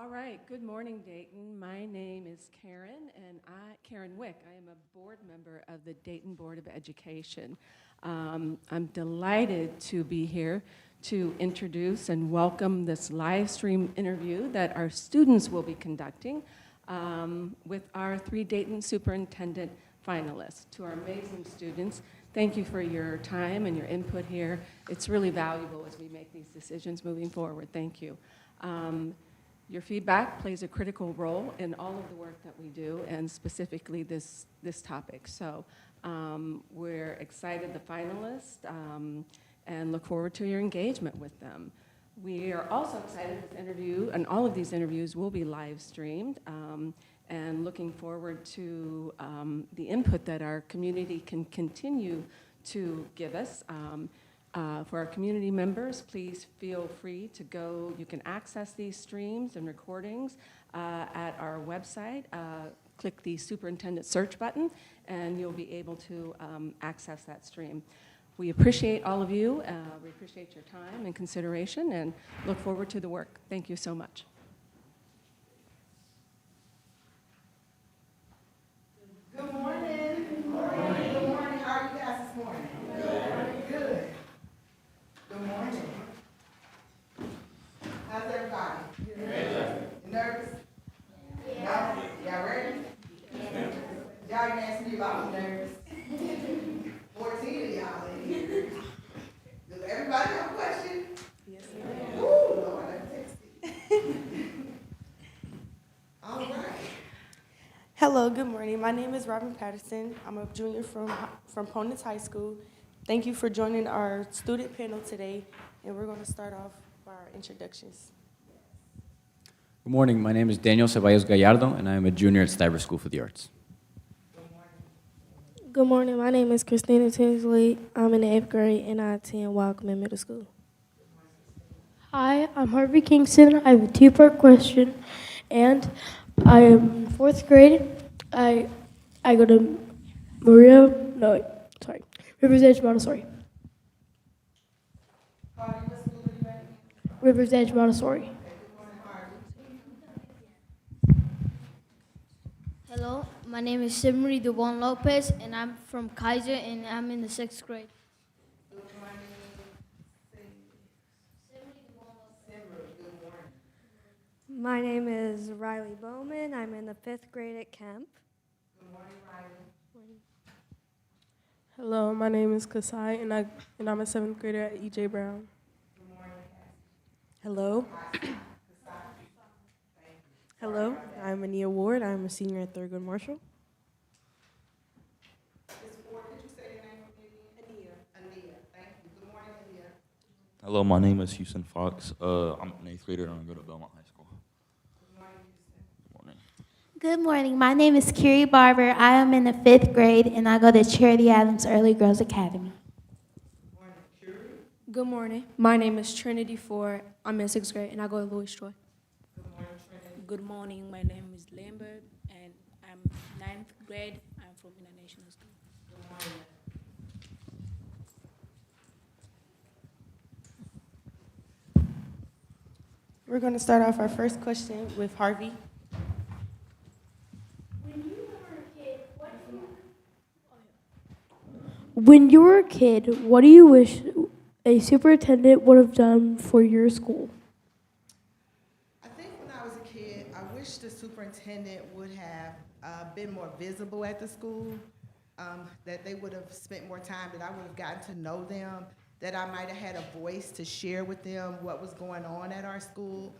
All right, good morning, Dayton. My name is Karen, and Karen Wick. I am a board member of the Dayton Board of Education. I'm delighted to be here to introduce and welcome this live stream interview that our students will be conducting with our 3 Dayton Superintendent finalists. To our amazing students, thank you for your time and your input here. It's really valuable as we make these decisions moving forward. Thank you. Your feedback plays a critical role in all of the work that we do, and specifically this topic. So we're excited, the finalists, and look forward to your engagement with them. We are also excited this interview, and all of these interviews will be live streamed, and looking forward to the input that our community can continue to give us. For our community members, please feel free to go. You can access these streams and recordings at our website. Click the superintendent search button, and you'll be able to access that stream. We appreciate all of you. We appreciate your time and consideration, and look forward to the work. Thank you so much. Good morning. Good morning. Good morning. How are you guys this morning? Good. Good morning. How's everybody? Good. You nervous? Yeah. Y'all ready? Yeah. Y'all even asked me about my nerves. 14 of y'all in here. Does everybody have a question? Yes, ma'am. Woo, Lord, I'm texting. All right. Hello, good morning. My name is Robin Patterson. I'm a junior from Ponance High School. Thank you for joining our student panel today, and we're going to start off by our introductions. Good morning. My name is Daniel Ceballos Gallardo, and I am a junior at Stiver School for the Arts. Good morning. My name is Christina Tinsley. I'm in the 8th grade, and I attend Wildcommon Middle School. Hi, I'm Harvey Kingston. I have a two-part question, and I am in 4th grade. I go to Rivers Edge Montessori. Rivers Edge Montessori. Hello, my name is Simri Dubon Lopez, and I'm from Kaiser, and I'm in the 6th grade. My name is Riley Bowman. I'm in the 5th grade at Kemp. Good morning, Riley. Hello, my name is Kasai, and I'm a 7th grader at E.J. Brown. Good morning, Hello. Hello, I'm Ania Ward. I'm a senior at Thurgood Marshall. Ms. Ward, could you say your name again? Ania. Thank you. Good morning, Ania. Hello, my name is Houston Fox. I'm an 8th grader and I go to Belmont High School. Good morning, Houston. Good morning. Good morning. My name is Kiri Barber. I am in the 5th grade, and I go to Charity Adams Early Girls Academy. Good morning, Curie. Good morning. My name is Trinity Ford. I'm in 6th grade, and I go to Louis Troy. Good morning, Trinity. Good morning. My name is Lambert, and I'm 9th grade. I'm from International School. Good morning. We're going to start off our first question with Harvey. When you were a kid, what do you wish a superintendent would have done for your school? I think when I was a kid, I wish the superintendent would have been more visible at the school, that they would have spent more time, that I would have gotten to know them, that I might have had a voice to share with them what was going on at our school,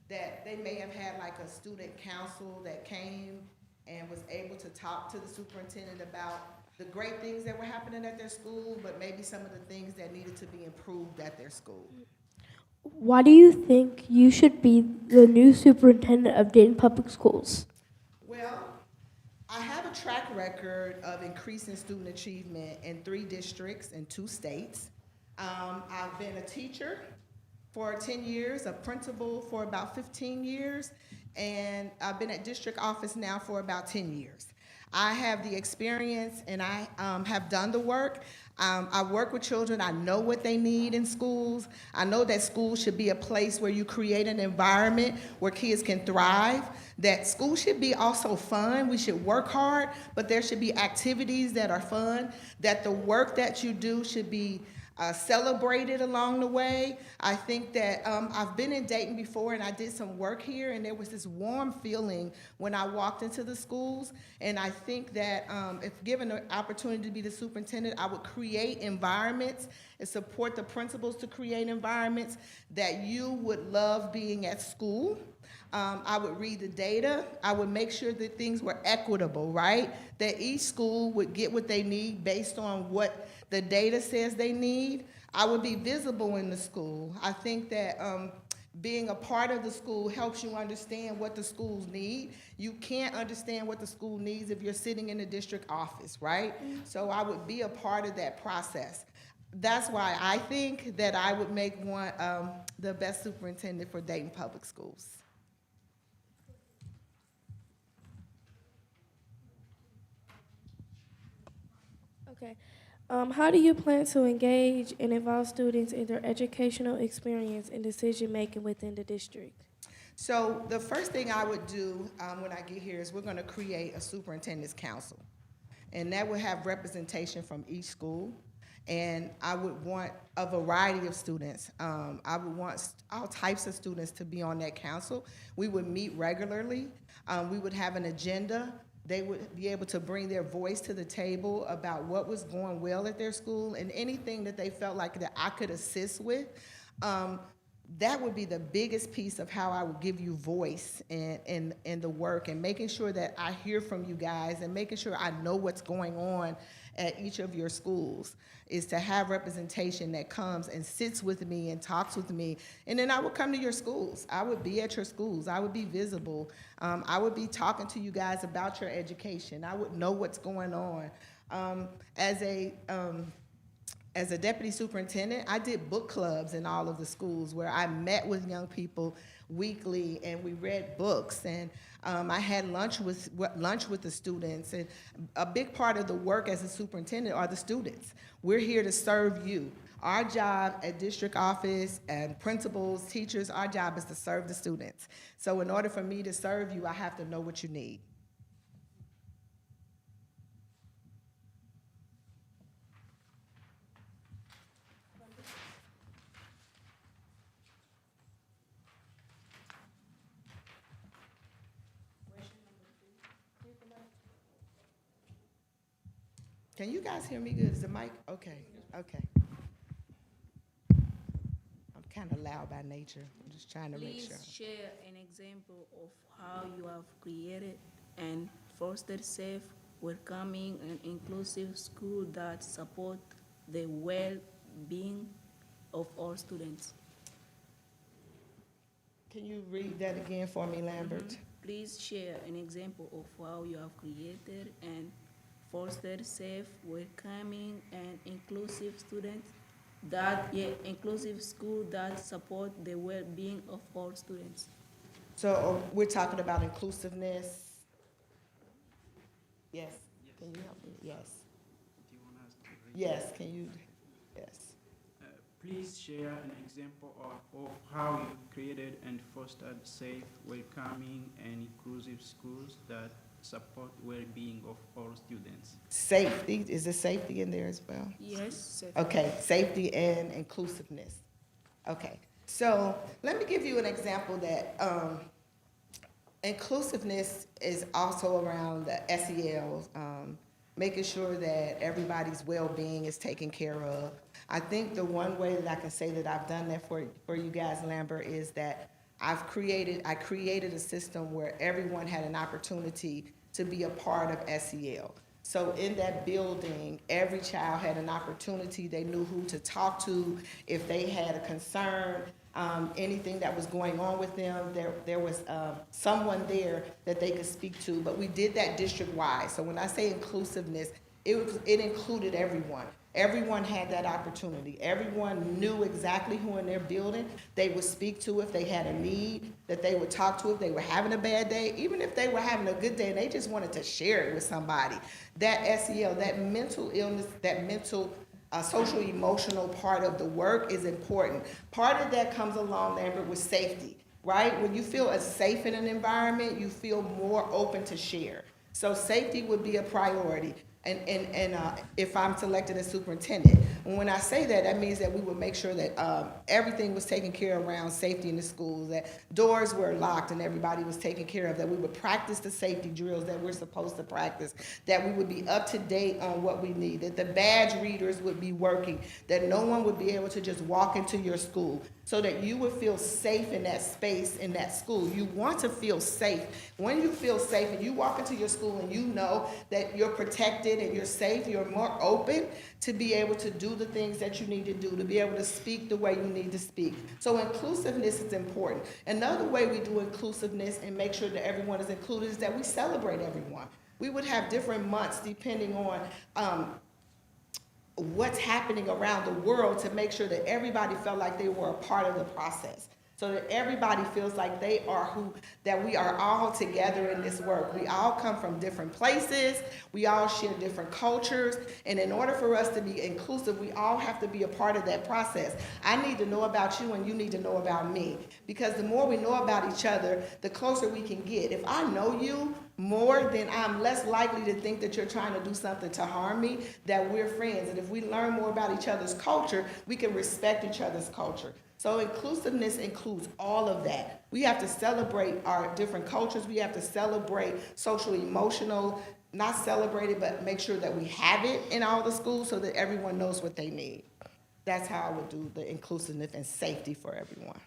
that they may have had like a student council that came and was able to talk to the superintendent about the great things that were happening at their school, but maybe some of the things that needed to be improved at their school. Why do you think you should be the new superintendent of Dayton Public Schools? Well, I have a track record of increasing student achievement in 3 districts and 2 states. I've been a teacher for 10 years, a principal for about 15 years, and I've been at district office now for about 10 years. I have the experience and I have done the work. I work with children. I know what they need in schools. I know that schools should be a place where you create an environment where kids can thrive, that school should be also fun. We should work hard, but there should be activities that are fun, that the work that you do should be celebrated along the way. I think that I've been in Dayton before and I did some work here, and there was this warm feeling when I walked into the schools. And I think that if given the opportunity to be the superintendent, I would create environments and support the principals to create environments that you would love being at school. I would read the data. I would make sure that things were equitable, right? That each school would get what they need based on what the data says they need. I would be visible in the school. I think that being a part of the school helps you understand what the schools need. You can't understand what the school needs if you're sitting in the district office, right? So I would be a part of that process. That's why I think that I would make one the best superintendent for Dayton Public Schools. Okay. How do you plan to engage and involve students in their educational experience and decision-making within the district? So the first thing I would do when I get here is we're going to create a superintendent's council. And that would have representation from each school. And I would want a variety of students. I would want all types of students to be on that council. We would meet regularly. We would have an agenda. They would be able to bring their voice to the table about what was going well at their school and anything that they felt like that I could assist with. That would be the biggest piece of how I would give you voice in the work, and making sure that I hear from you guys and making sure I know what's going on at each of your schools, is to have representation that comes and sits with me and talks with me. And then I would come to your schools. I would be at your schools. I would be visible. I would be talking to you guys about your education. I would know what's going on. As a deputy superintendent, I did book clubs in all of the schools where I met with young people weekly and we read books, and I had lunch with the students. And a big part of the work as a superintendent are the students. We're here to serve you. Our job at district office and principals, teachers, our job is to serve the students. So in order for me to serve you, I have to know what you need. Can you guys hear me good? Is the mic? Okay, okay. I'm kind of loud by nature. I'm just trying to make sure. Please share an example of how you have created and fostered safe, welcoming, and inclusive school that support the well-being of all students. Can you read that again for me, Lambert? Please share an example of how you have created and fostered safe, welcoming, and inclusive inclusive school that support the well-being of all students. So we're talking about inclusiveness. Yes. Can you help me? Yes. Do you want us to read? Yes. Can you? Yes. Please share an example of how you created and fostered safe, welcoming, and inclusive schools that support well-being of all students. Safety, is there safety in there as well? Yes. Safety. Okay, safety and inclusiveness. Okay, so let me give you an example that inclusiveness is also around the SELs, making sure that everybody's well-being is taken care of. I think the one way that I can say that I've done that for you guys, Lambert, is that I created a system where everyone had an opportunity to be a part of SEL. So in that building, every child had an opportunity. They knew who to talk to if they had a concern, anything that was going on with them. There was someone there that they could speak to, but we did that district-wide. So when I say inclusiveness, it included everyone. Everyone had that opportunity. Everyone knew exactly who in their building they would speak to if they had a need, that they would talk to if they were having a bad day, even if they were having a good day and they just wanted to share it with somebody. That SEL, that mental illness, that mental social emotional part of the work is important. Part of that comes along, Lambert, with safety, right? When you feel safe in an environment, you feel more open to share. So safety would be a priority. And if I'm selected as superintendent. And when I say that, that means that we will make sure that everything was taken care of around safety in the schools, that doors were locked and everybody was taken care of, that we would practice the safety drills that we're supposed to practice, that we would be up to date on what we need, that the badge readers would be working, that no one would be able to just walk into your school, so that you would feel safe in that space, in that school. You want to feel safe. When you feel safe and you walk into your school and you know that you're protected and you're safe, you're more open to be able to do the things that you need to do, to be able to speak the way you need to speak. So inclusiveness is important. Another way we do inclusiveness and make sure that everyone is included is that we celebrate everyone. We would have different months depending on what's happening around the world to make sure that everybody felt like they were a part of the process. So that everybody feels like they are that we are all together in this work. We all come from different places, we all share different cultures, and in order for us to be inclusive, we all have to be a part of that process. I need to know about you and you need to know about me, because the more we know about each other, the closer we can get. If I know you more, then I'm less likely to think that you're trying to do something to harm me, that we're friends. And if we learn more about each other's culture, we can respect each other's culture. So inclusiveness includes all of that. We have to celebrate our different cultures. We have to celebrate social, emotional, not celebrate it, but make sure that we have it in all the schools so that everyone knows what they need. That's how I would do the inclusiveness and safety for everyone.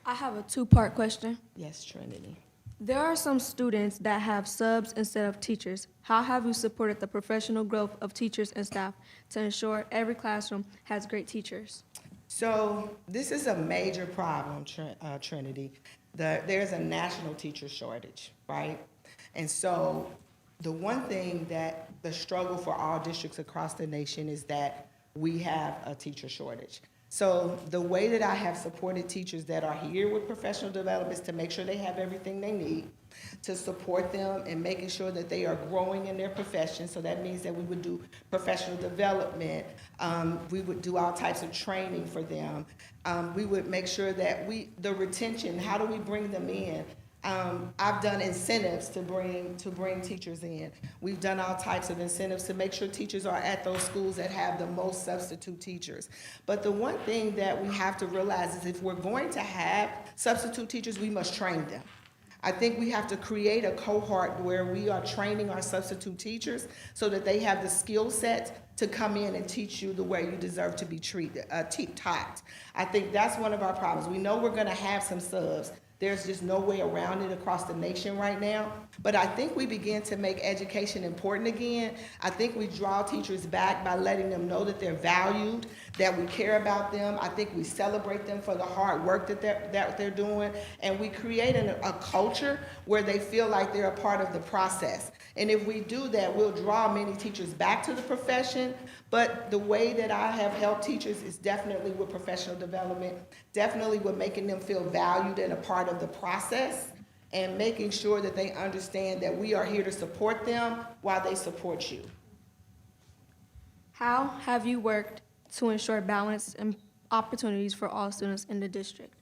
I have a two-part question. Yes, Trinity. There are some students that have subs instead of teachers. How have you supported the professional growth of teachers and staff to ensure every classroom has great teachers? So this is a major problem, Trinity. There's a national teacher shortage, right? And so the one thing that the struggle for all districts across the nation is that we have a teacher shortage. So the way that I have supported teachers that are here with professional development is to make sure they have everything they need, to support them and making sure that they are growing in their profession. So that means that we would do professional development. We would do all types of training for them. We would make sure that the retention, how do we bring them in? I've done incentives to bring teachers in. We've done all types of incentives to make sure teachers are at those schools that have the most substitute teachers. But the one thing that we have to realize is if we're going to have substitute teachers, we must train them. I think we have to create a cohort where we are training our substitute teachers so that they have the skill set to come in and teach you the way you deserve to be taught. I think that's one of our problems. We know we're going to have some subs. There's just no way around it across the nation right now. But I think we begin to make education important again. I think we draw teachers back by letting them know that they're valued, that we care about them. I think we celebrate them for the hard work that they're doing. And we create a culture where they feel like they're a part of the process. And if we do that, we'll draw many teachers back to the profession. But the way that I have helped teachers is definitely with professional development, definitely with making them feel valued and a part of the process, and making sure that they understand that we are here to support them while they support you. How have you worked to ensure balance and opportunities for all students in the district?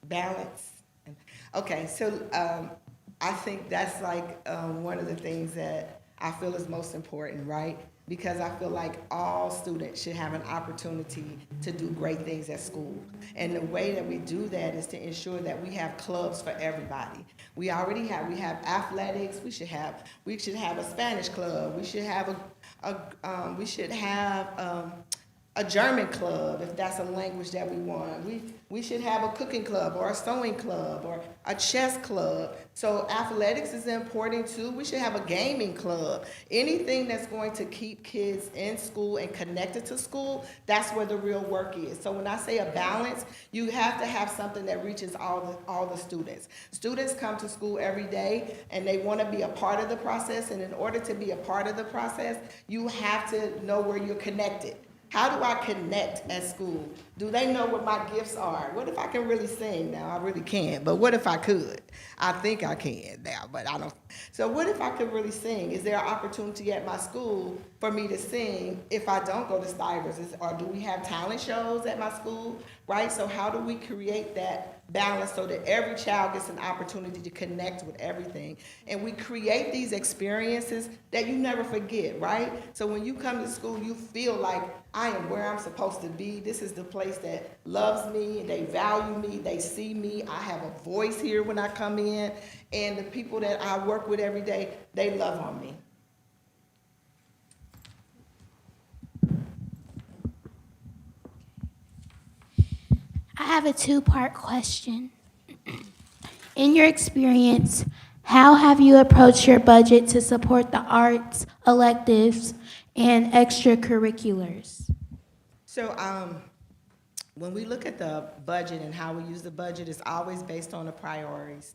Balance. Okay, so I think that's like one of the things that I feel is most important, right? Because I feel like all students should have an opportunity to do great things at school. And the way that we do that is to ensure that we have clubs for everybody. We have athletics, we should have a Spanish club, we should have a German club, if that's a language that we want. We should have a cooking club or a sewing club or a chess club. So athletics is important too. We should have a gaming club. Anything that's going to keep kids in school and connected to school, that's where the real work is. So when I say a balance, you have to have something that reaches all the students. Students come to school every day and they want to be a part of the process, and in order to be a part of the process, you have to know where you're connected. How do I connect at school? Do they know what my gifts are? What if I can really sing? Now, I really can't, but what if I could? I think I can now, but I don't. So what if I could really sing? Is there an opportunity at my school for me to sing if I don't go to Stivers? Or do we have talent shows at my school, right? So how do we create that balance so that every child gets an opportunity to connect with everything? And we create these experiences that you never forget, right? So when you come to school, you feel like I am where I'm supposed to be. This is the place that loves me, they value me, they see me. I have a voice here when I come in. And the people that I work with every day, they love on me. I have a two-part question. In your experience, how have you approached your budget to support the arts, electives, and extracurriculars? So when we look at the budget and how we use the budget, it's always based on the priorities.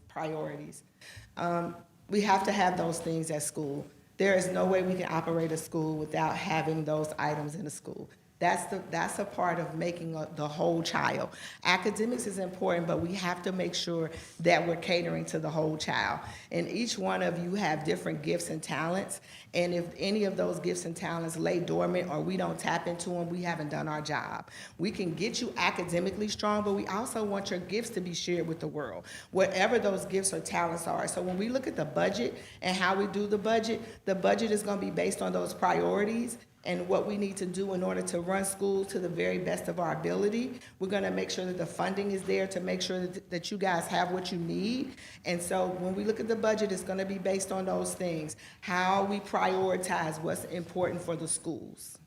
We have to have those things at school. There is no way we can operate a school without having those items in the school. That's a part of making the whole child. Academics is important, but we have to make sure that we're catering to the whole child. And each one of you have different gifts and talents, and if any of those gifts and talents lay dormant or we don't tap into them, we haven't done our job. We can get you academically strong, but we also want your gifts to be shared with the world, whatever those gifts or talents are. So when we look at the budget and how we do the budget is going to be based on those priorities and what we need to do in order to run schools to the very best of our ability. We're gonna make sure that the funding is there to make sure that you guys have what you need. And so when we look at the budget, it's gonna be based on those things, how we prioritize what's important for the schools.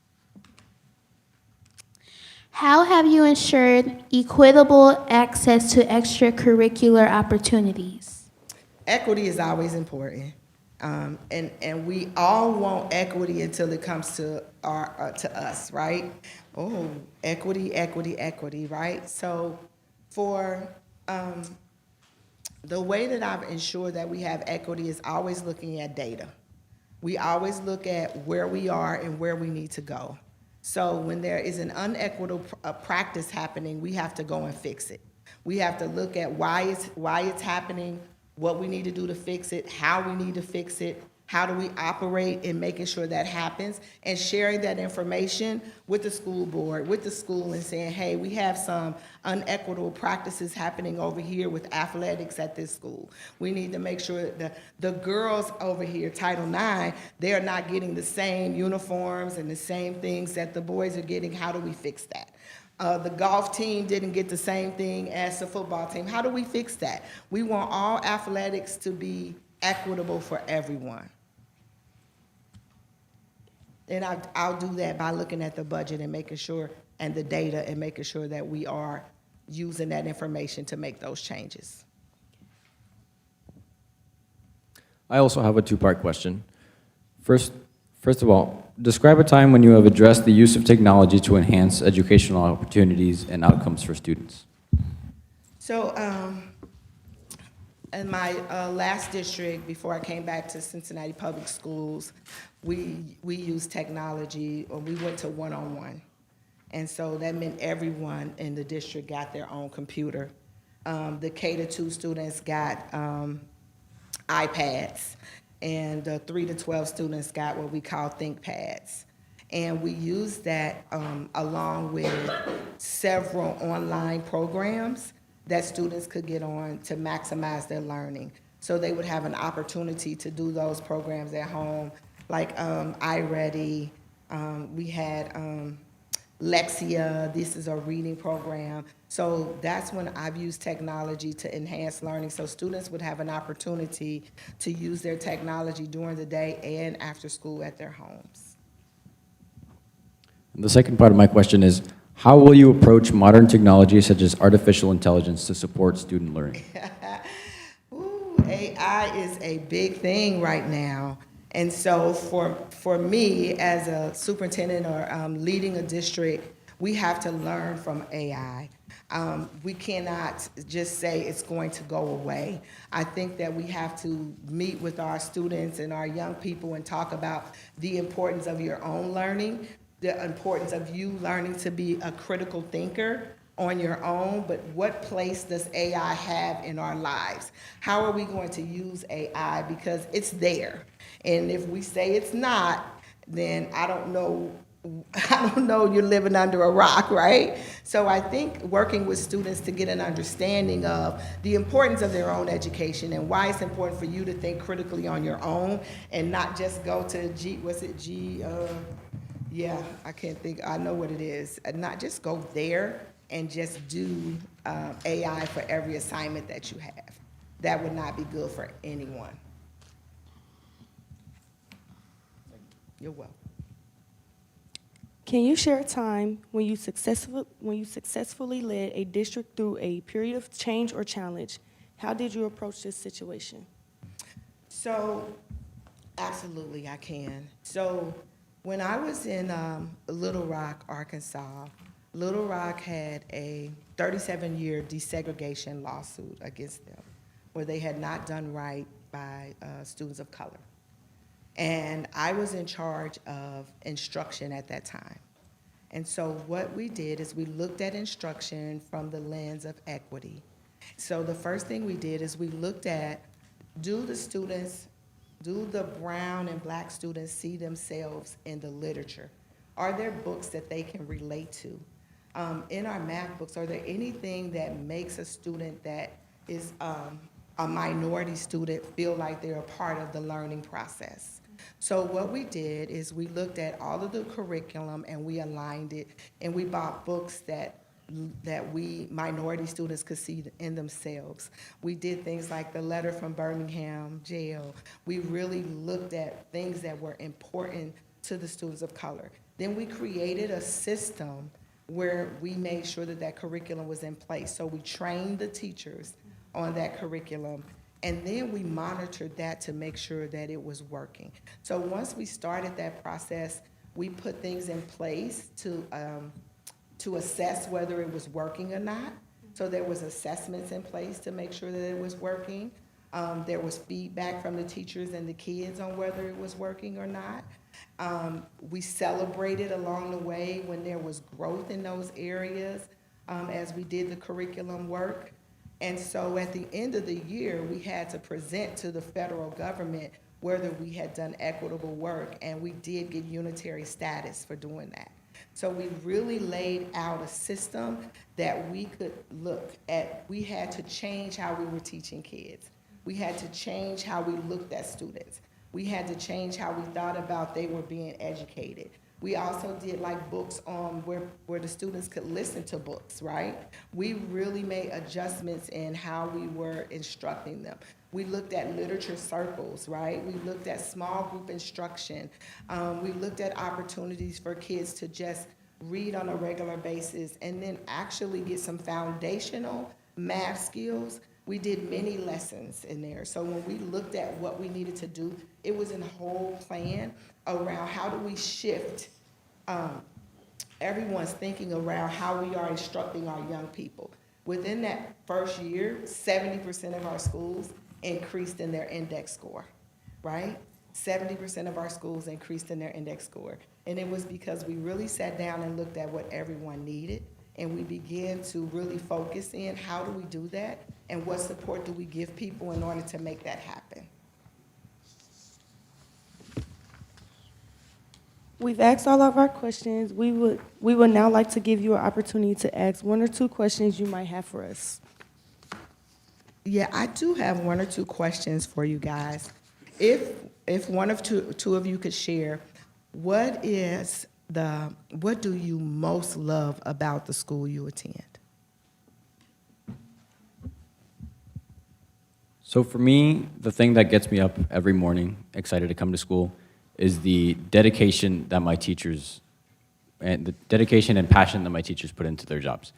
How have you ensured equitable access to extracurricular opportunities? Equity is always important. And we all want equity until it comes to to us, right? Oh, equity, equity, equity, right? So for the way that I've ensured that we have equity is always looking at data. We always look at where we are and where we need to go. So when there is an unequitable practice happening, we have to go and fix it. We have to look at why it's happening, what we need to do to fix it, how we need to fix it, how do we operate in making sure that happens, and sharing that information with the school board, with the school, and saying, hey, we have some unequitable practices happening over here with athletics at this school. We need to make sure that the girls over here, Title IX, they are not getting the same uniforms and the same things that the boys are getting. How do we fix that? The golf team didn't get the same thing as the football team. How do we fix that? We want all athletics to be equitable for everyone. And I'll do that by looking at the budget and making sure, and the data, and making sure that we are using that information to make those changes. I also have a two-part question. First of all, describe a time when you have addressed the use of technology to enhance educational opportunities and outcomes for students. So in my last district, before I came back to Cincinnati Public Schools, we used technology, or we went to one-on-one. And so that meant everyone in the district got their own computer. The K-2 students got iPads, and the 3 to 12 students got what we call ThinkPads. And we used that along with several online programs that students could get on to maximize their learning. So they would have an opportunity to do those programs at home, like iReady. We had Lexia. This is a reading program. So that's when I've used technology to enhance learning. So students would have an opportunity to use their technology during the day and after school at their homes. And the second part of my question is, how will you approach modern technology such as artificial intelligence to support student learning? Ooh, AI is a big thing right now. And so for me, as a superintendent or leading a district, we have to learn from AI. We cannot just say it's going to go away. I think that we have to meet with our students and our young people and talk about the importance of your own learning, the importance of you learning to be a critical thinker on your own, but what place does AI have in our lives? How are we going to use AI? Because it's there. And if we say it's not, then I don't know, you're living under a rock, right? So I think working with students to get an understanding of the importance of their own education and why it's important for you to think critically on your own and not just go to yeah, I can't think, I know what it is. Not just go there and just do AI for every assignment that you have. That would not be good for anyone. You're welcome. Can you share a time when you successfully led a district through a period of change or challenge? How did you approach this situation? So, absolutely, I can. So, when I was in Little Rock, Arkansas, Little Rock had a 37-year desegregation lawsuit against them, where they had not done right by students of color. And I was in charge of instruction at that time. And so what we did is we looked at instruction from the lens of equity. So the first thing we did is we looked at, do the brown and black students see themselves in the literature? Are there books that they can relate to? In our math books, are there anything that makes a student that is a minority student feel like they're a part of the learning process? So what we did is we looked at all of the curriculum and we aligned it, and we bought books that we minority students could see in themselves. We did things like the letter from Birmingham jail. We really looked at things that were important to the students of color. Then we created a system where we made sure that that curriculum was in place. So we trained the teachers on that curriculum, and then we monitored that to make sure that it was working. So once we started that process, we put things in place to assess whether it was working or not. So there was assessments in place to make sure that it was working. There was feedback from the teachers and the kids on whether it was working or not. We celebrated along the way when there was growth in those areas as we did the curriculum work. And so at the end of the year, we had to present to the federal government whether we had done equitable work, and we did get unitary status for doing that. So we really laid out a system that we could look at. We had to change how we were teaching kids. We had to change how we looked at students. We had to change how we thought about they were being educated. We also did like books on where the students could listen to books, right? We really made adjustments in how we were instructing them. We looked at literature circles, right? We looked at small group instruction. We looked at opportunities for kids to just read on a regular basis and then actually get some foundational math skills. We did many lessons in there. So when we looked at what we needed to do, it was a whole plan around how do we shift everyone's thinking around how we are instructing our young people. Within that first year, 70% of our schools increased in their index score, right? 70% of our schools increased in their index score. And it was because we really sat down and looked at what everyone needed, and we began to really focus in how do we do that, and what support do we give people in order to make that happen. We've asked all of our questions. We would now like to give you an opportunity to ask one or two questions you might have for us. Yeah, I do have one or two questions for you guys. If one of two of you could share, what do you most love about the school you attend? So for me, the thing that gets me up every morning, excited to come to school, is the dedication that my teachers, and the dedication and passion that my teachers put into their jobs.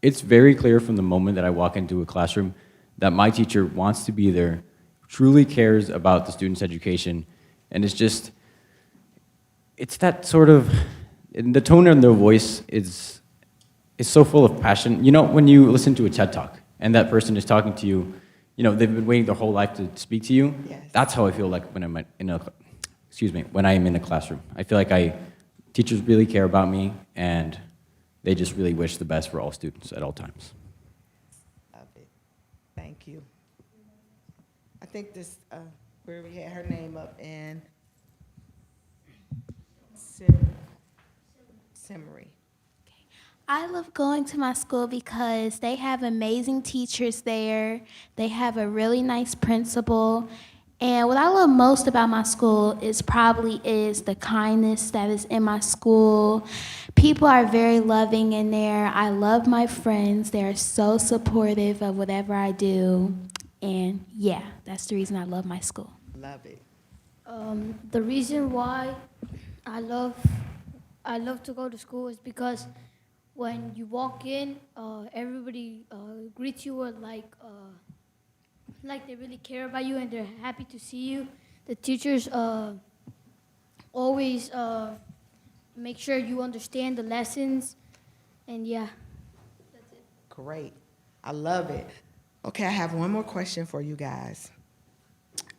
It's very clear from the moment that I walk into a classroom that my teacher wants to be there, truly cares about the student's education, and it's that sort of, the tone in their voice is so full of passion. You know, when you listen to a TED Talk and that person is talking to you, you know, they've been waiting their whole life to speak to you. Yes. That's how I feel like when I'm when I am in a classroom. I feel like teachers really care about me, and they just really wish the best for all students at all times. Love it. Thank you. I think this, where we had her name up, and Simmery. I love going to my school because they have amazing teachers there. They have a really nice principal. And what I love most about my school is the kindness that is in my school. People are very loving in there. I love my friends. They're so supportive of whatever I do. And yeah, that's the reason I love my school. Love it. The reason why I love to go to school is because when you walk in, everybody greets you with like they really care about you and they're happy to see you. The teachers always make sure you understand the lessons, and yeah, that's it. Great. I love it. Okay, I have one more question for you guys.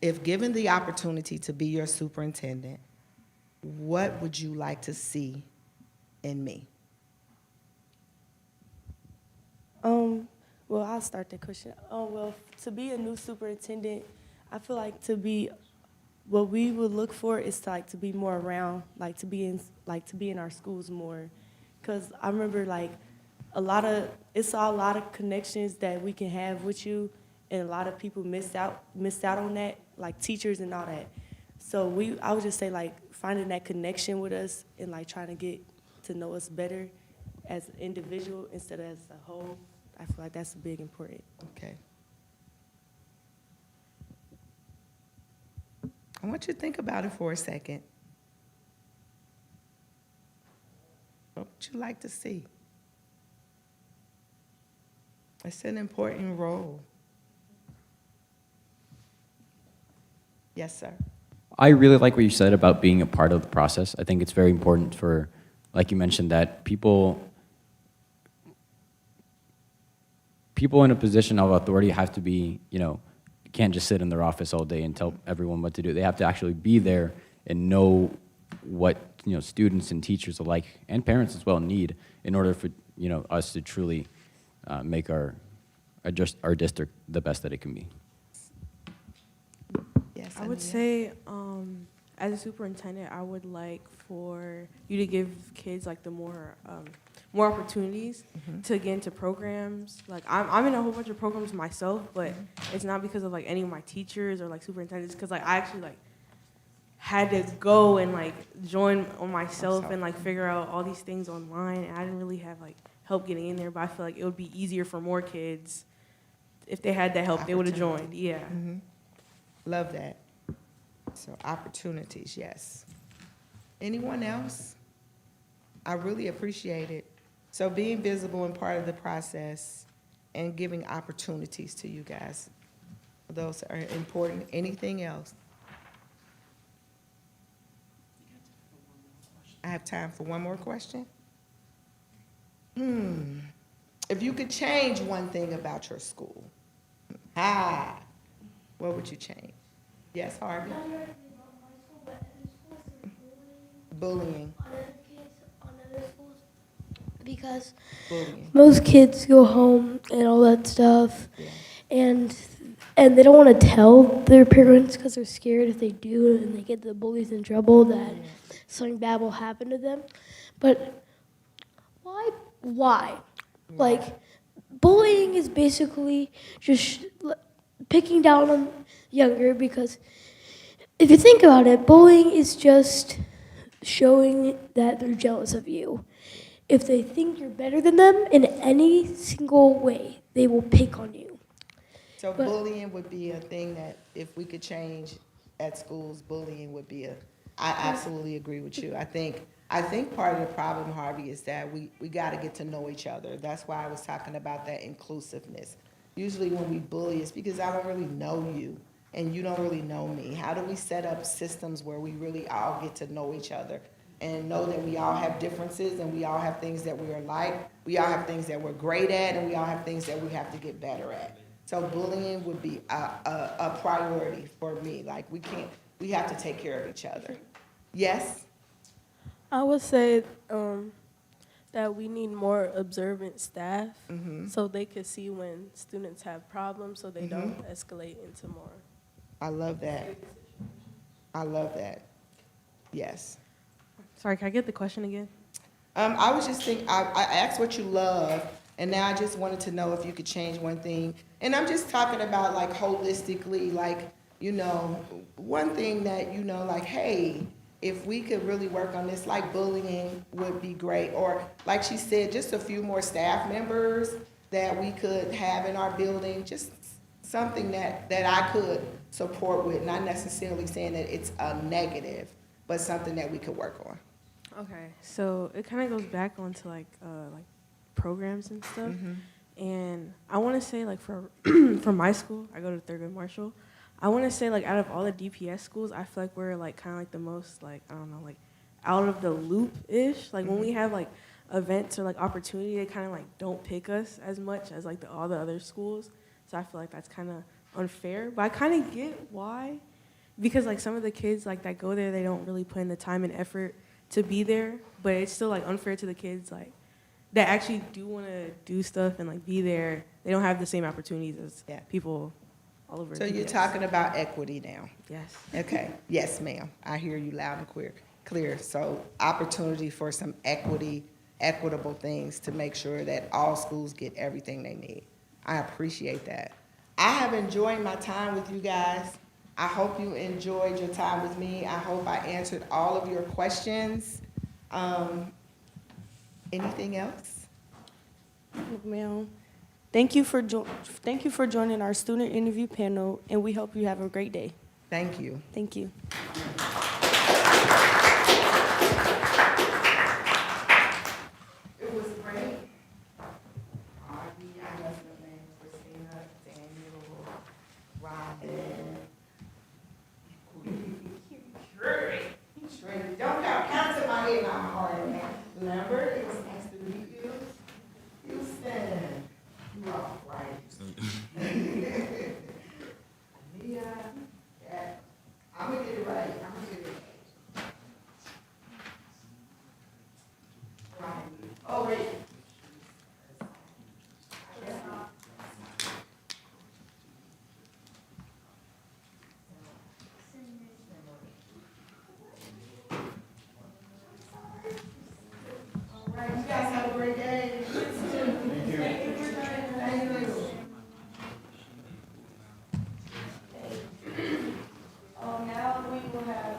If given the opportunity to be your superintendent, what would you like to see in me? Well, I'll start the question. Well, to be a new superintendent, I feel like what we would look for is to be more around, to be in our schools more. Because I remember it's a lot of connections that we can have with you, and a lot of people missed out on that, like teachers and all that. So I would just say finding that connection with us and trying to get to know us better as an individual instead of as a whole. I feel like that's big important. Okay. I want you to think about it for a second. What would you like to see? It's an important role. Yes, sir. I really like what you said about being a part of the process. I think it's very important for, like you mentioned, that people in a position of authority have to be, can't just sit in their office all day and tell everyone what to do. They have to actually be there and know what, students and teachers alike, and parents as well, need in order for, us to truly make our district the best that it can be. Yes, I would say, as a superintendent, I would like for you to give kids the more opportunities to get into programs. I'm in a whole bunch of programs myself, but it's not because of any of my teachers or superintendents. Because I actually had to go and join on myself and figure out all these things online, and I didn't really have help getting in there. But I feel like it would be easier for more kids if they had that help. They would have joined. Yeah. Mm-hmm. Love that. So opportunities, yes. Anyone else? I really appreciate it. So being visible and part of the process and giving opportunities to you guys. Those are important. Anything else? I have time for one more question. If you could change one thing about your school, what would you change? Yes, Harvey? Bullying. Because Bullying. most kids go home and all that stuff, and they don't want to tell their parents because they're scared if they do and they get the bullies in trouble that something bad will happen to them. But why? Bullying is basically just picking down on younger, because if you think about it, bullying is just showing that they're jealous of you. If they think you're better than them in any single way, they will pick on you. So bullying would be a thing that if we could change at schools, bullying would be I absolutely agree with you. I think part of the problem, Harvey, is that we got to get to know each other. That's why I was talking about that inclusiveness. Usually when we bully, it's because I don't really know you and you don't really know me. How do we set up systems where we really all get to know each other and know that we all have differences and we all have things that we are like, we all have things that we're great at, and we all have things that we have to get better at. So bullying would be a priority for me. We have to take care of each other. Yes? I would say that we need more observant staff so they could see when students have problems so they don't escalate into more. I love that. I love that. Yes. Sorry, can I get the question again? I was just thinking, I asked what you love, and now I just wanted to know if you could change one thing. And I'm just talking about like holistically, like, you know, one thing that, you know, like, hey, if we could really work on this, like bullying would be great. Or like she said, just a few more staff members that we could have in our building, just something that I could support with, not necessarily saying that it's a negative, but something that we could work on. Okay, so it kind of goes back onto like programs and stuff. And I want to say like for for my school, I go to Thurgood Marshall. I want to say like out of all the DPS schools, I feel like we're like kind of like the most like, I don't know, like out of the loop-ish. Like when we have like events or like opportunity, they kind of like don't pick us as much as like all the other schools. So I feel like that's kind of unfair, but I kind of get why. Because like some of the kids like that go there, they don't really put in the time and effort to be there, but it's still like unfair to the kids like that actually do want to do stuff and like be there. They don't have the same opportunities as people all over. So you're talking about equity now? Yes. Okay, yes, ma'am. I hear you loud and clear. So opportunity for some equitable things to make sure that all schools get everything they need. I appreciate that. I have enjoyed my time with you guys. I hope you enjoyed your time with me. I hope I answered all of your questions. Anything else? Ma'am, thank you for joining our student interview panel, and we hope you have a great day. Thank you. Thank you. It was great. I love your name, Christina, Daniel, Robin. Don't count to my head, I'm hard now. Lambert, it was nice to meet you. Houston, you are right. Mia, yeah, I'm gonna get it right. Right. Oh, wait. All right, you guys have a great day. Thank you. Thank you. Now we will have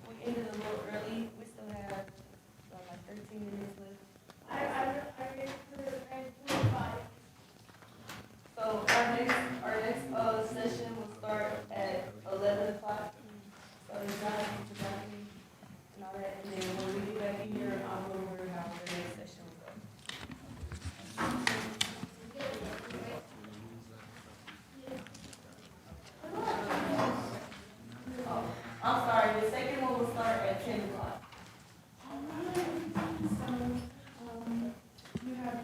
we ended a little early. We still have like 13 minutes left. So our next session will start at 11 o'clock. So it's not introductory and all that. And then when we get back in here, I'm going to worry about the next session will go. I'm sorry, the second one will start at 10 o'clock. You have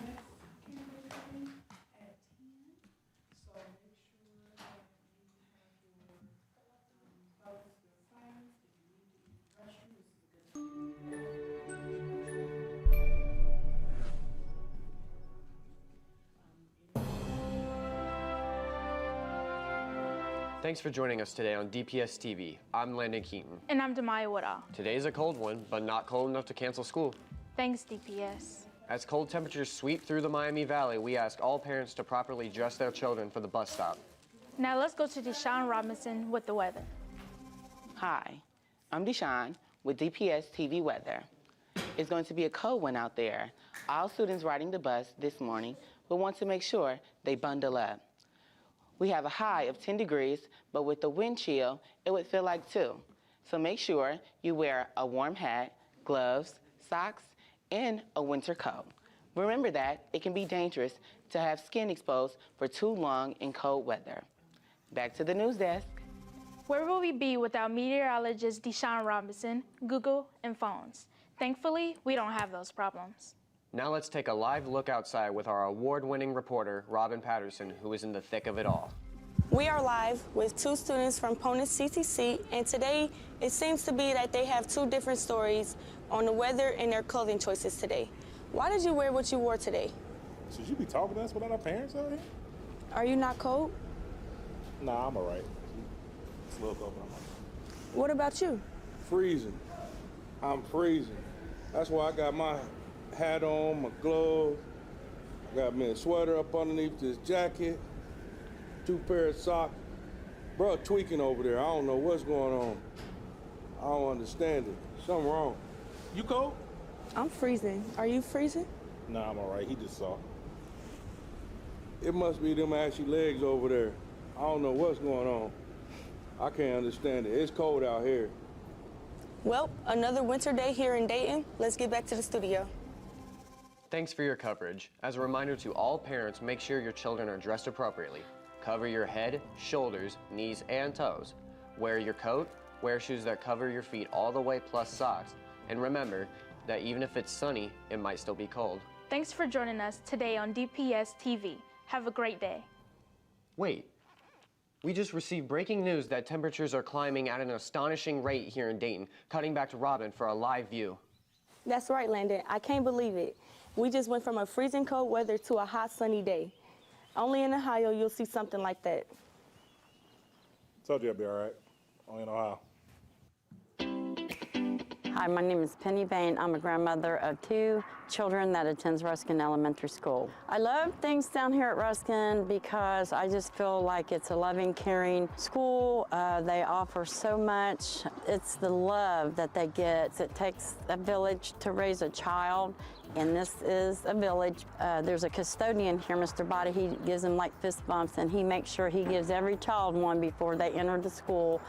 Thanks for joining us today on DPS TV. I'm Landon Keaton. And I'm Demaya Woodall. Today's a cold one, but not cold enough to cancel school. Thanks, DPS. As cold temperatures sweep through the Miami Valley, we ask all parents to properly dress their children for the bus stop. Now let's go to Deshaun Robinson with the weather. Hi, I'm Deshaun with DPS TV Weather. It's going to be a cold one out there. All students riding the bus this morning will want to make sure they bundle up. We have a high of 10 degrees, but with the wind chill, it would feel like 2. So make sure you wear a warm hat, gloves, socks, and a winter coat. Remember that it can be dangerous to have skin exposed for too long in cold weather. Back to the news desk. Where will we be without meteorologist Deshaun Robinson, Google, and phones? Thankfully, we don't have those problems. Now let's take a live look outside with our award-winning reporter, Robin Patterson, who is in the thick of it all. We are live with 2 students from Ponus CTC, and today it seems to be that they have 2 different stories on the weather and their clothing choices today. Why did you wear what you wore today? Should you be talking to us without our parents out here? Are you not cold? Nah, I'm all right. It's a little cold, but I'm all right. What about you? Freezing. I'm freezing. That's why I got my hat on, my gloves. I got me a sweater up underneath this jacket, 2 pair of socks. Bro, tweaking over there. I don't know what's going on. I don't understand it. Something wrong. You cold? I'm freezing. Are you freezing? Nah, I'm all right. He just saw. It must be them ashy legs over there. I don't know what's going on. I can't understand it. It's cold out here. Well, another winter day here in Dayton. Let's get back to the studio. Thanks for your coverage. As a reminder to all parents, make sure your children are dressed appropriately. Cover your head, shoulders, knees, and toes. Wear your coat, wear shoes that cover your feet all the way plus socks. And remember that even if it's sunny, it might still be cold. Thanks for joining us today on DPS TV. Have a great day. Wait, we just received breaking news that temperatures are climbing at an astonishing rate here in Dayton. Cutting back to Robin for a live view. That's right, Landon. I can't believe it. We just went from a freezing cold weather to a hot sunny day. Only in Ohio you'll see something like that. Told you I'd be all right. Only in Ohio. Hi, my name is Penny Bain. I'm a grandmother of 2 children that attends Ruskin Elementary School. I love things down here at Ruskin because I just feel like it's a loving, caring school. They offer so much. It's the love that they get. It takes a village to raise a child, and this is a village. There's a custodian here, Mr. Body. He gives them like fist bumps, and he makes sure he gives every child one before they enter the school.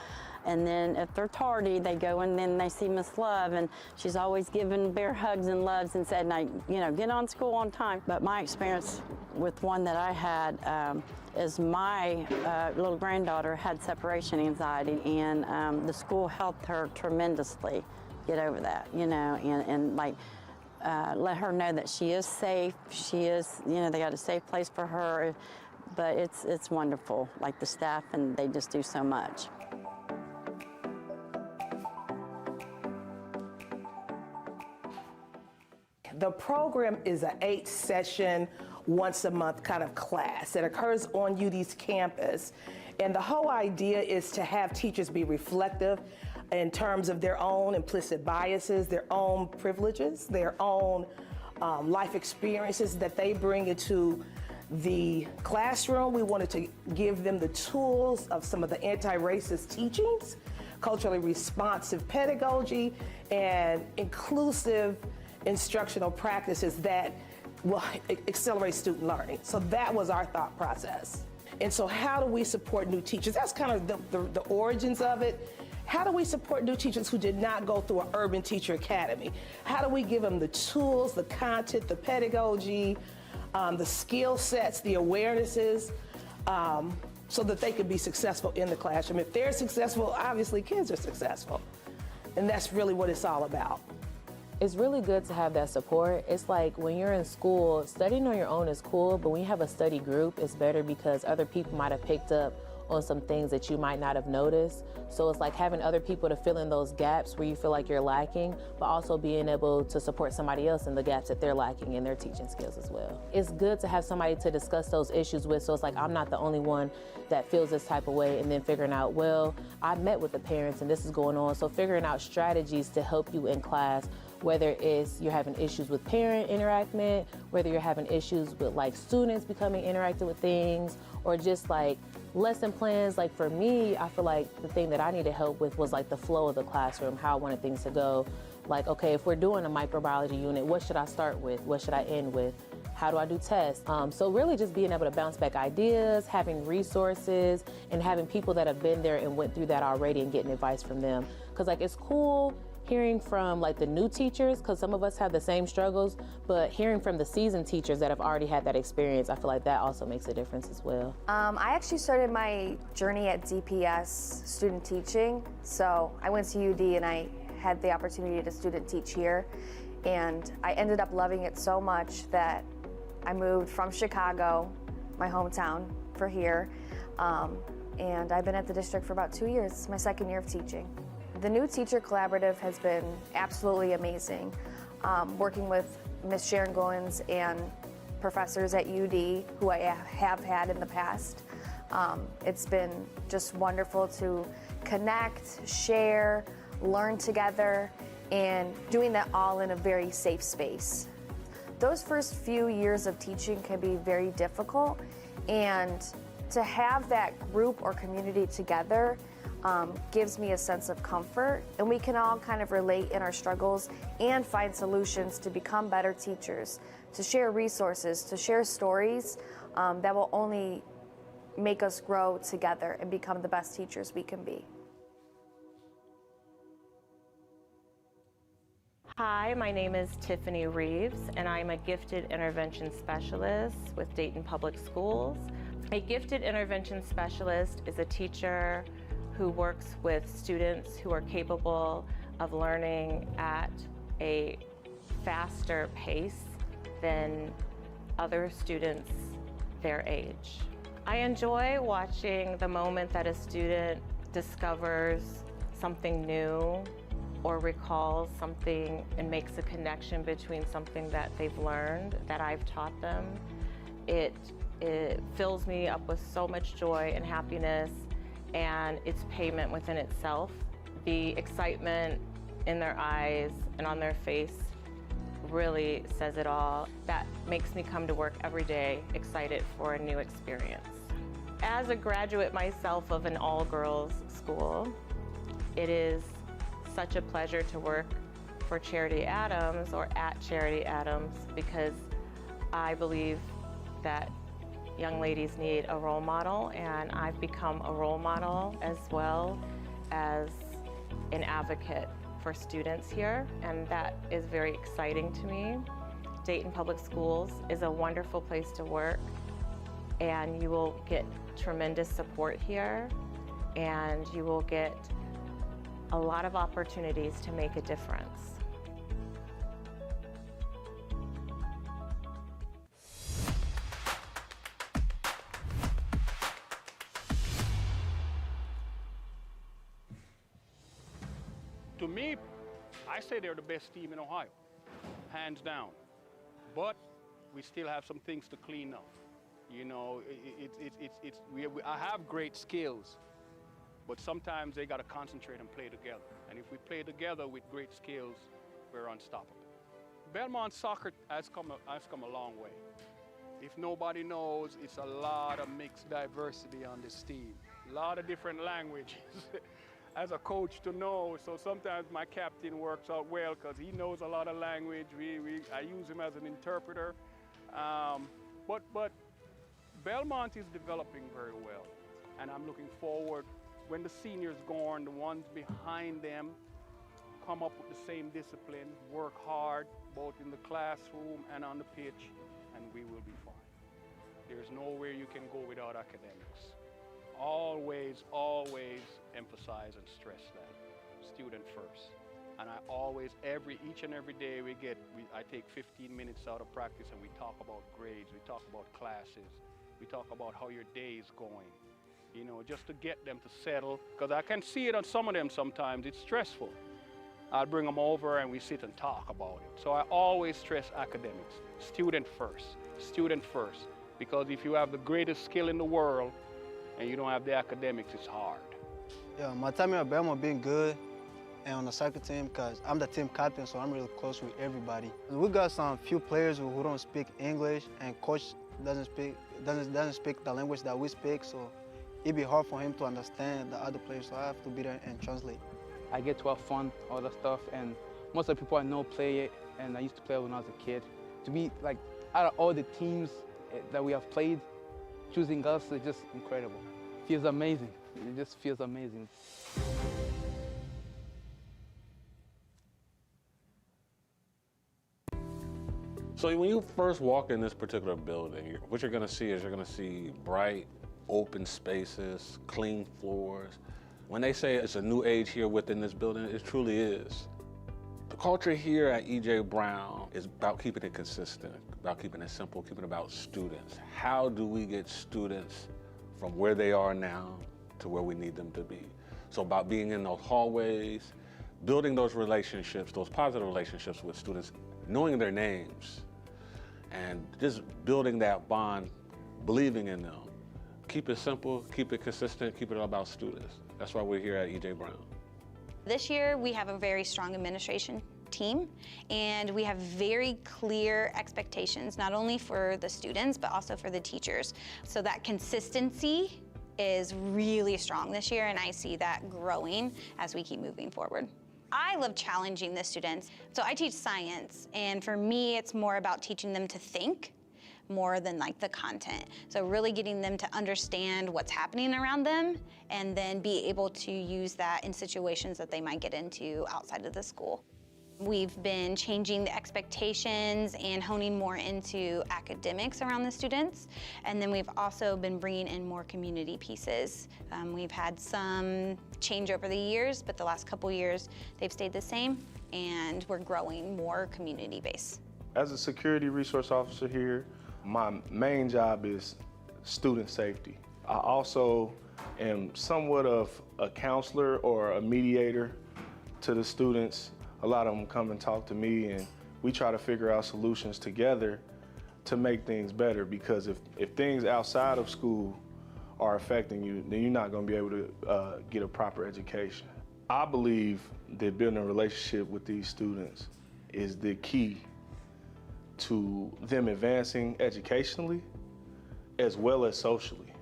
And then if they're tardy, they go and then they see Miss Love, and she's always giving bear hugs and loves and said, now, you know, get on school on time. But my experience with one that I had is my little granddaughter had separation anxiety, and the school helped her tremendously get over that, you know, and like let her know that she is safe. She is, you know, they got a safe place for her, but it's wonderful, like the staff, and they just do so much. The program is an 8-session, once-a-month kind of class that occurs on UD's campus. And the whole idea is to have teachers be reflective in terms of their own implicit biases, their own privileges, their own life experiences that they bring into the classroom. We wanted to give them the tools of some of the anti-racist teachings, culturally responsive pedagogy, and inclusive instructional practices that will accelerate student learning. So that was our thought process. And so how do we support new teachers? That's kind of the origins of it. How do we support new teachers who did not go through an Urban Teacher Academy? How do we give them the tools, the content, the pedagogy, the skill sets, the awarenesses, so that they can be successful in the classroom? If they're successful, obviously kids are successful. And that's really what it's all about. It's really good to have that support. It's like when you're in school, studying on your own is cool, but when you have a study group, it's better because other people might have picked up on some things that you might not have noticed. So it's like having other people to fill in those gaps where you feel like you're lacking, but also being able to support somebody else in the gaps that they're lacking in their teaching skills as well. It's good to have somebody to discuss those issues with, so it's like I'm not the only one that feels this type of way, and then figuring out, well, I met with the parents and this is going on, so figuring out strategies to help you in class, whether it's you're having issues with parent interaction, whether you're having issues with like students becoming interactive with things, or just like lesson plans. Like for me, I feel like the thing that I needed help with was like the flow of the classroom, how I wanted things to go. Like, okay, if we're doing a microbiology unit, what should I start with? What should I end with? How do I do tests? So really just being able to bounce back ideas, having resources, and having people that have been there and went through that already and getting advice from them. Because like it's cool hearing from like the new teachers, because some of us have the same struggles, but hearing from the seasoned teachers that have already had that experience, I feel like that also makes a difference as well. I actually started my journey at DPS student teaching. So I went to UD and I had the opportunity to student teach here. And I ended up loving it so much that I moved from Chicago, my hometown, for here. And I've been at the district for about 2 years. It's my second year of teaching. The new Teacher Collaborative has been absolutely amazing. Working with Ms. Sharon Goins and professors at UD who I have had in the past. It's been just wonderful to connect, share, learn together, and doing that all in a very safe space. Those first few years of teaching can be very difficult, and to have that group or community together gives me a sense of comfort, and we can all kind of relate in our struggles and find solutions to become better teachers, to share resources, to share stories that will only make us grow together and become the best teachers we can be. Hi, my name is Tiffany Reeves, and I'm a gifted intervention specialist with Dayton Public Schools. A gifted intervention specialist is a teacher who works with students who are capable of learning at a faster pace than other students their age. I enjoy watching the moment that a student discovers something new or recalls something and makes a connection between something that they've learned that I've taught them. It fills me up with so much joy and happiness, and it's payment within itself. The excitement in their eyes and on their face really says it all. That makes me come to work every day excited for a new experience. As a graduate myself of an all-girls school, it is such a pleasure to work for Charity Adams or at Charity Adams, because I believe that young ladies need a role model, and I've become a role model as well as an advocate for students here, and that is very exciting to me. Dayton Public Schools is a wonderful place to work, and you will get tremendous support here, and you will get a lot of opportunities to make a difference. To me, I say they're the best team in Ohio, hands down. But we still have some things to clean up. You know, I have great skills, but sometimes they got to concentrate and play together. And if we play together with great skills, we're unstoppable. Belmont soccer has come a long way. If nobody knows, it's a lot of mixed diversity on this team. A lot of different languages. As a coach to know, so sometimes my captain works out well because he knows a lot of language. I use him as an interpreter. But Belmont is developing very well, and I'm looking forward when the seniors go on, the ones behind them come up with the same discipline, work hard, both in the classroom and on the pitch, and we will be fine. There's nowhere you can go without academics. Always, always emphasize and stress that. Student first. And I always, each and every day I take 15 minutes out of practice and we talk about grades, we talk about classes, we talk about how your day is going. You know, just to get them to settle, because I can see it on some of them sometimes, it's stressful. I'll bring them over and we sit and talk about it. So I always stress academics, student first, because if you have the greatest skill in the world and you don't have the academics, it's hard. Yeah, my time at Belmont been good, and on the soccer team, because I'm the team captain, so I'm really close with everybody. We got some few players who don't speak English, and coach doesn't speak the language that we speak, so it'd be hard for him to understand the other players, so I have to be there and translate. I get to have fun, all that stuff, and most of the people I know play it, and I used to play it when I was a kid. To be like, out of all the teams that we have played, choosing us is just incredible. It feels amazing. It just feels amazing. So when you first walk in this particular building, what you're gonna see is you're gonna see bright, open spaces, clean floors. When they say it's a new age here within this building, it truly is. The culture here at E.J. Brown is about keeping it consistent, about keeping it simple, keeping it about students. How do we get students from where they are now to where we need them to be. So about being in those hallways, building those relationships, those positive relationships with students, knowing their names, and just building that bond, believing in them. Keep it simple, keep it consistent, keep it all about students. That's why we're here at E.J. Brown. This year, we have a very strong administration team, and we have very clear expectations, not only for the students, but also for the teachers. So that consistency is really strong this year, and I see that growing as we keep moving forward. I love challenging the students. So I teach science, and for me, it's more about teaching them to think more than like the content. So really getting them to understand what's happening around them and then be able to use that in situations that they might get into outside of the school. We've been changing the expectations and honing more into academics around the students. And then we've also been bringing in more community pieces. We've had some change over the years, but the last couple years, they've stayed the same, and we're growing more community base. As a security resource officer here, my main job is student safety. I also am somewhat of a counselor or a mediator to the students. A lot of them come and talk to me, and we try to figure out solutions together to make things better, because if things outside of school are affecting you, then you're not going to be able to get a proper education. I believe that building a relationship with these students is the key to them advancing educationally as well as socially.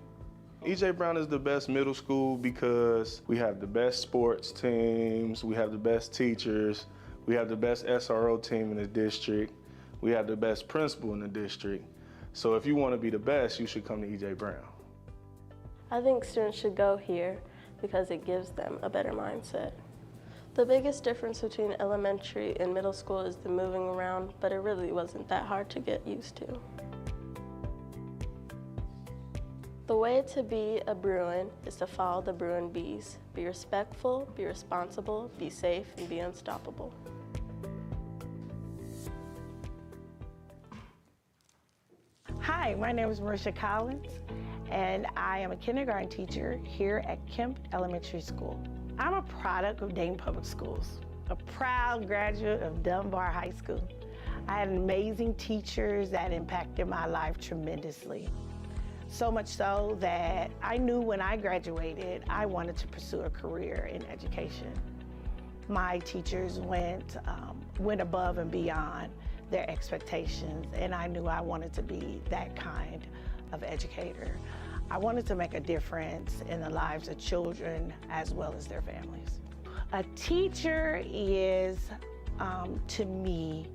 E.J. Brown is the best middle school because we have the best sports teams, we have the best teachers, we have the best SRO team in the district, we have the best principal in the district. So if you want to be the best, you should come to E.J. Brown. I think students should go here because it gives them a better mindset. The biggest difference between elementary and middle school is the moving around, but it really wasn't that hard to get used to. The way to be a Bruin is to follow the Bruin B's. Be respectful, be responsible, be safe, and be unstoppable. Hi, my name is Marisha Collins, and I am a kindergarten teacher here at Kemp Elementary School. I'm a product of Dayton Public Schools, a proud graduate of Dunbar High School. I had amazing teachers that impacted my life tremendously. So much so that I knew when I graduated, I wanted to pursue a career in education. My teachers went above and beyond their expectations, and I knew I wanted to be that kind of educator. I wanted to make a difference in the lives of children as well as their families. A teacher is, to me,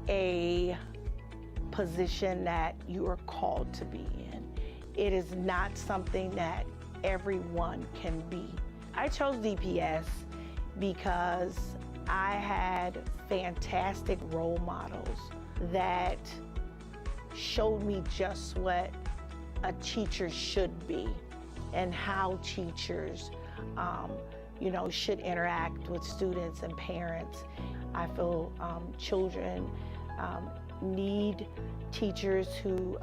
a position that you are called to be in. It is not something that everyone can be. I chose DPS because I had fantastic role models that showed me just what a teacher should be and how teachers should interact with students and parents. I feel children need teachers who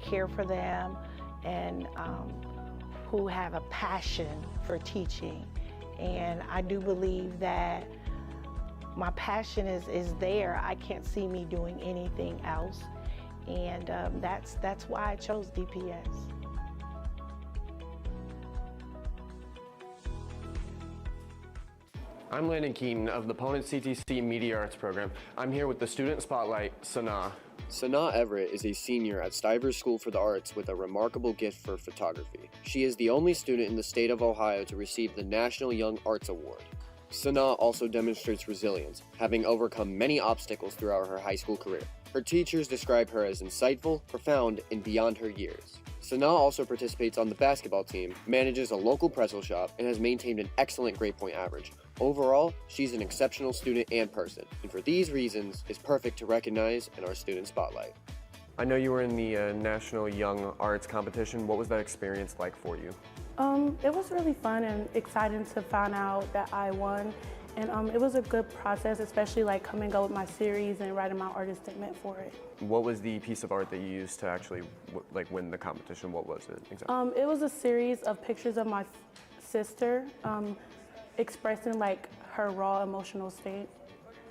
care for them and who have a passion for teaching. And I do believe that my passion is there. I can't see me doing anything else. And that's why I chose DPS. I'm Landon Keaton of the Ponent CTC Media Arts program. I'm here with the student spotlight, Sanaa. Sanaa Everett is a senior at Stivers School for the Arts with a remarkable gift for photography. She is the only student in the state of Ohio to receive the National Young Arts Award. Sanaa also demonstrates resilience, having overcome many obstacles throughout her high school career. Her teachers describe her as insightful, profound, and beyond her years. Sanaa also participates on the basketball team, manages a local pretzel shop, and has maintained an excellent grade point average. Overall, she's an exceptional student and person, and for these reasons, is perfect to recognize in our student spotlight. I know you were in the National Young Arts competition. What was that experience like for you? It was really fun and exciting to find out that I won, And it was a good process, especially like coming up with my series and writing my artist statement for it. What was the piece of art that you used to actually win the competition? What was it exactly? It was a series of pictures of my sister expressing like her raw emotional state.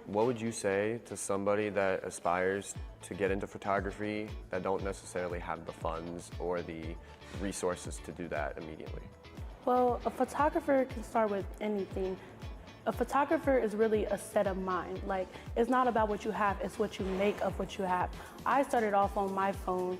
What would you say to somebody that aspires to get into photography that don't necessarily have the funds or the resources to do that immediately? Well, a photographer can start with anything. A photographer is really a set of mind. Like, it's not about what you have, it's what you make of what you have. I started off on my phone.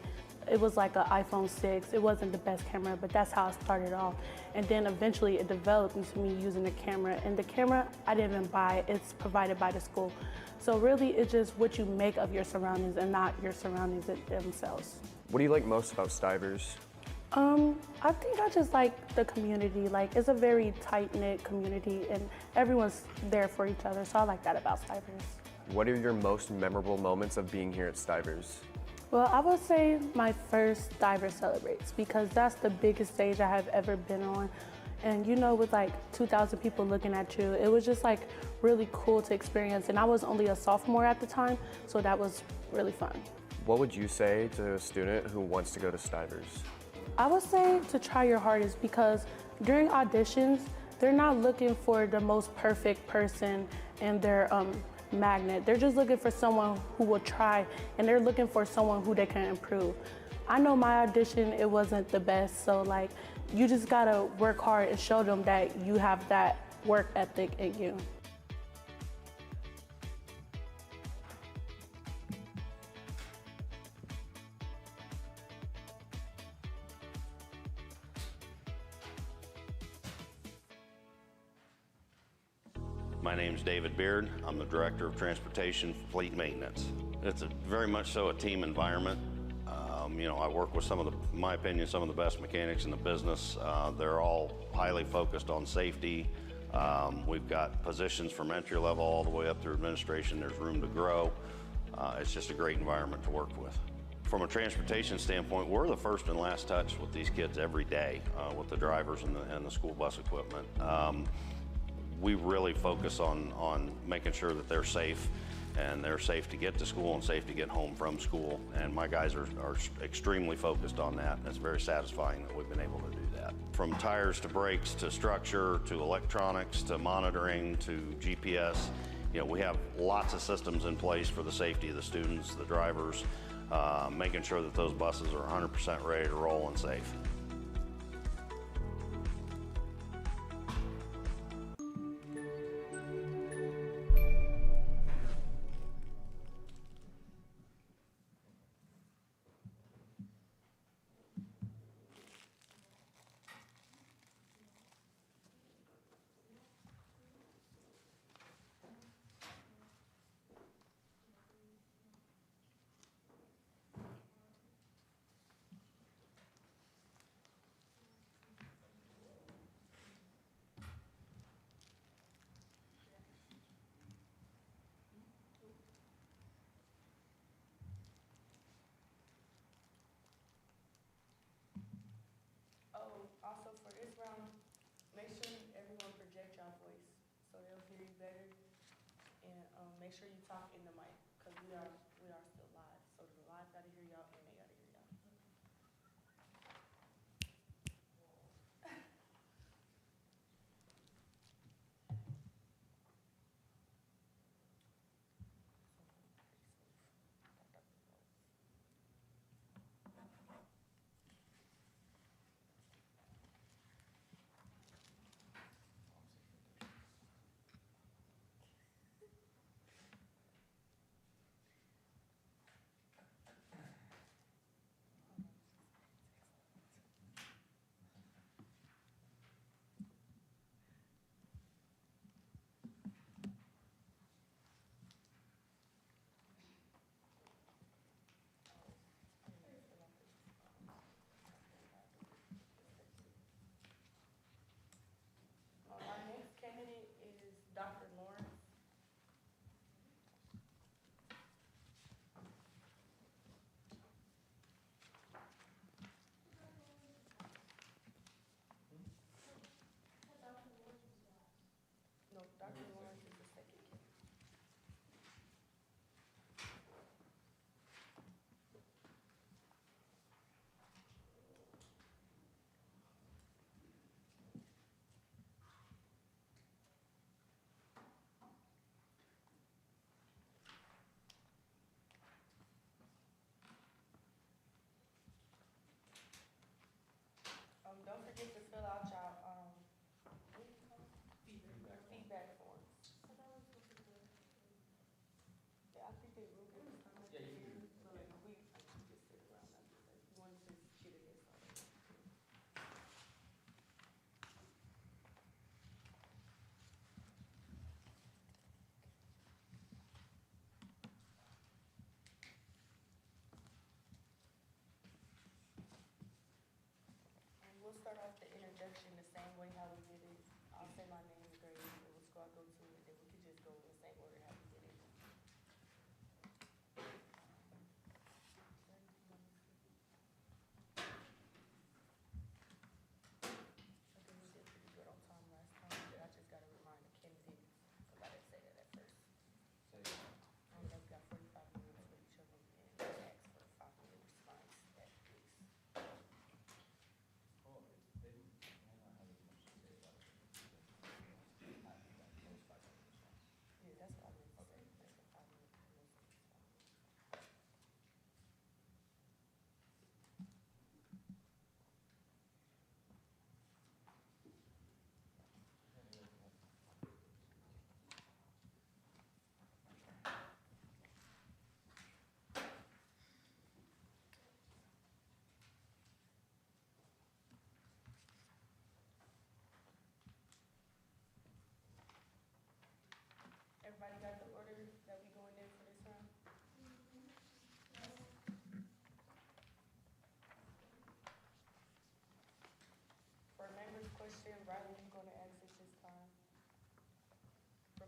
It was like an iPhone 6. It wasn't the best camera, but that's how I started off. And then eventually it developed into me using the camera. And the camera, I didn't even buy, it's provided by the school. So really, it's just what you make of your surroundings and not your surroundings themselves. What do you like most about Stivers? I think I just like the community. Like, it's a very tight-knit community and everyone's there for each other. So I like that about Stivers. What are your most memorable moments of being here at Stivers? Well, I would say my first Stivers Celebrates, because that's the biggest stage I have ever been on. And you know, with like 2,000 people looking at you, it was just like really cool to experience. And I was only a sophomore at the time, so that was really fun. What would you say to a student who wants to go to Stivers? I would say to try your hardest, because during auditions, they're not looking for the most perfect person and their magnet. They're just looking for someone who will try, and they're looking for someone who they can improve. I know my audition, it wasn't the best, so like, you just gotta work hard and show them that you have that work ethic in you. My name's David Beard. I'm the Director of Transportation for Fleet Maintenance. It's very much so a team environment. You know, I work with in my opinion, some of the best mechanics in the business. They're all highly focused on safety. We've got positions from entry level all the way up through administration. There's room to grow. It's just a great environment to work with. From a transportation standpoint, we're the first and last touch with these kids every day, with the drivers and the school bus equipment. We really focus on making sure that they're safe, and they're safe to get to school and safe to get home from school. And my guys are extremely focused on that, and it's very satisfying that we've been able to do that. From tires to brakes to structure to electronics to monitoring to GPS, you know, we have lots of systems in place for the safety of the students, the drivers, making sure that those buses are 100% ready to roll and safe. Also for this round, make sure everyone project your voice so they'll hear you better. And make sure you talk in the mic, because we are still live. So the live gotta hear y'all and they gotta hear y'all. Dr. Lawrence. No, Dr. Lawrence.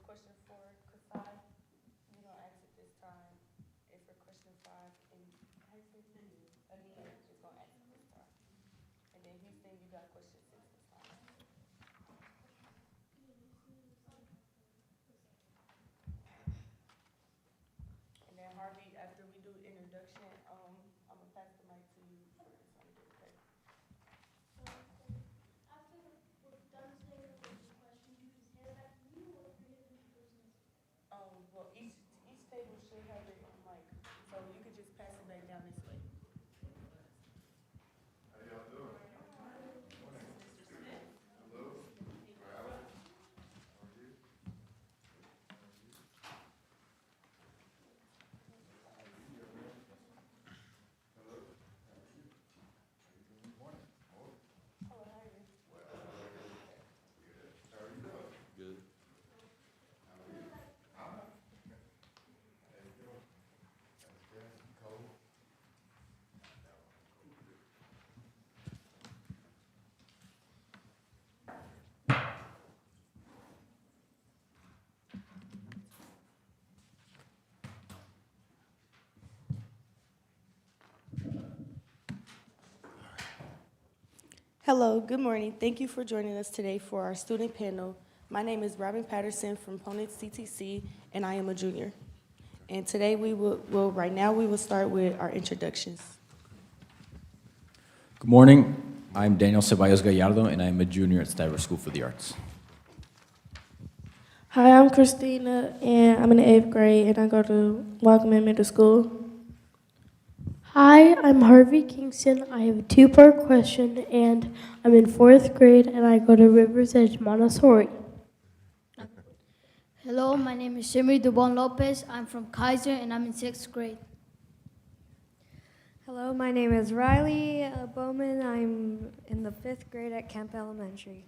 question 4, Kasai. You don't ask it this time. It's for question 5. And Ania is going to ask it this time. And then Houston, you got question 6 this time. And then Harvey, after we do introduction, I'm gonna pass the mic to you for this one. Okay. Well, each table should have their own mic, so you could just pass it back down this way. How y'all doing? Hello? How are you? Hello? Good morning. Hello, how are you? Well, good. How are you doing? Good. How are you? How you doing? That's good. Cold? Hello, good morning. Thank you for joining us today for our student panel. My name is Robin Patterson from Ponit CTC, and I am a junior. And today right now we will start with our introductions. Good morning. I'm Daniel Ceballos Gallardo, and I'm a junior at Stivers School for the Arts. Hi, I'm Christina, and I'm in the 8th grade, and I go to Wackerman Middle School. Hi, I'm Harvey Kingston. I have a 2-part question, and I'm in 4th grade, and I go to Rivers Edge Montessori. Hello, my name is Shimmy Dubon Lopez. I'm from Kaiser, and I'm in 6th grade. Hello, my name is Riley Bowman. I'm in the 5th grade at Camp Elementary.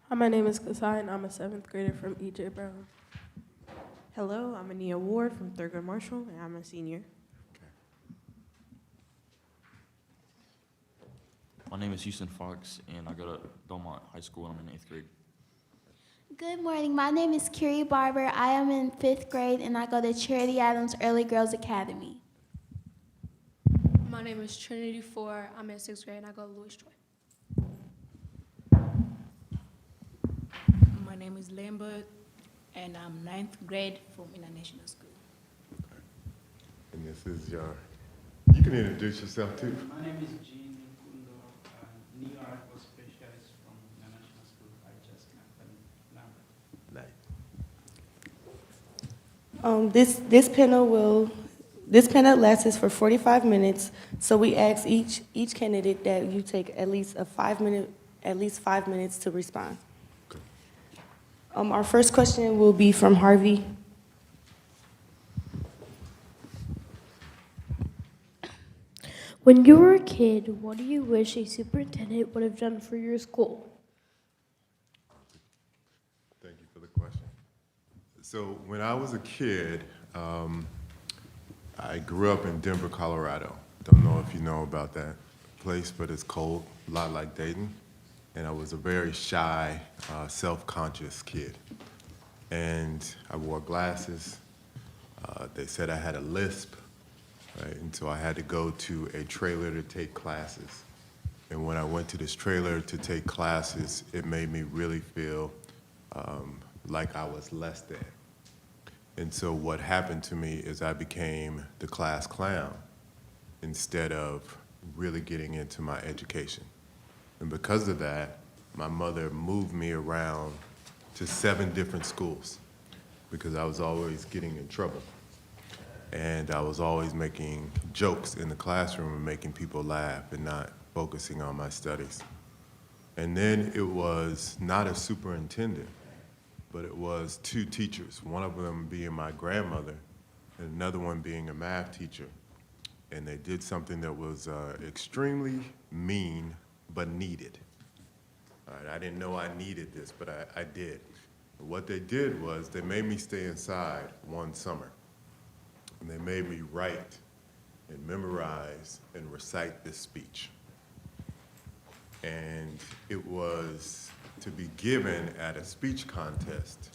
Hi, my name is Kasai, and I'm a 7th grader from E.J. Brown. Hello, I'm Ania Ward from Thurgood Marshall, and I'm a senior. My name is Houston Fox, and I go to Belmont High School, and I'm in 8th grade. Good morning. My name is Curie Barber. I am in 5th grade, and I go to Charity Adams Early Girls Academy. My name is Trinity Ford. I'm in 6th grade, and I go to Louis Troy. My name is Lambert, and I'm 9th grade from International School. And this is your, you can introduce yourself too. My name is Jean Kundo, New York was specialist from International School. I just came from Lambert. This panel lasts for 45 minutes. So we ask each candidate that you take at least 5 minutes to respond. Our first question will be from Harvey. When you were a kid, what do you wish a superintendent would have done for your school? Thank you for the question. So when I was a kid, I grew up in Denver, Colorado. Don't know if you know about that place, but it's cold, a lot like Dayton. And I was a very shy, self-conscious kid. And I wore glasses. They said I had a lisp, right? And so I had to go to a trailer to take classes. And when I went to this trailer to take classes, it made me really feel like I was less than. And so what happened to me is I became the class clown instead of really getting into my education. And because of that, my mother moved me around to 7 different schools because I was always getting in trouble. And I was always making jokes in the classroom and making people laugh and not focusing on my studies. And then it was not a superintendent, but it was 2 teachers, one of them being my grandmother and another one being a math teacher. And they did something that was extremely mean but needed. All right, I didn't know I needed this, but I did. What they did was they made me stay inside one summer. And they made me write and memorize and recite this speech. And it was to be given at a speech contest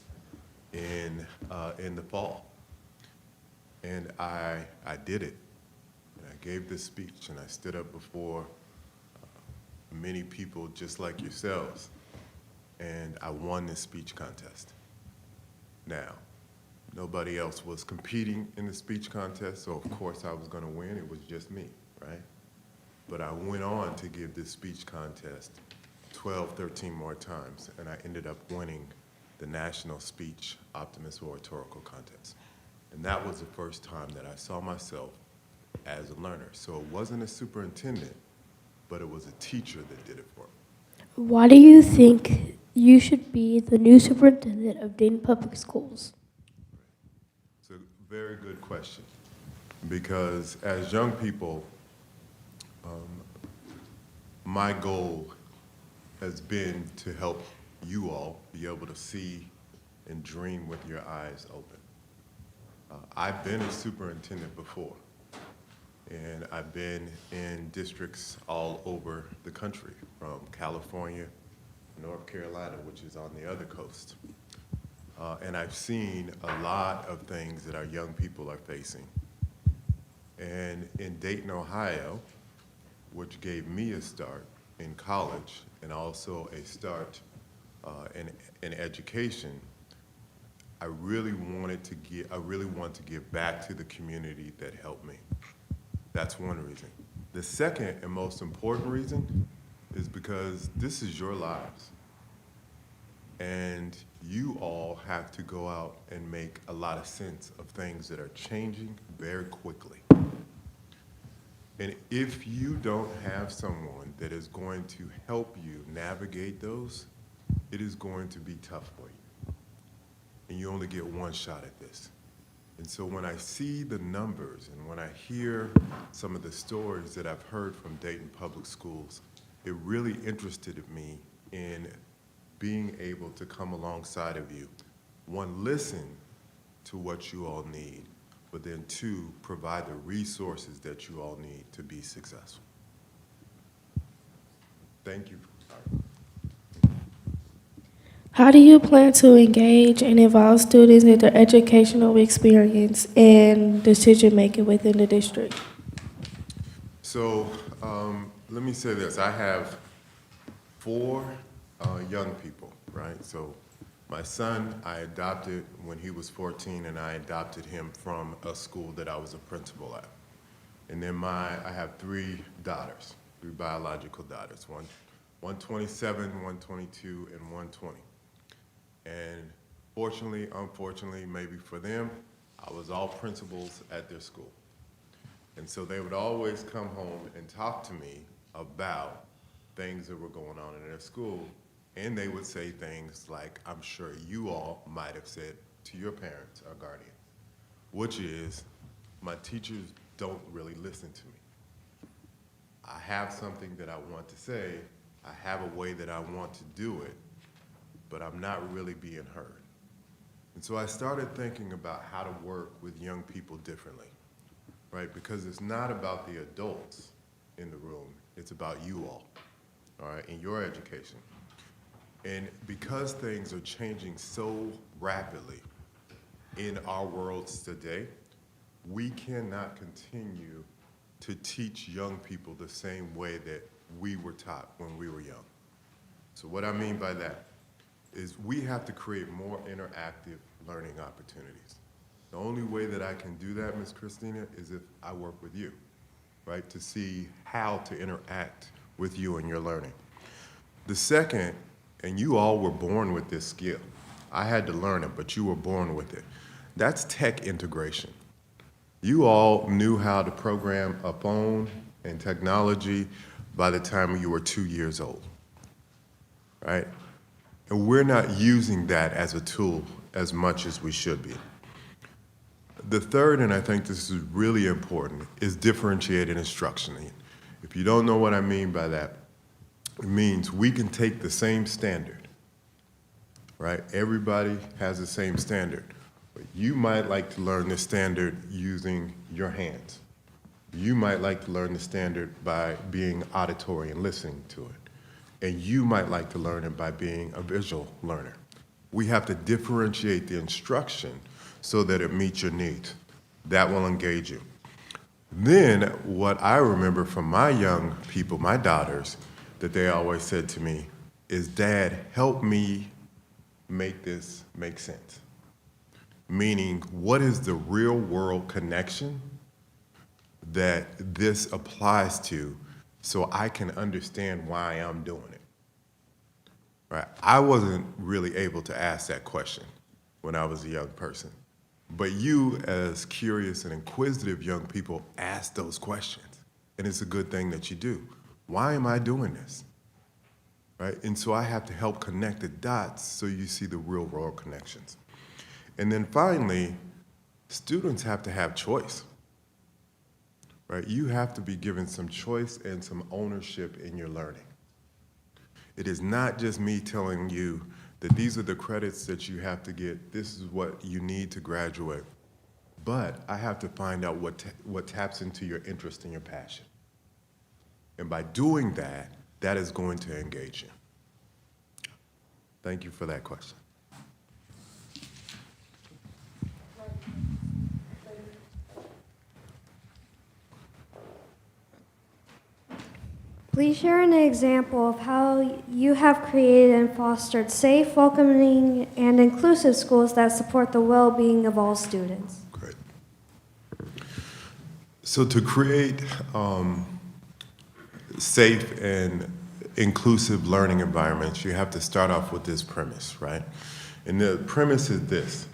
in the fall. And I did it. And I gave this speech, and I stood up before many people just like yourselves, and I won this speech contest. Now, nobody else was competing in the speech contest, so of course I was going to win. It was just me, right? But I went on to give this speech contest 12, 13 more times, and I ended up winning the National Speech Optimist Oratorical Contest. And that was the first time that I saw myself as a learner. So it wasn't a superintendent, but it was a teacher that did it for me. Why do you think you should be the new superintendent of Dayton Public Schools? It's a very good question, because as young people, my goal has been to help you all be able to see and dream with your eyes open. I've been a superintendent before, and I've been in districts all over the country, from California, North Carolina, which is on the other coast. And I've seen a lot of things that our young people are facing. And in Dayton, Ohio, which gave me a start in college and also a start in education, I really want to give back to the community that helped me. That's one reason. The second and most important reason is because this is your lives. And you all have to go out and make a lot of sense of things that are changing very quickly. And if you don't have someone that is going to help you navigate those, it is going to be tough for you. And you only get one shot at this. And so when I see the numbers and when I hear some of the stories that I've heard from Dayton Public Schools, it really interested me in being able to come alongside of you. One, listen to what you all need, but then two, provide the resources that you all need to be successful. Thank you. How do you plan to engage and involve students in their educational experience and decision-making within the district? So let me say this. I have 4 young people, right? So my son, I adopted when he was 14, and I adopted him from a school that I was a principal at. And then I have 3 daughters, 3 biological daughters, one 27, 122, and 120. And fortunately, unfortunately, maybe for them, I was all principals at their school. And so they would always come home and talk to me about things that were going on in their school. And they would say things like, I'm sure you all might have said to your parents or guardian, which is, my teachers don't really listen to me. I have something that I want to say, I have a way that I want to do it, but I'm not really being heard. And so I started thinking about how to work with young people differently, right? Because it's not about the adults in the room, it's about you all right, in your education. And because things are changing so rapidly in our worlds today, we cannot continue to teach young people the same way that we were taught when we were young. So what I mean by that is we have to create more interactive learning opportunities. The only way that I can do that, Ms. Christina, is if I work with you, right, to see how to interact with you and your learning. The second, and you all were born with this skill. I had to learn it, but you were born with it. That's tech integration. You all knew how to program a phone and technology by the time you were 2 years old, right? And we're not using that as a tool as much as we should be. The third, and I think this is really important, is differentiated instruction. If you don't know what I mean by that, it means we can take the same standard, right? Everybody has the same standard, but you might like to learn the standard using your hands. You might like to learn the standard by being auditory and listening to it. And you might like to learn it by being a visual learner. We have to differentiate the instruction so that it meets your needs. That will engage you. Then what I remember from my young people, my daughters, that they always said to me is, Dad, help me make this make sense. Meaning, what is the real world connection that this applies to so I can understand why I'm doing it? Right? I wasn't really able to ask that question when I was a young person. But you, as curious and inquisitive young people, ask those questions. And it's a good thing that you do. Why am I doing this? Right? And so I have to help connect the dots so you see the real world connections. And then finally, students have to have choice. Right? You have to be given some choice and some ownership in your learning. It is not just me telling you that these are the credits that you have to get, this is what you need to graduate. But I have to find out what taps into your interest and your passion. And by doing that, that is going to engage you. Thank you for that question. Please share an example of how you have created and fostered safe, welcoming, and inclusive schools that support the well-being of all students. Great. So to create safe and inclusive learning environments, you have to start off with this premise, right? And the premise is this,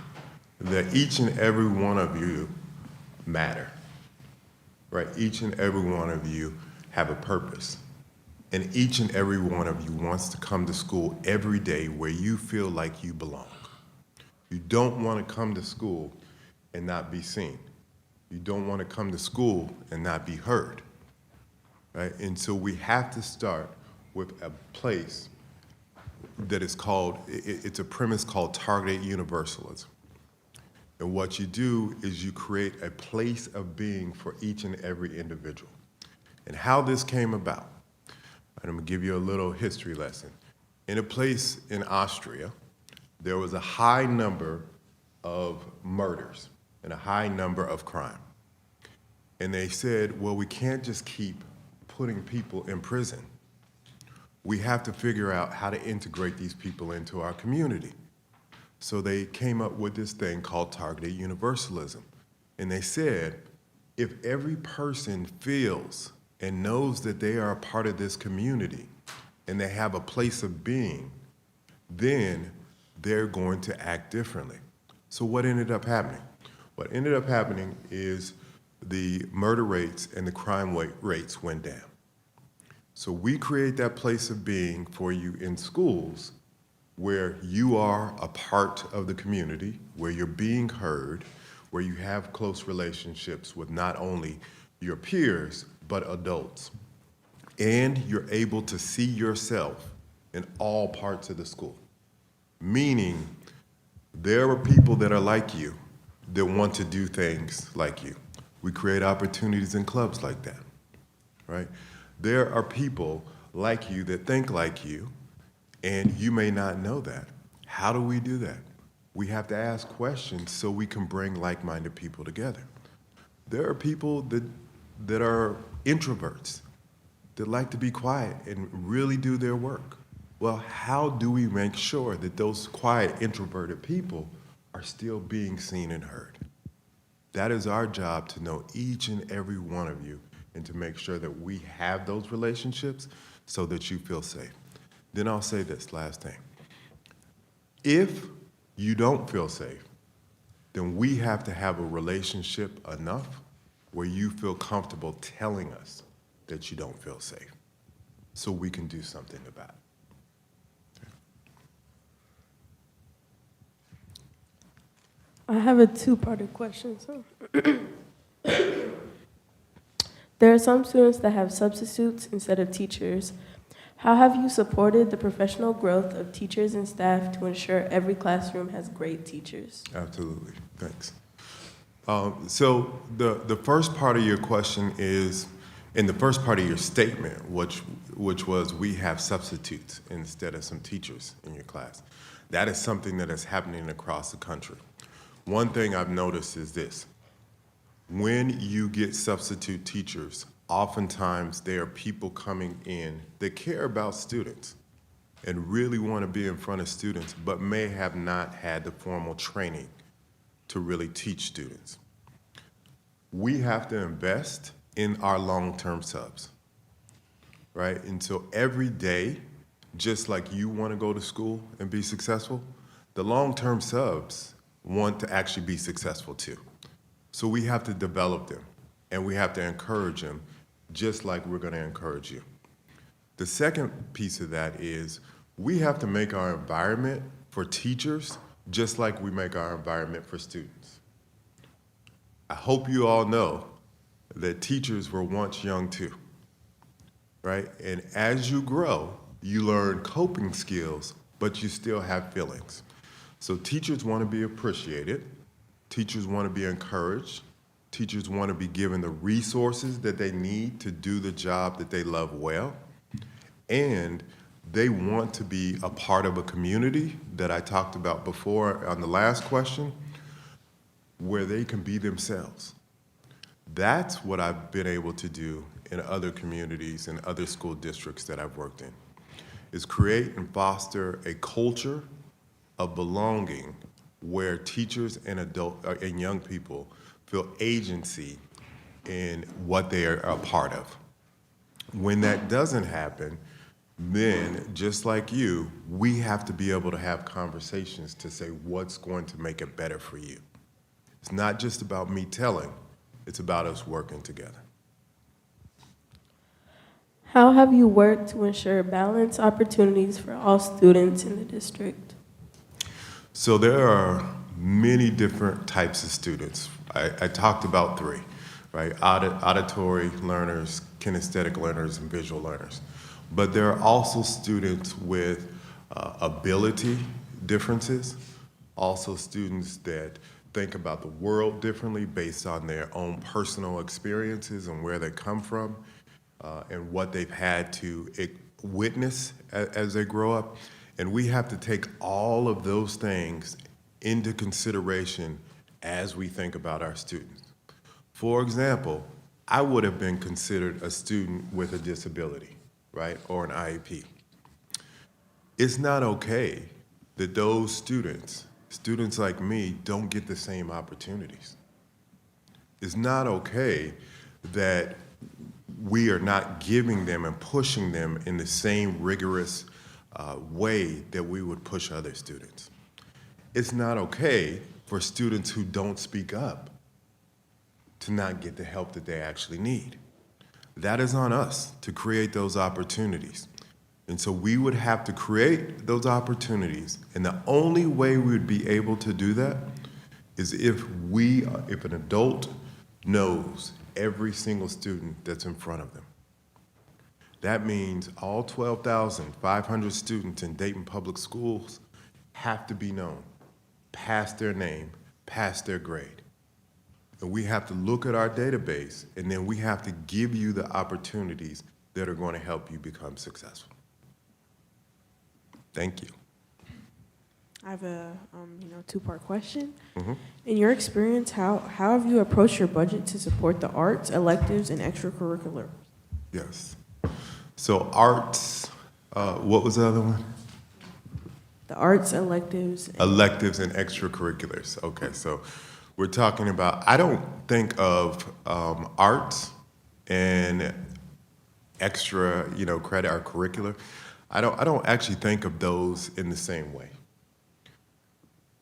that each and every one of you matter, right? Each and every one of you have a purpose. And each and every one of you wants to come to school every day where you feel like you belong. You don't want to come to school and not be seen. You don't want to come to school and not be heard, right? And so we have to start with a place that is called, it's a premise called targeted universalism. And what you do is you create a place of being for each and every individual. And how this came about, I'm going to give you a little history lesson. In a place in Austria, there was a high number of murders and a high number of crime. And they said, well, we can't just keep putting people in prison. We have to figure out how to integrate these people into our community. So they came up with this thing called targeted universalism. And they said, if every person feels and knows that they are a part of this community and they have a place of being, then they're going to act differently. So what ended up happening? What ended up happening is the murder rates and the crime rates went down. So we create that place of being for you in schools where you are a part of the community, where you're being heard, where you have close relationships with not only your peers, but adults. And you're able to see yourself in all parts of the school. Meaning, there are people that are like you that want to do things like you. We create opportunities in clubs like that, right? There are people like you that think like you, and you may not know that. How do we do that? We have to ask questions so we can bring like-minded people together. There are people that are introverts, that like to be quiet and really do their work. Well, how do we make sure that those quiet, introverted people are still being seen and heard? That is our job, to know each and every one of you and to make sure that we have those relationships so that you feel safe. Then I'll say this last thing. If you don't feel safe, then we have to have a relationship enough where you feel comfortable telling us that you don't feel safe so we can do something about it. I have a two-parted question. So. There are some students that have substitutes instead of teachers. How have you supported the professional growth of teachers and staff to ensure every classroom has great teachers? Absolutely, thanks. So the first part of your question is, in the first part of your statement, which was we have substitutes instead of some teachers in your class. That is something that is happening across the country. One thing I've noticed is this. When you get substitute teachers, oftentimes there are people coming in that care about students and really want to be in front of students, but may have not had the formal training to really teach students. We have to invest in our long-term subs, right? And so every day, just like you want to go to school and be successful, the long-term subs want to actually be successful too. So we have to develop them, and we have to encourage them just like we're going to encourage you. The second piece of that is we have to make our environment for teachers just like we make our environment for students. I hope you all know that teachers were once young too, right? And as you grow, you learn coping skills, but you still have feelings. So teachers want to be appreciated. Teachers want to be encouraged. Teachers want to be given the resources that they need to do the job that they love well. And they want to be a part of a community that I talked about before on the last question, where they can be themselves. That's what I've been able to do in other communities and other school districts that I've worked in, is create and foster a culture of belonging where teachers and and young people feel agency in what they are a part of. When that doesn't happen, then just like you, we have to be able to have conversations to say what's going to make it better for you. It's not just about me telling, it's about us working together. How have you worked to ensure balanced opportunities for all students in the district? So there are many different types of students. I talked about three, right? Auditory learners, kinesthetic learners, and visual learners. But there are also students with ability differences, also students that think about the world differently based on their own personal experiences and where they come from and what they've had to witness as they grow up. And we have to take all of those things into consideration as we think about our students. For example, I would have been considered a student with a disability, right, or an IEP. It's not okay that those students like me, don't get the same opportunities. It's not okay that we are not giving them and pushing them in the same rigorous way that we would push other students. It's not okay for students who don't speak up to not get the help that they actually need. That is on us to create those opportunities. And so we would have to create those opportunities, and the only way we would be able to do that is if an adult knows every single student that's in front of them. That means all 12,500 students in Dayton Public Schools have to be known, past their name, past their grade. And we have to look at our database, and then we have to give you the opportunities that are going to help you become successful. Thank you. I have a two-part question. Mm-hmm. In your experience, how have you approached your budget to support the arts, electives, and extracurricular? Yes. So arts, what was the other one? The arts, electives. Electives and extracurriculars. Okay, so we're talking about, I don't think of arts and extra, credit or curricular. I don't actually think of those in the same way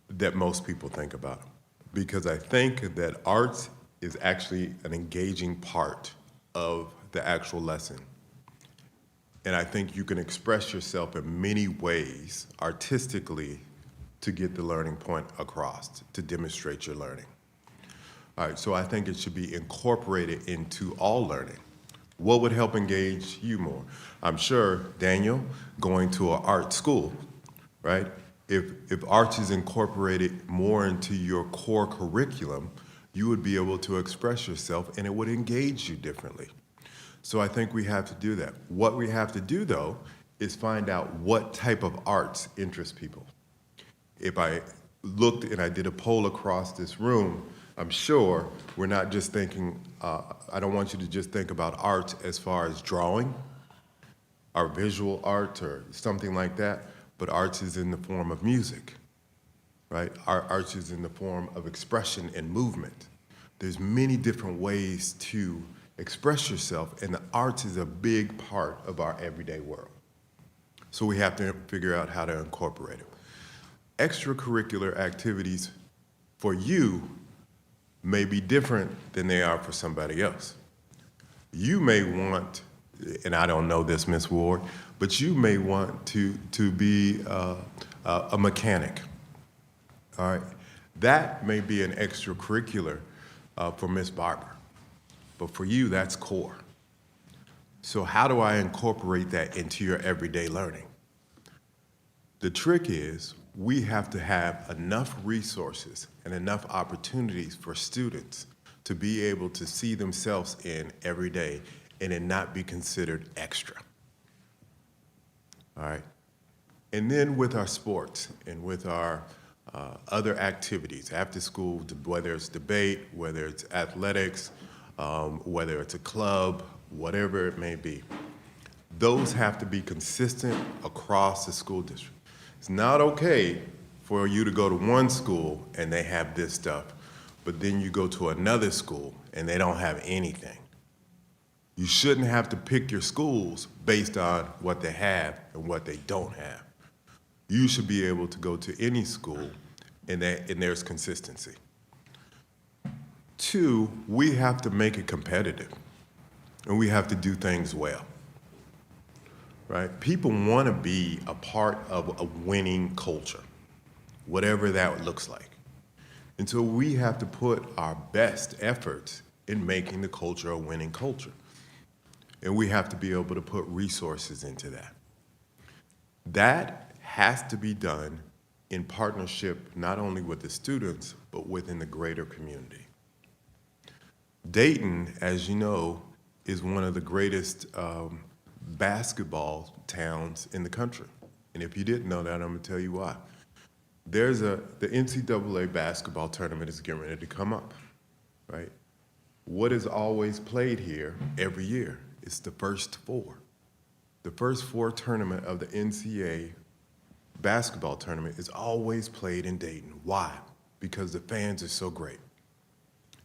that most people think about them, because I think that arts is actually an engaging part of the actual lesson. And I think you can express yourself in many ways artistically to get the learning point across, to demonstrate your learning. All right, so I think it should be incorporated into all learning. What would help engage you more? I'm sure, Daniel, going to an art school, right? If arts is incorporated more into your core curriculum, you would be able to express yourself and it would engage you differently. So I think we have to do that. What we have to do, though, is find out what type of arts interest people. If I looked and I did a poll across this room, I'm sure we're not just thinking, I don't want you to just think about arts as far as drawing or visual art or something like that, but arts is in the form of music, right? Arts is in the form of expression and movement. There's many different ways to express yourself, and the arts is a big part of our everyday world. So we have to figure out how to incorporate it. Extracurricular activities for you may be different than they are for somebody else. You may want, and I don't know this, Ms. Ward, but you may want to be a mechanic, all right? That may be an extracurricular for Ms. Barber, but for you, that's core. So how do I incorporate that into your everyday learning? The trick is we have to have enough resources and enough opportunities for students to be able to see themselves in every day and it not be considered extra. All right? And then with our sports and with our other activities, after school, whether it's debate, whether it's athletics, whether it's a club, whatever it may be, those have to be consistent across the school district. It's not okay for you to go to one school and they have this stuff, but then you go to another school and they don't have anything. You shouldn't have to pick your schools based on what they have and what they don't have. You should be able to go to any school and there's consistency. Two, we have to make it competitive and we have to do things well, right? People want to be a part of a winning culture, whatever that looks like. And so we have to put our best efforts in making the culture a winning culture. And we have to be able to put resources into that. That has to be done in partnership not only with the students, but within the greater community. Dayton, as you know, is one of the greatest basketball towns in the country. And if you didn't know that, I'm gonna tell you why. The NCAA basketball tournament is getting ready to come up, right? What is always played here every year is the first four. The first four tournament of the NCAA basketball tournament is always played in Dayton. Why? Because the fans are so great.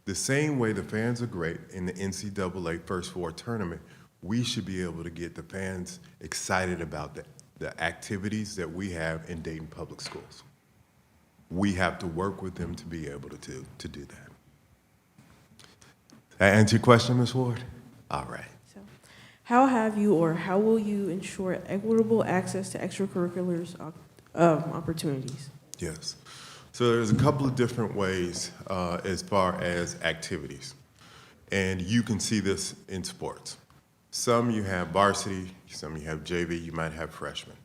The same way the fans are great in the NCAA first four tournament, we should be able to get the fans excited about the activities that we have in Dayton Public Schools. We have to work with them to be able to do that. That answer your question, Ms. Ward? All right. So, how have you or how will you ensure equitable access to extracurriculars opportunities? Yes. So there's a couple of different ways as far as activities. And you can see this in sports. Some you have varsity, some you have JV, you might have freshmen.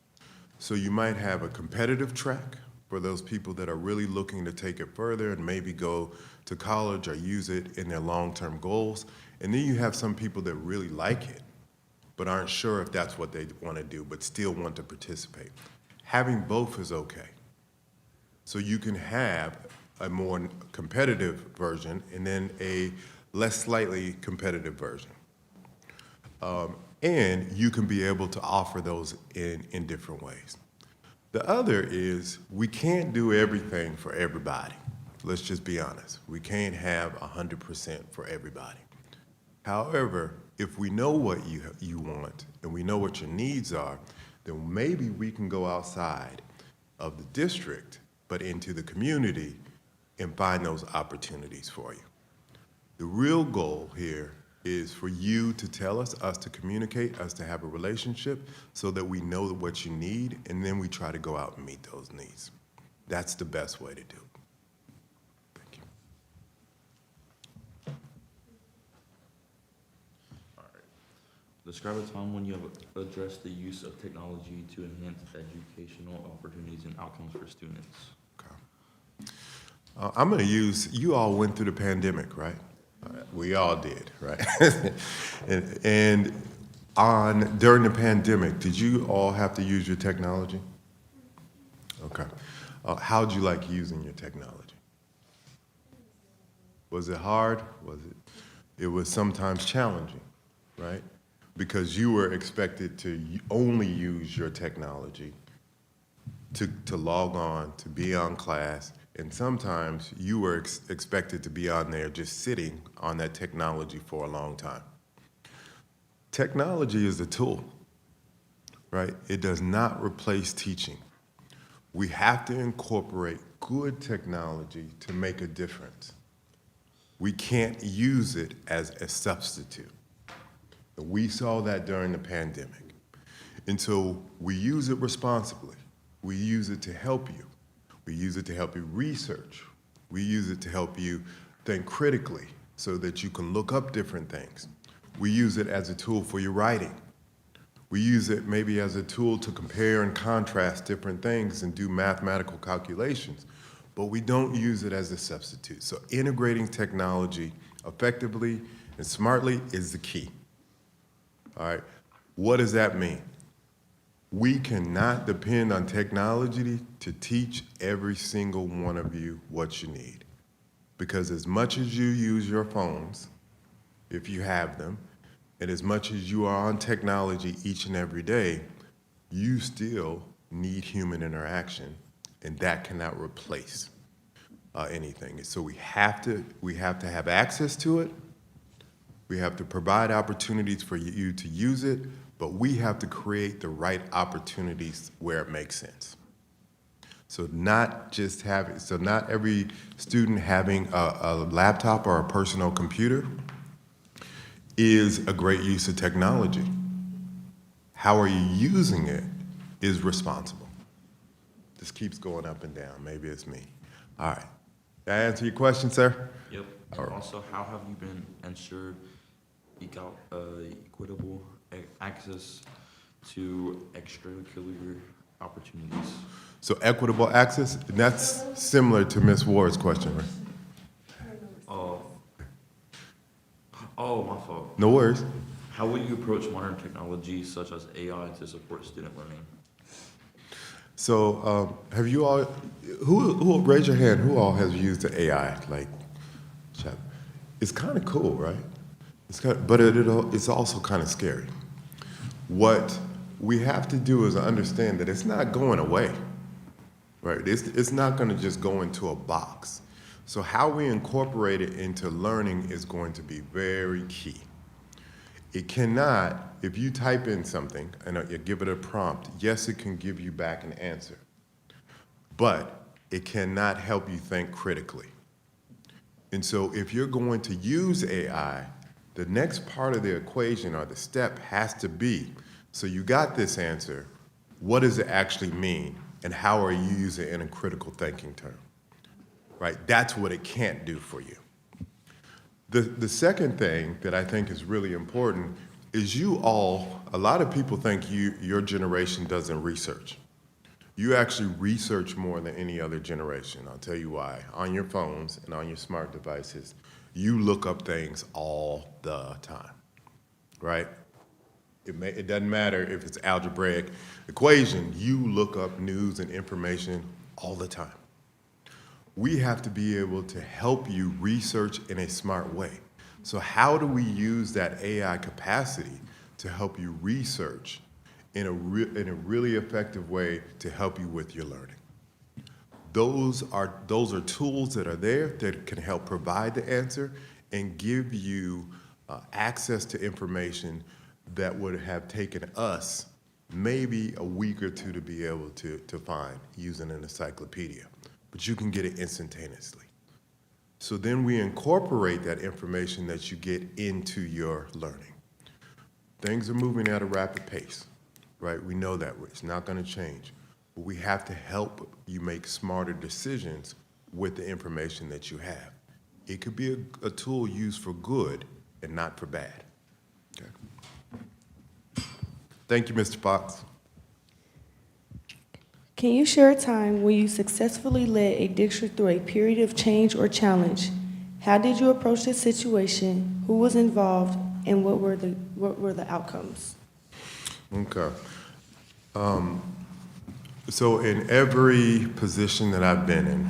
So you might have a competitive track for those people that are really looking to take it further and maybe go to college or use it in their long-term goals. And then you have some people that really like it, but aren't sure if that's what they want to do, but still want to participate. Having both is okay. So you can have a more competitive version and then a less slightly competitive version. And you can be able to offer those in different ways. The other is we can't do everything for everybody. Let's just be honest. We can't have 100% for everybody. However, if we know what you want and we know what your needs are, then maybe we can go outside of the district but into the community and find those opportunities for you. The real goal here is for you to tell us to communicate, us to have a relationship so that we know what you need, and then we try to go out and meet those needs. That's the best way to do it. Thank you. All right. Describe a time when you have addressed the use of technology to enhance educational opportunities and outcomes for students. I'm going to use, you all went through the pandemic, right? We all did, right? and during the pandemic, did you all have to use your technology? Okay. How'd you like using your technology? Was it hard? It was sometimes challenging, right? Because you were expected to only use your technology to log on, to be on class, and sometimes you were expected to be on there just sitting on that technology for a long time. Technology is a tool, right? It does not replace teaching. We have to incorporate good technology to make a difference. We can't use it as a substitute. We saw that during the pandemic. And so we use it responsibly. We use it to help you. We use it to help you research. We use it to help you think critically so that you can look up different things. We use it as a tool for your writing. We use it maybe as a tool to compare and contrast different things and do mathematical calculations, but we don't use it as a substitute. So integrating technology effectively and smartly is the key. All right, what does that mean? We cannot depend on technology to teach every single one of you what you need. Because as much as you use your phones, if you have them, and as much as you are on technology each and every day, you still need human interaction, and that cannot replace anything. So we have to have access to it. We have to provide opportunities for you to use it, but we have to create the right opportunities where it makes sense. So not every student having a laptop or a personal computer is a great use of technology. How are you using it is responsible. This keeps going up and down. Maybe it's me. All right. Did I answer your question, sir? Yep. And also, how have you been ensured equitable access to extracurricular opportunities? So equitable access, and that's similar to Ms. Ward's question, right? Oh, my fault. No worries. How will you approach modern technologies such as AI to support student learning? So have you all, who raise your hand, who all has used the AI, like chat? It's kind of cool, right? But it's also kind of scary. What we have to do is understand that it's not going away, right? It's not going to just go into a box. So how we incorporate it into learning is going to be very key. It cannot, if you type in something and you give it a prompt, yes, it can give you back an answer, but it cannot help you think critically. And so if you're going to use AI, the next part of the equation or the step has to be, so you got this answer, what does it actually mean, and how are you using it in a critical thinking term? Right, that's what it can't do for you. The second thing that I think is really important is a lot of people think your generation doesn't research. You actually research more than any other generation. I'll tell you why. On your phones and on your smart devices, you look up things all the time, right? It doesn't matter if it's algebraic equation, you look up news and information all the time. We have to be able to help you research in a smart way. So how do we use that AI capacity to help you research in a really effective way to help you with your learning? Those are tools that are there that can help provide the answer and give you access to information that would have taken us maybe a week or two to be able to find using an encyclopedia. But you can get it instantaneously. So then we incorporate that information that you get into your learning. Things are moving at a rapid pace, right? We know that it's not going to change. But we have to help you make smarter decisions with the information that you have. It could be a tool used for good and not for bad. Okay. Thank you, Mr. Fox. Can you share a time when you successfully led a district through a period of change or challenge? How did you approach this situation? Who was involved, and what were the outcomes? Okay. So in every position that I've been in,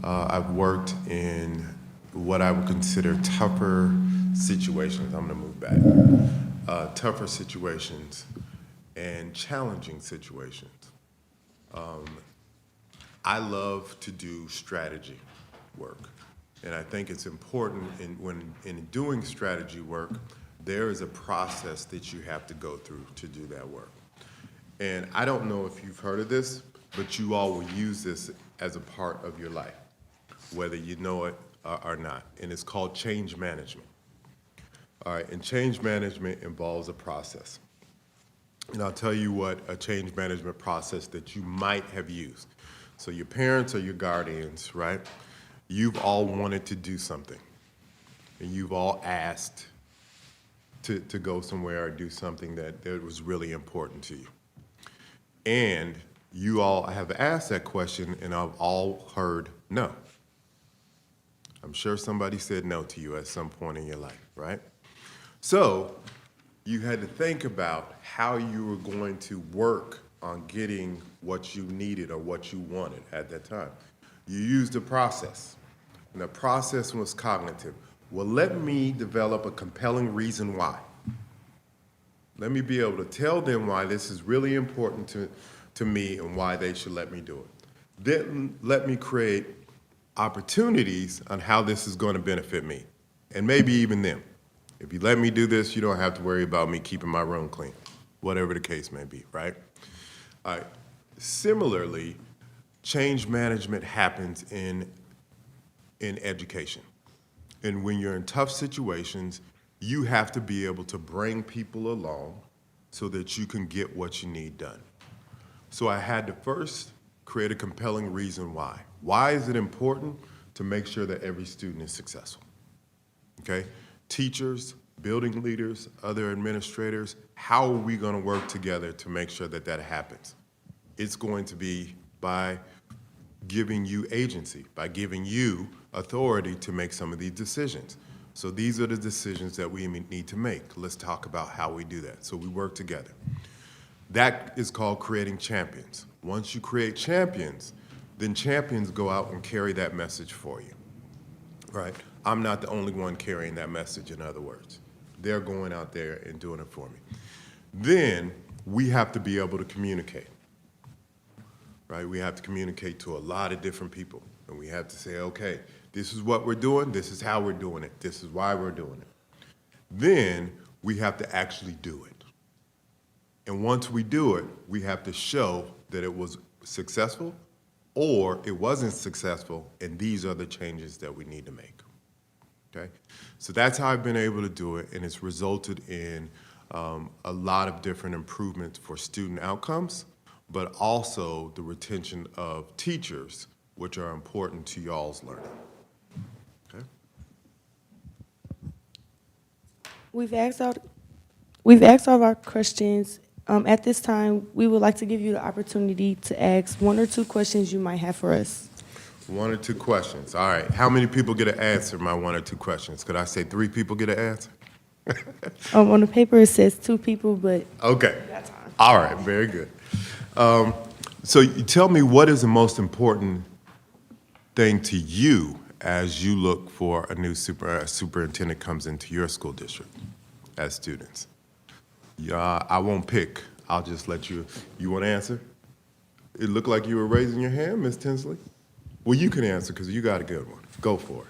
I've worked in what I would consider tougher situations. I'm going to move back. Tougher situations and challenging situations. I love to do strategy work, and I think it's important in doing strategy work, there is a process that you have to go through to do that work. And I don't know if you've heard of this, but you all will use this as a part of your life, whether you know it or not, and it's called change management. All right, and change management involves a process. And I'll tell you what a change management process that you might have used. So your parents or your guardians, right? You've all wanted to do something, and you've all asked to go somewhere or do something that was really important to you. And you all have asked that question, and I've all heard no. I'm sure somebody said no to you at some point in your life, right? So you had to think about how you were going to work on getting what you needed or what you wanted at that time. You used a process, and the process was cognitive. Well, let me develop a compelling reason why. Let me be able to tell them why this is really important to me and why they should let me do it. Then let me create opportunities on how this is going to benefit me, and maybe even them. If you let me do this, you don't have to worry about me keeping my room clean, whatever the case may be, right? All right. Similarly, change management happens in education. And when you're in tough situations, you have to be able to bring people along so that you can get what you need done. So I had to first create a compelling reason why. Why is it important to make sure that every student is successful? Okay? Teachers, building leaders, other administrators, how are we going to work together to make sure that that happens? It's going to be by giving you agency, by giving you authority to make some of these decisions. So these are the decisions that we need to make. Let's talk about how we do that. So we work together. That is called creating champions. Once you create champions, then champions go out and carry that message for you, right? I'm not the only one carrying that message, in other words. They're going out there and doing it for me. Then we have to be able to communicate, right? We have to communicate to a lot of different people, and we have to say, okay, this is what we're doing, this is how we're doing it, this is why we're doing it. Then we have to actually do it. And once we do it, we have to show that it was successful or it wasn't successful, and these are the changes that we need to make. Okay? So that's how I've been able to do it, and it's resulted in a lot of different improvements for student outcomes, but also the retention of teachers, which are important to y'all's learning. Okay? We've asked all of our questions. At this time, we would like to give you the opportunity to ask 1 or 2 questions you might have for us. 1 or 2 questions. All right. How many people get to answer my 1 or 2 questions? Could I say 3 people get an answer? On the paper, it says 2 people, but Okay. we got time. All right. Very good. So you tell me, what is the most important thing to you as you look for a new superintendent comes into your school district as students? Yeah, I won't pick. I'll just let you. You want to answer? It looked like you were raising your hand, Ms. Tinsley. Well, you can answer because you got a good one. Go for it.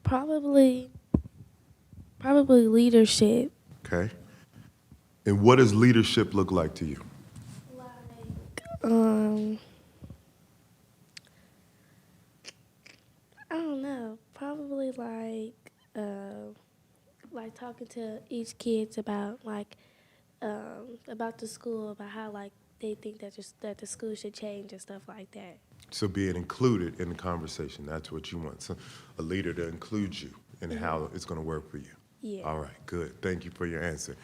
Probably leadership. Okay. And what does leadership look like to you? I don't know. Probably like talking to each kids about the school, about how they think that the school should change and stuff like that. So being included in the conversation, that's what you want. So a leader to include you in how it's going to work for you. Yeah. All right, good. Thank you for your answer.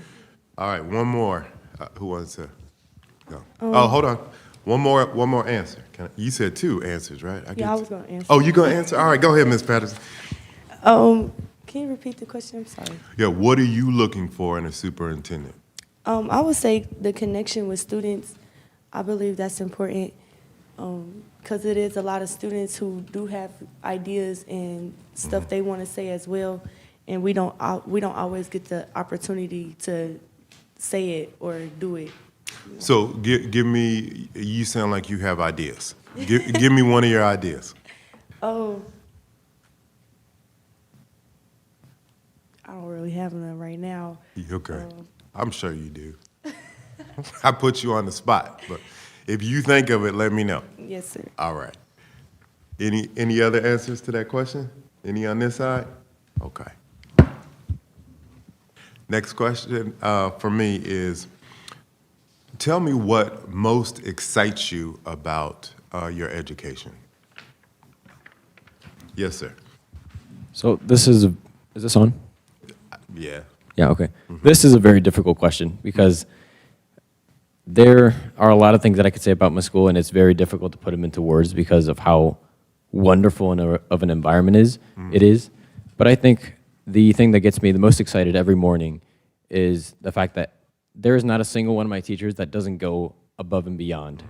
All right, one more. Who wants to go? Oh, hold on. One more answer. You said 2 answers, right? Yeah, I was gonna answer. Oh, you gonna answer? All right, go ahead, Ms. Patterson. Can you repeat the question? I'm sorry. Yeah, what are you looking for in a superintendent? I would say the connection with students. I believe that's important because it is a lot of students who do have ideas and stuff they want to say as well, and we don't always get the opportunity to say it or do it. So give me. You sound like you have ideas. Give me one of your ideas. Oh, I don't really have none right now. Okay, I'm sure you do. I put you on the spot, but if you think of it, let me know. Yes, sir. All right. Any other answers to that question? Any on this side? Okay. Next question for me is, tell me what most excites you about your education. Yes, sir. So is this on? Yeah. Yeah, okay. This is a very difficult question because there are a lot of things that I could say about my school, and it's very difficult to put them into words because of how wonderful of an environment it is. But I think the thing that gets me the most excited every morning is the fact that there is not a single one of my teachers that doesn't go above and beyond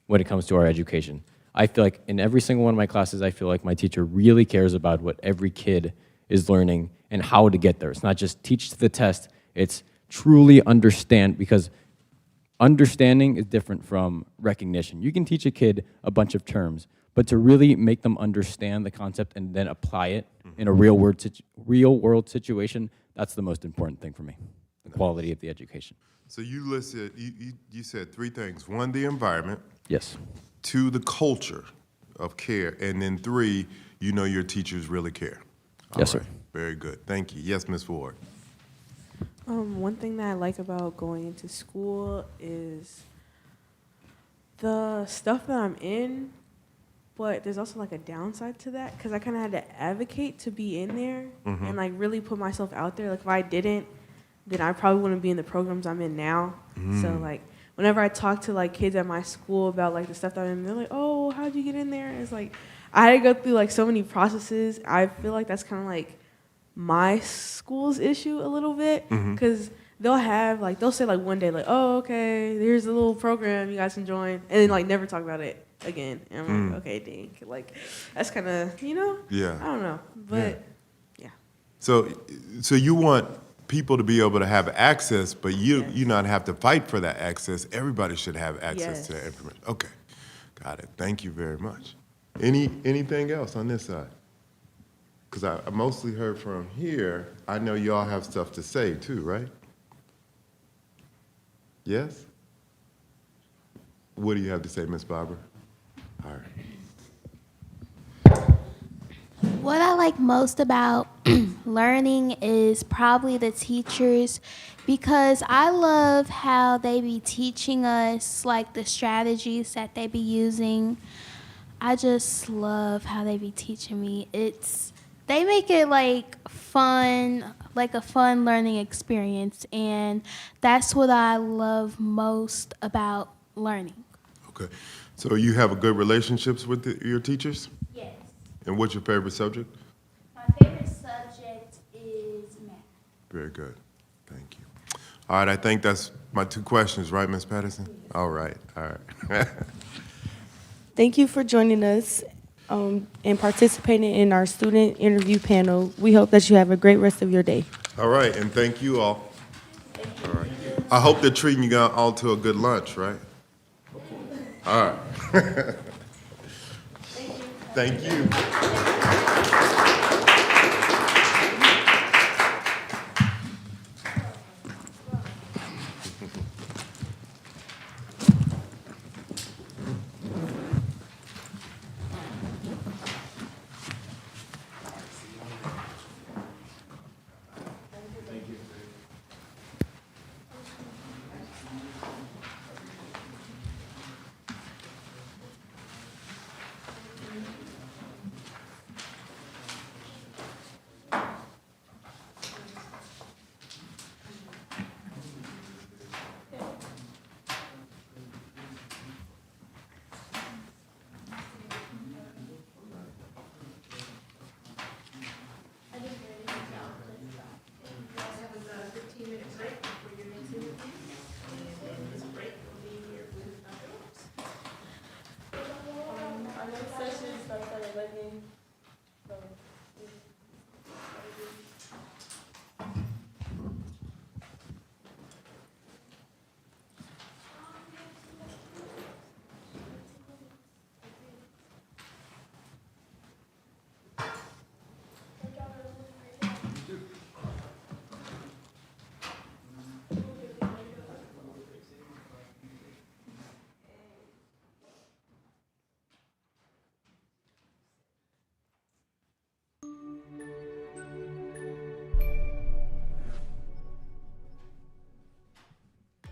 when it comes to our education. I feel like in every single one of my classes, I feel like my teacher really cares about what every kid is learning and how to get there. It's not just teach to the test, it's truly understand, because understanding is different from recognition. You can teach a kid a bunch of terms, but to really make them understand the concept and then apply it in a real world situation, that's the most important thing for me, the quality of the education. So you listed, you said 3 things. 1, the environment. Yes. 2, the culture of care. And then 3, you know your teachers really care. Yes, sir. Very good. Thank you. Yes, Ms. Ford. One thing that I like about going into school is the stuff that I'm in, but there's also like a downside to that because I kind of had to advocate to be in there and like really put myself out there. Like if I didn't, then I probably wouldn't be in the programs I'm in now. So like whenever I talk to like kids at my school about like the stuff that I'm in, they're like, "Oh, how'd you get in there?" And it's like I had to go through like so many processes. I feel like that's kind of like my school's issue a little bit because they'll say like one day like, "Oh, okay, here's a little program you guys can join," and then like never talk about it again. And I'm like, okay, dang, like that's kind of Yeah. I don't know, but yeah. So you want people to be able to have access, but you not have to fight for that access. Everybody should have access to information. Okay, got it. Thank you very much. Anything else on this side? Because I mostly heard from here. I know y'all have stuff to say too, right? Yes? What do you have to say, Ms. Barber? All right. What I like most about learning is probably the teachers, because I love how they be teaching us like the strategies that they be using. I just love how they be teaching me. They make it like fun, like a fun learning experience, and that's what I love most about learning. Okay. So you have a good relationships with your teachers? Yes. And what's your favorite subject? My favorite subject is math. Very good. Thank you. All right, I think that's my 2 questions, right, Ms. Patterson? All right. Thank you for joining us and participating in our student interview panel. We hope that you have a great rest of your day. All right, and thank you all. All right. I hope they're treating you all to a good lunch, right? All right. Thank you.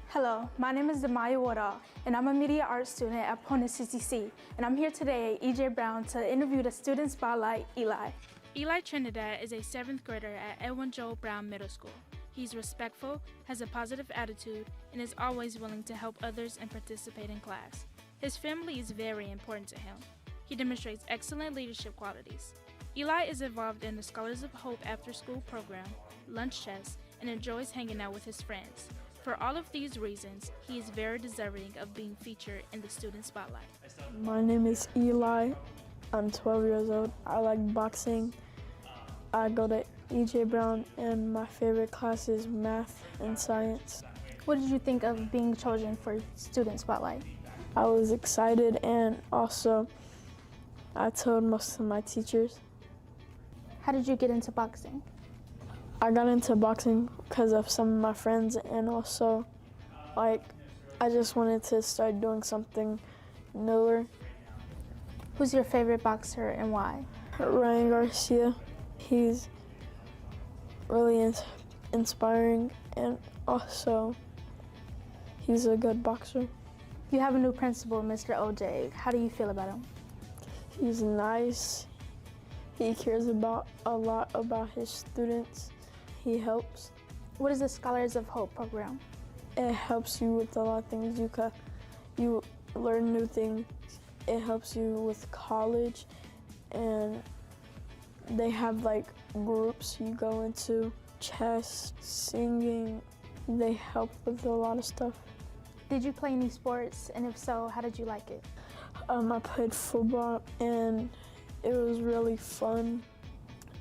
Hello, my name is Demaya Woodall, and I'm a media arts student at Pona CCC, and I'm here today at E.J. Brown to interview the student spotlight, Eli. Eli Trinidad is a 7th grader at Edwin Joel Brown Middle School. He's respectful, has a positive attitude, and is always willing to help others and participate in class. His family is very important to him. He demonstrates excellent leadership qualities. Eli is involved in the Scholars of Hope after-school program, lunch chess, and enjoys hanging out with his friends. For all of these reasons, he is very deserving of being featured in the student spotlight. My name is Eli. I'm 12 years old. I like boxing. I go to E.J. Brown, and my favorite class is math and science. What did you think of being chosen for student spotlight? I was excited, and also I told most of my teachers. How did you get into boxing? I got into boxing because of some of my friends, and also I just wanted to start doing something newer. Who's your favorite boxer and why? Ryan Garcia. He's really inspiring, and also he's a good boxer. You have a new principal, Mr. OJ. How do you feel about him? He's nice. He cares a lot about his students. He helps. What is the Scholars of Hope program? It helps you with a lot of things. You learn new things. It helps you with college, and they have like groups you go into, chess, singing. They help with a lot of stuff. Did you play any sports, and if so, how did you like it? I played football, and it was really fun.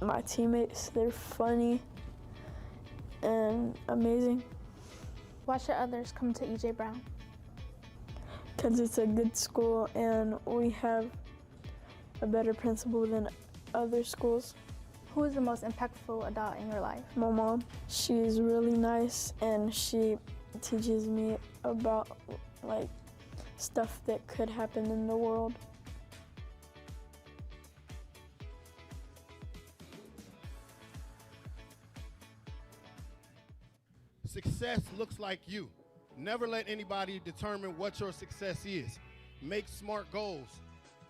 My teammates, they're funny and amazing. Why should others come to E.J. Brown? Because it's a good school, and we have a better principal than other schools. Who is the most impactful adult in your life? My mom. She's really nice, and she teaches me about like stuff that could happen in the world. Success looks like you. Never let anybody determine what your success is. Make smart goals.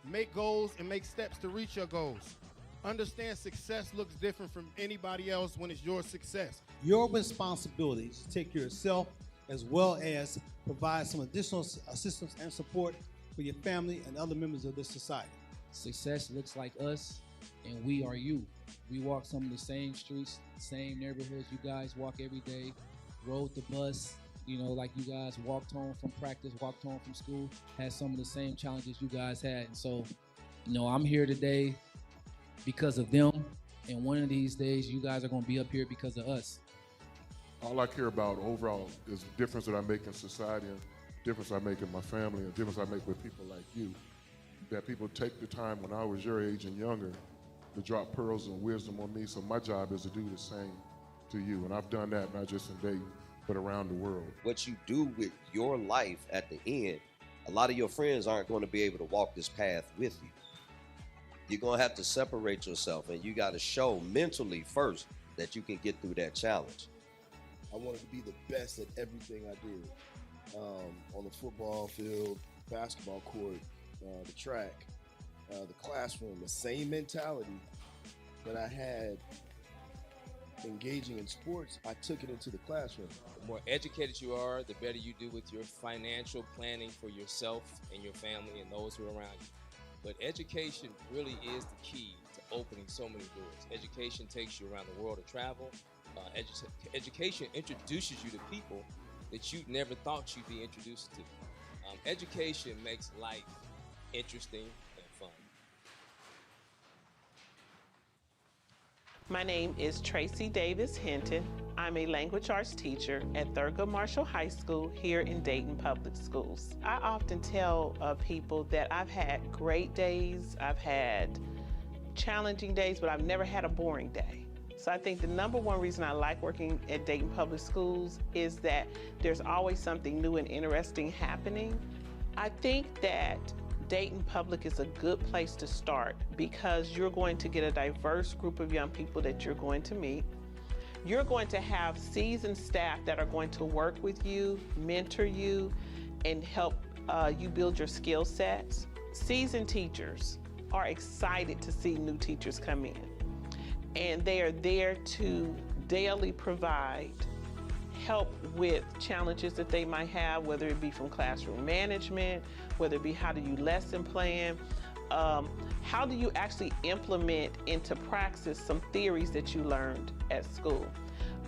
Make goals and make steps to reach your goals. Understand success looks different from anybody else when it's your success. Your responsibility is to take care of yourself as well as provide some additional assistance and support for your family and other members of this society. Success looks like us, and we are you. We walk some of the same streets, same neighborhoods you guys walk every day, rode the bus, like you guys walked home from practice, walked home from school, had some of the same challenges you guys had. And so, I'm here today because of them, and one of these days you guys are gonna be up here because of us. All I care about overall is the difference that I make in society, and the difference I make in my family, and the difference I make with people like you. That people take the time when I was your age and younger to drop pearls and wisdom on me, so my job is to do the same to you. And I've done that not just in Dayton, but around the world. What you do with your life at the end, a lot of your friends aren't going to be able to walk this path with you. You're going to have to separate yourself, and you got to show mentally first that you can get through that challenge. I wanted to be the best at everything I did. On the football field, basketball court, the track, the classroom, the same mentality that I had engaging in sports, I took it into the classroom. The more educated you are, the better you do with your financial planning for yourself and your family and those who are around you. But education really is the key to opening so many doors. Education takes you around the world to travel. Education introduces you to people that you never thought you'd be introduced to. Education makes life interesting and fun. My name is Tracy Davis Hinton. I'm a language arts teacher at Thurgood Marshall High School here in Dayton Public Schools. I often tell people that I've had great days, I've had challenging days, but I've never had a boring day. So I think the number one reason I like working at Dayton Public Schools is that there's always something new and interesting happening. I think that Dayton Public is a good place to start because you're going to get a diverse group of young people that you're going to meet. You're going to have seasoned staff that are going to work with you, mentor you, and help you build your skill sets. Seasoned teachers are excited to see new teachers come in, and they are there to daily provide help with challenges that they might have, whether it be from classroom management, whether it be how do you lesson plan, how do you actually implement into praxis some theories that you learned at school.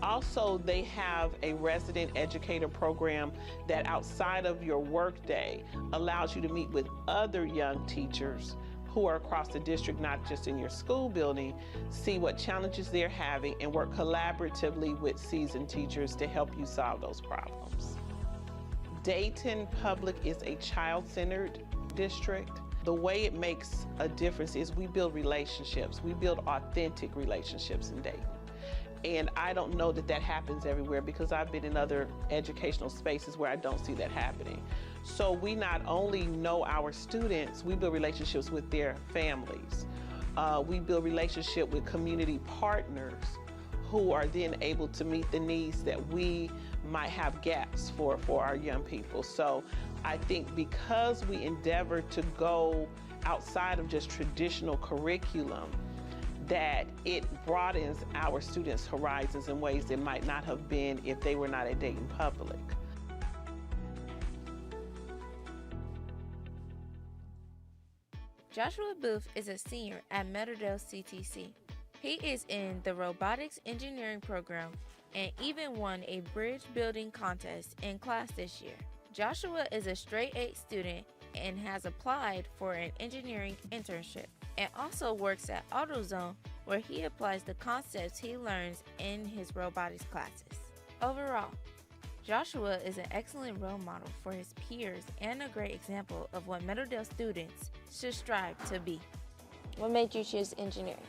Also, they have a resident educator program that outside of your workday allows you to meet with other young teachers who are across the district, not just in your school building, see what challenges they're having and work collaboratively with seasoned teachers to help you solve those problems. Dayton Public is a child-centered district. The way it makes a difference is we build relationships. We build authentic relationships in Dayton. And I don't know that that happens everywhere because I've been in other educational spaces where I don't see that happening. So we not only know our students, we build relationships with their families. We build relationship with community partners who are then able to meet the needs that we might have gaps for our young people. So I think because we endeavor to go outside of just traditional curriculum, that it broadens our students' horizons in ways that might not have been if they were not at Dayton Public. Joshua Booth is a senior at Meadowdale CTC. He is in the robotics engineering program and even won a bridge building contest in class this year. Joshua is a straight A student and has applied for an engineering internship and also works at AutoZone where he applies the concepts he learns in his robotics classes. Overall, Joshua is an excellent role model for his peers and a great example of what Meadowdale students should strive to be. What made you choose engineering?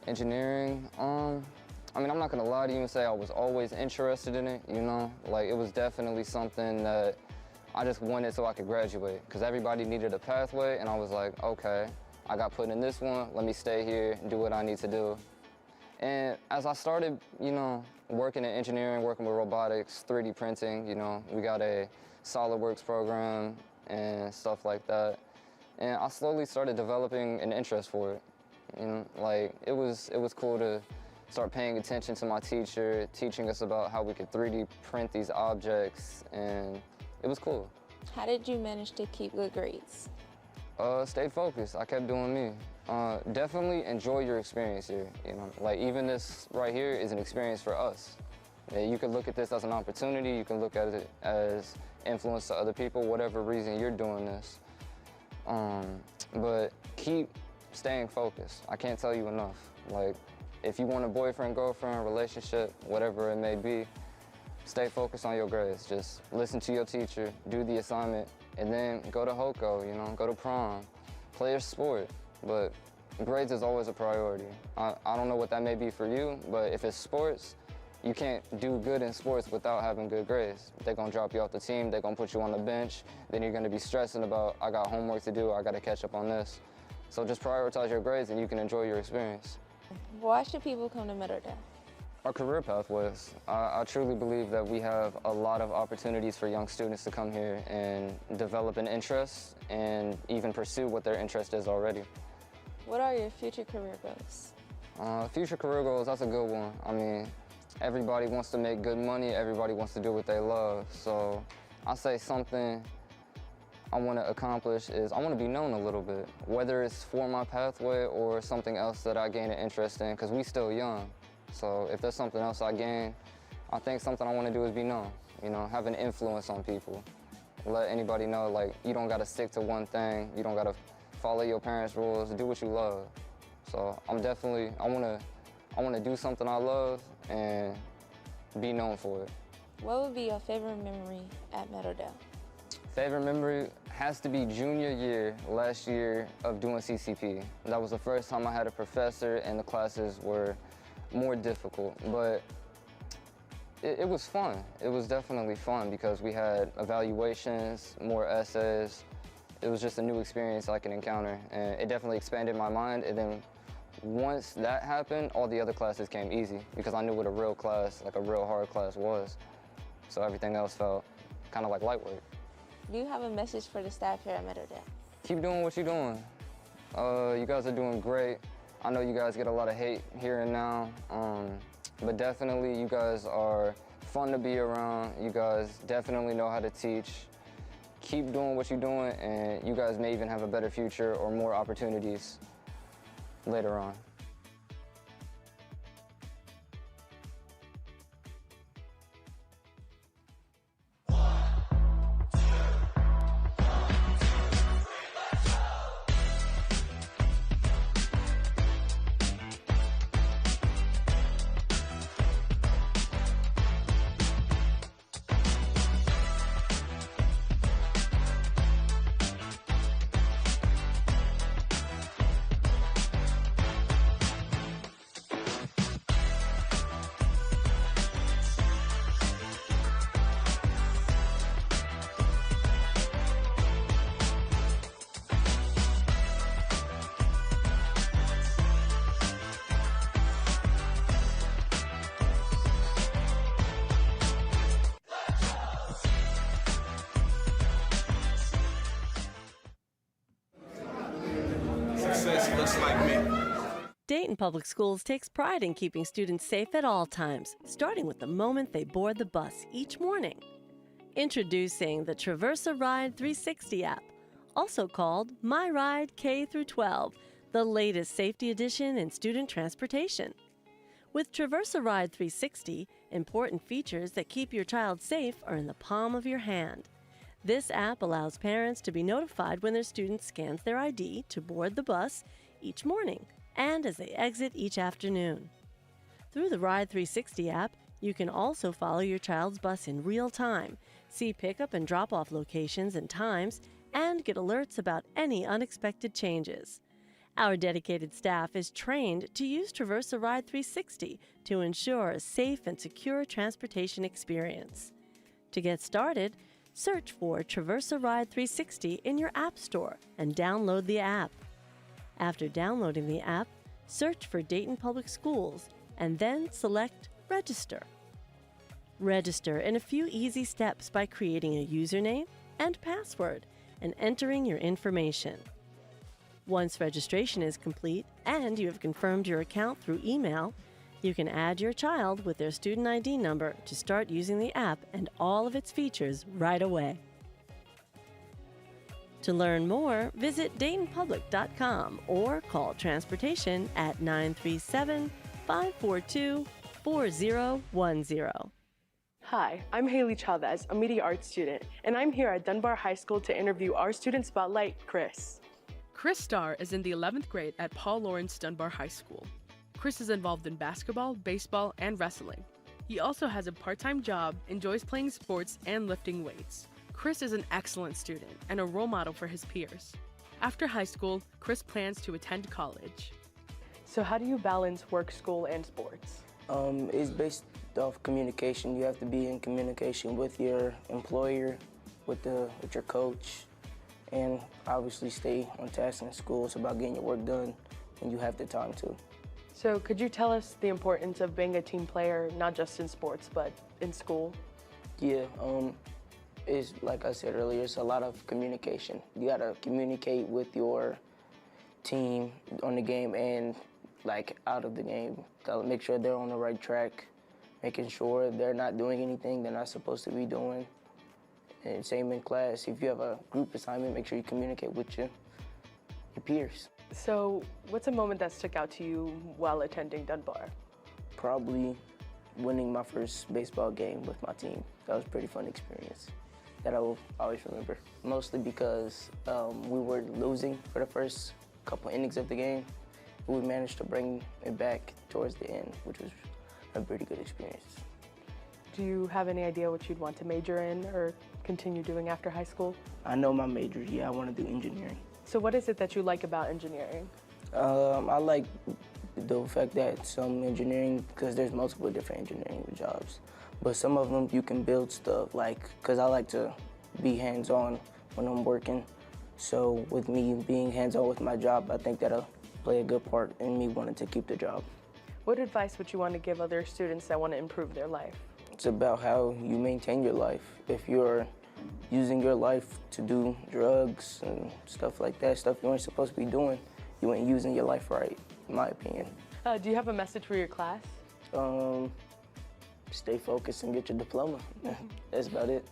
Engineering, I mean, I'm not gonna lie to you and say I was always interested in it, you know? Like, it was definitely something that I just wanted so I could graduate, because everybody needed a pathway, and I was like, okay, I got put in this one, let me stay here and do what I need to do. And as I started, you know, working in engineering, working with robotics, 3D printing, you know, we got a SolidWorks program and stuff like that. And I slowly started developing an interest for it. You know, like, it was cool to start paying attention to my teacher, teaching us about how we could 3D print these objects, and it was cool. How did you manage to keep good grades? Stayed focused. I kept doing me. Definitely enjoy your experience here. You know, like, even this right here is an experience for us. Yeah, you could look at this as an opportunity. You can look at it as influence to other people, whatever reason you're doing this. But keep staying focused. I can't tell you enough. Like, if you want a boyfriend, girlfriend, relationship, whatever it may be, stay focused on your grades. Just listen to your teacher, do the assignment, and then go to HOCO, you know, go to prom, play your sport. But grades is always a priority. I don't know what that may be for you, but if it's sports, you can't do good in sports without having good grades. They're gonna drop you off the team, they're gonna put you on the bench, then you're gonna be stressing about, I got homework to do, I gotta catch up on this. So just prioritize your grades and you can enjoy your experience. Why should people come to Meadowdale? Our career pathways. I truly believe that we have a lot of opportunities for young students to come here and develop an interest and even pursue what their interest is already. What are your future career goals? Future career goals, that's a good one. I mean, everybody wants to make good money, everybody wants to do what they love. So I say something I want to accomplish is I want to be known a little bit, whether it's for my pathway or something else that I gain an interest in, because we still young. So if there's something else I gain, I think something I want to do is be known, you know, have an influence on people. Let anybody know, like, you don't got to stick to one thing, you don't got to follow your parents' rules, do what you love. So I'm definitely, I want to do something I love and be known for it. What would be your favorite memory at Meadowdale? Favorite memory has to be junior year, last year of doing CCP. That was the first time I had a professor and the classes were more difficult, but it was fun. It was definitely fun because we had evaluations, more essays. It was just a new experience I could encounter, and it definitely expanded my mind. And then once that happened, all the other classes came easy because I knew what a real class, like a real hard class was. So everything else felt kind of like light work. Do you have a message for the staff here at Meadowdale? Keep doing what you're doing. You guys are doing great. I know you guys get a lot of hate here and now, but definitely you guys are fun to be around. You guys definitely know how to teach. Keep doing what you're doing, and you guys may even have a better future or more opportunities later on. Success looks like me. Dayton Public Schools takes pride in keeping students safe at all times, starting with the moment they board the bus each morning. Introducing the Traversa Ride 360 app, also called My Ride K-12, the latest safety edition in student transportation. With Traversa Ride 360, important features that keep your child safe are in the palm of your hand. This app allows parents to be notified when their student scans their ID to board the bus each morning and as they exit each afternoon. Through the Ride 360 app, you can also follow your child's bus in real time, see pickup and drop-off locations and times, and get alerts about any unexpected changes. Our dedicated staff is trained to use Traversa Ride 360 to ensure a safe and secure transportation experience. To get started, search for Traversa Ride 360 in your App Store and download the app. After downloading the app, search for Dayton Public Schools and then select Register. Register in a few easy steps by creating a username and password and entering your information. Once registration is complete and you have confirmed your account through email, you can add your child with their student ID number to start using the app and all of its features right away. To learn more, visit DaytonPublic.com or call transportation at 937-542-4010. Hi, I'm Haley Chavez, a media arts student, and I'm here at Dunbar High School to interview our student spotlight, Chris. Chris Starr is in the 11th grade at Paul Lawrence Dunbar High School. Chris is involved in basketball, baseball, and wrestling. He also has a part-time job, enjoys playing sports, and lifting weights. Chris is an excellent student and a role model for his peers. After high school, Chris plans to attend college. So how do you balance work, school, and sports? It's based off communication. You have to be in communication with your employer, with your coach, and obviously stay on task in school. It's about getting your work done when you have the time to. So could you tell us the importance of being a team player, not just in sports, but in school? Yeah, it's like I said earlier, it's a lot of communication. You gotta communicate with your team on the game and like out of the game. Gotta make sure they're on the right track, making sure they're not doing anything they're not supposed to be doing. And same in class, if you have a group assignment, make sure you communicate with your peers. So what's a moment that stuck out to you while attending Dunbar? Probably winning my first baseball game with my team. That was a pretty fun experience that I will always remember. Mostly because we were losing for the first couple innings of the game. We managed to bring it back towards the end, which was a pretty good experience. Do you have any idea what you'd want to major in or continue doing after high school? I know my major, yeah, I want to do engineering. So what is it that you like about engineering? I like the fact that some engineering, because there's multiple different engineering jobs, but some of them you can build stuff, like, because I like to be hands-on when I'm working. So with me being hands-on with my job, I think that'll play a good part in me wanting to keep the job. What advice would you want to give other students that want to improve their life? It's about how you maintain your life. If you're using your life to do drugs and stuff like that, stuff you ain't supposed to be doing, you ain't using your life right, in my opinion. Do you have a message for your class? Stay focused and get your diploma. That's about it.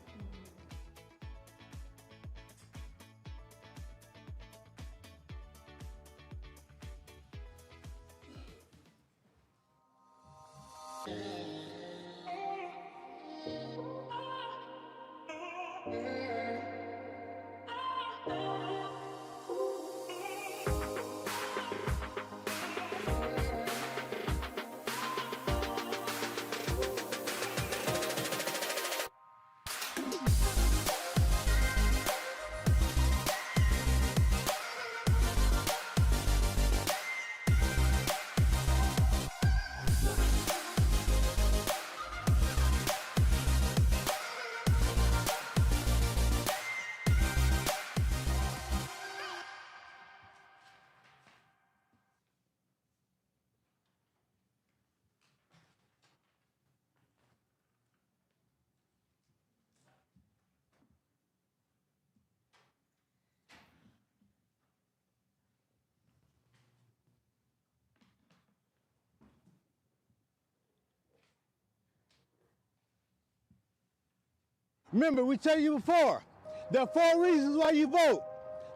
Remember, we tell you before, there are 4 reasons why you vote.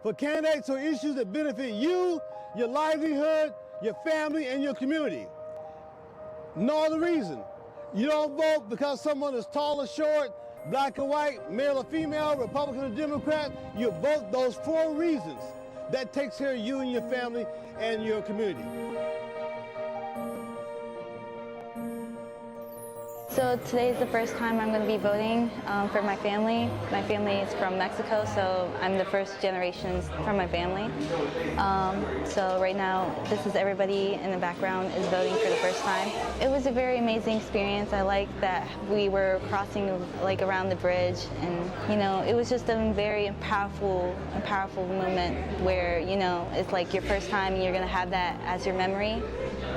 For candidates or issues that benefit you, your livelihood, your family, and your community. No other reason. You don't vote because someone is tall or short, black or white, male or female, Republican or Democrat. You vote those 4 reasons. That takes care of you and your family and your community. So today is the first time I'm going to be voting for my family. My family is from Mexico, so I'm the first generation from my family. So right now, this is everybody in the background is voting for the first time. It was a very amazing experience. I like that we were crossing like around the bridge, and you know, it was just a very powerful moment where, you know, it's like your first time and you're going to have that as your memory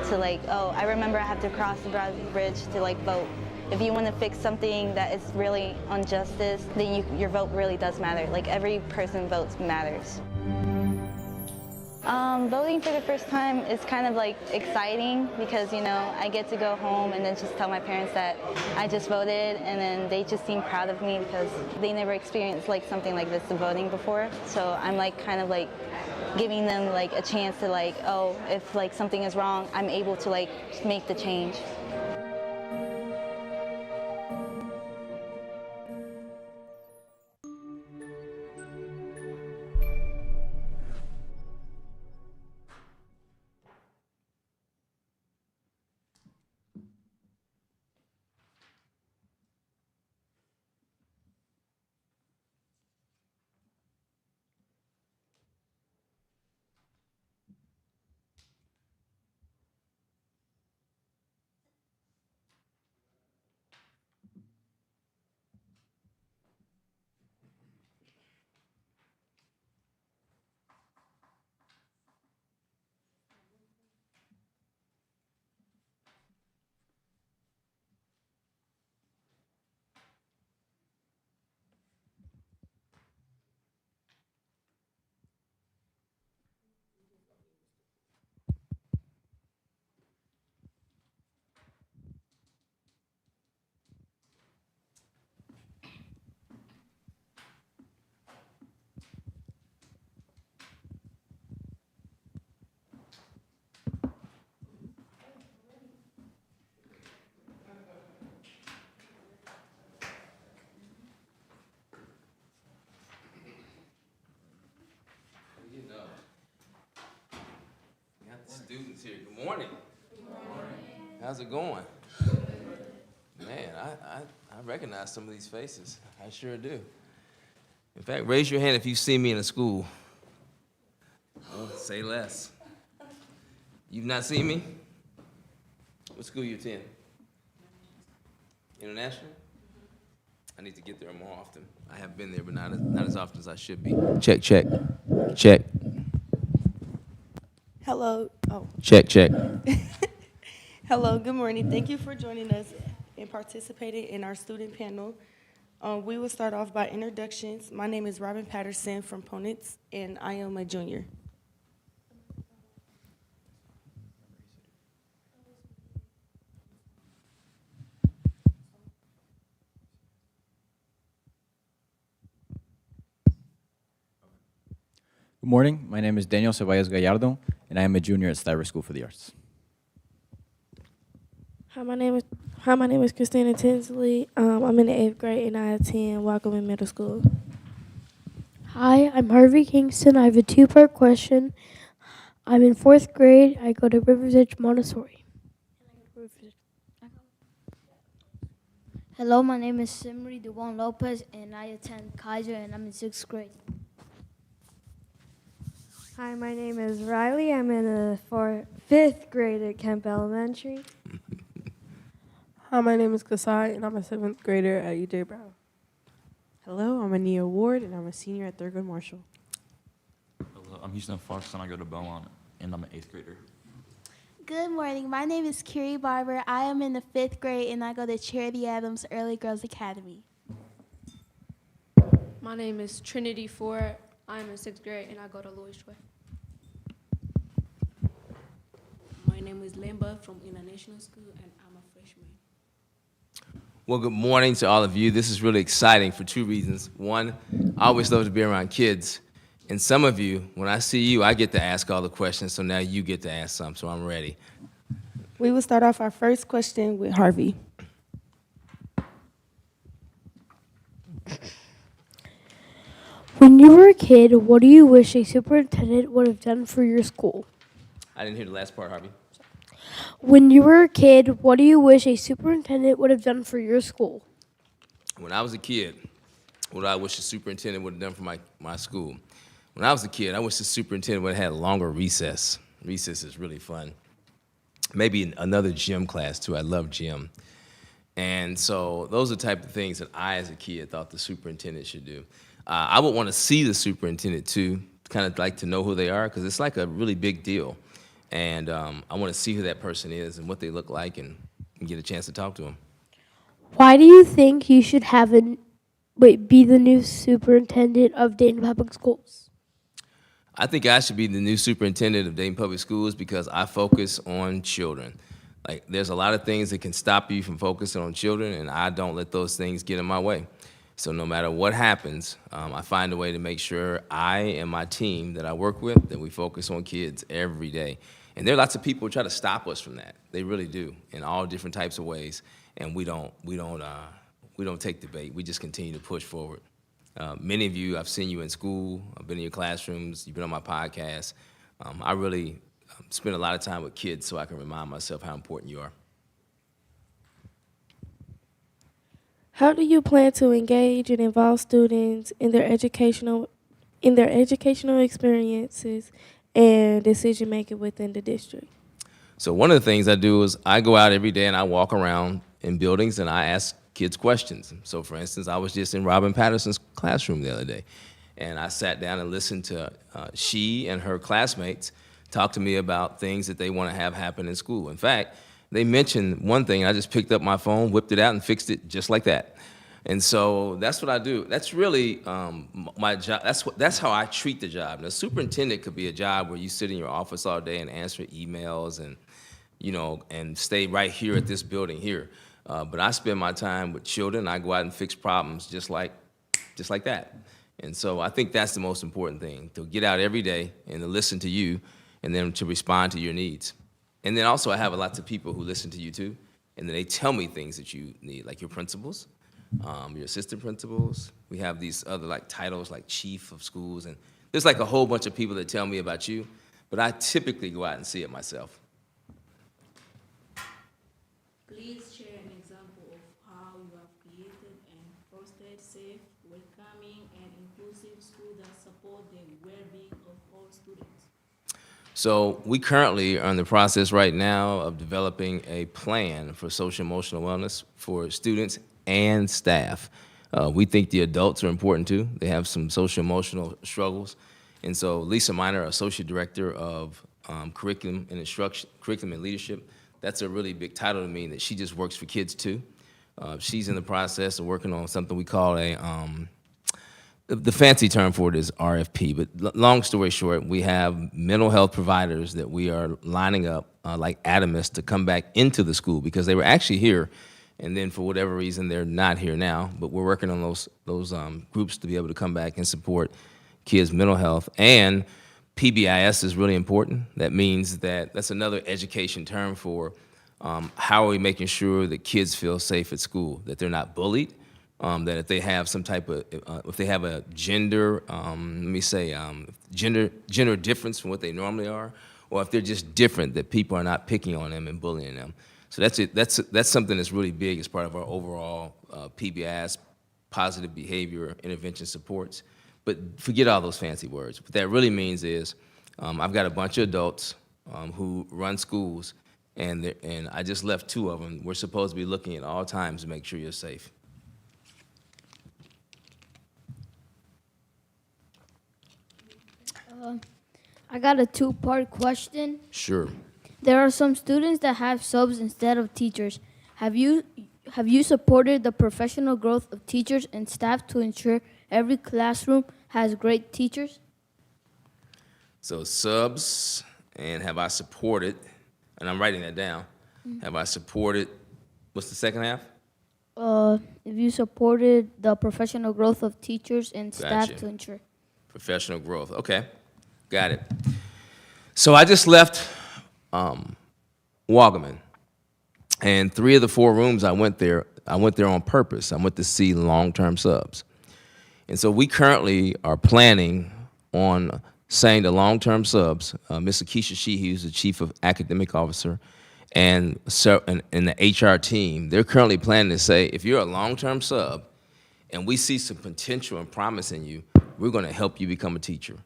to like, oh, I remember I have to cross the bridge to like vote. If you want to fix something that is really injustice, then your vote really does matter. Like every person votes matters. Voting for the first time is kind of like exciting because, you know, I get to go home and then just tell my parents that I just voted, and then they just seem proud of me because they never experienced like something like this, the voting before. So I'm like kind of like giving them like a chance to like, oh, if like something is wrong, I'm able to like make the change. Students here. Good morning. Good morning. How's it going? Man, I recognize some of these faces. I sure do. In fact, raise your hand if you see me in a school. Oh, say less. You've not seen me? What school you attend? International? I need to get there more often. I have been there, but not as often as I should be. Check, check, check. Hello. Oh. Check, check. Hello, good morning. Thank you for joining us and participating in our student panel. We will start off by introductions. My name is Robin Patterson from Ponitz, and I am a junior. Good morning. My name is Daniel Ceballos Gallardo, and I am a junior at Styver School for the Arts. Hi, my name is Christina Tinsley. I'm in the 8th grade and I attend Wacom Middle School. Hi, I'm Harvey Kingston. I have a two-part question. I'm in 4th grade. I go to Rivers Edge Montessori. Hello, my name is Simri Duwan Lopez, and I attend Kaiser, and I'm in 6th grade. Hi, my name is Riley. I'm in the 5th grade at Kemp Elementary. Hi, my name is Kasai, and I'm a 7th grader at E.J. Brown. Hello, I'm Ania Ward, and I'm a senior at Thurgood Marshall. Hello, I'm Houston Fox, and I go to Belmont, and I'm an 8th grader. Good morning. My name is Kiri Barber. I am in the 5th grade, and I go to Charity Adams Early Girls Academy. My name is Trinity Ford. I'm in 6th grade, and I go to Louis Way. My name is Lemba from International School, and I'm a freshman. Well, good morning to all of you. This is really exciting for two reasons. One, I always love to be around kids. And some of you, when I see you, I get to ask all the questions, so now you get to ask some, so I'm ready. We will start off our first question with Harvey. When you were a kid, what do you wish a superintendent would have done for your school? I didn't hear the last part, Harvey. When you were a kid, what do you wish a superintendent would have done for your school? When I was a kid, what I wish the superintendent would have done for my school. When I was a kid, I wish the superintendent would have had a longer recess. Recess is really fun. Maybe another gym class, too. I love gym. And so those are the type of things that I, as a kid, thought the superintendent should do. I would want to see the superintendent, too, kind of like to know who they are, because it's like a really big deal. And I want to see who that person is and what they look like and get a chance to talk to them. Why do you think you should be the new superintendent of Dayton Public Schools? I think I should be the new superintendent of Dayton Public Schools because I focus on children. Like, there's a lot of things that can stop you from focusing on children, and I don't let those things get in my way. So no matter what happens, I find a way to make sure I and my team that I work with, that we focus on kids every day. And there are lots of people who try to stop us from that. They really do, in all different types of ways. And we don't take the bait. We just continue to push forward. Many of you, I've seen you in school. I've been in your classrooms. You've been on my podcast. I really spend a lot of time with kids so I can remind myself how important you are. How do you plan to engage and involve students in their educational experiences and decision making within the district? So one of the things I do is I go out every day and I walk around in buildings and I ask kids questions. So for instance, I was just in Robin Patterson's classroom the other day, and I sat down and listened to she and her classmates talk to me about things that they want to have happen in school. In fact, they mentioned one thing, and I just picked up my phone, whipped it out, and fixed it just like that. And so that's what I do. That's really my job. That's how I treat the job. Now, superintendent could be a job where you sit in your office all day and answer emails and, and stay right here at this building here. But I spend my time with children. I go out and fix problems just like that. And so I think that's the most important thing, to get out every day and to listen to you and then to respond to your needs. And then also I have lots of people who listen to you too, and then they tell me things that you need, like your principals, your assistant principals. We have these other titles like chief of schools, and there's a whole bunch of people that tell me about you, but I typically go out and see it myself. Please share an example of how you have created and fostered safe, welcoming, and inclusive schools that support the well-being of all students. So we currently are in the process right now of developing a plan for social emotional wellness for students and staff. We think the adults are important too. They have some social emotional struggles. And so Lisa Miner, Associate Director of curriculum and instruction, curriculum and leadership. That's a really big title to me, that she just works for kids too. She's in the process of working on something we call the fancy term for it is RFP, but long story short, we have mental health providers that we are lining up, like Adamus, to come back into the school because they were actually here, and then for whatever reason, they're not here now, but we're working on those groups to be able to come back and support kids' mental health. And PBIS is really important. That means that's another education term for how are we making sure that kids feel safe at school, that they're not bullied, that if they have some type of, if they have a gender, gender difference from what they normally are, or if they're just different, that people are not picking on them and bullying them. So that's it. That's something that's really big as part of our overall PBIS, positive behavior intervention supports. But forget all those fancy words. What that really means is I've got a bunch of adults who run schools, and I just left 2 of them. We're supposed to be looking at all times to make sure you're safe. I got a 2-part question. Sure. There are some students that have subs instead of teachers. Have you supported the professional growth of teachers and staff to ensure every classroom has great teachers? So subs, and have I supported, and I'm writing that down, have I supported, what's the second half? If you supported the professional growth of teachers and staff Gotcha. to ensure. Professional growth, okay, got it. So I just left Wagaman, and 3 of the 4 rooms I went there on purpose. I went to see long-term subs. And so we currently are planning on saying to long-term subs, Ms. Akeisha Sheehy, who's the Chief of Academic Officer, and the HR team, they're currently planning to say, if you're a long-term sub and we see some potential and promise in you, we're going to help you become a teacher.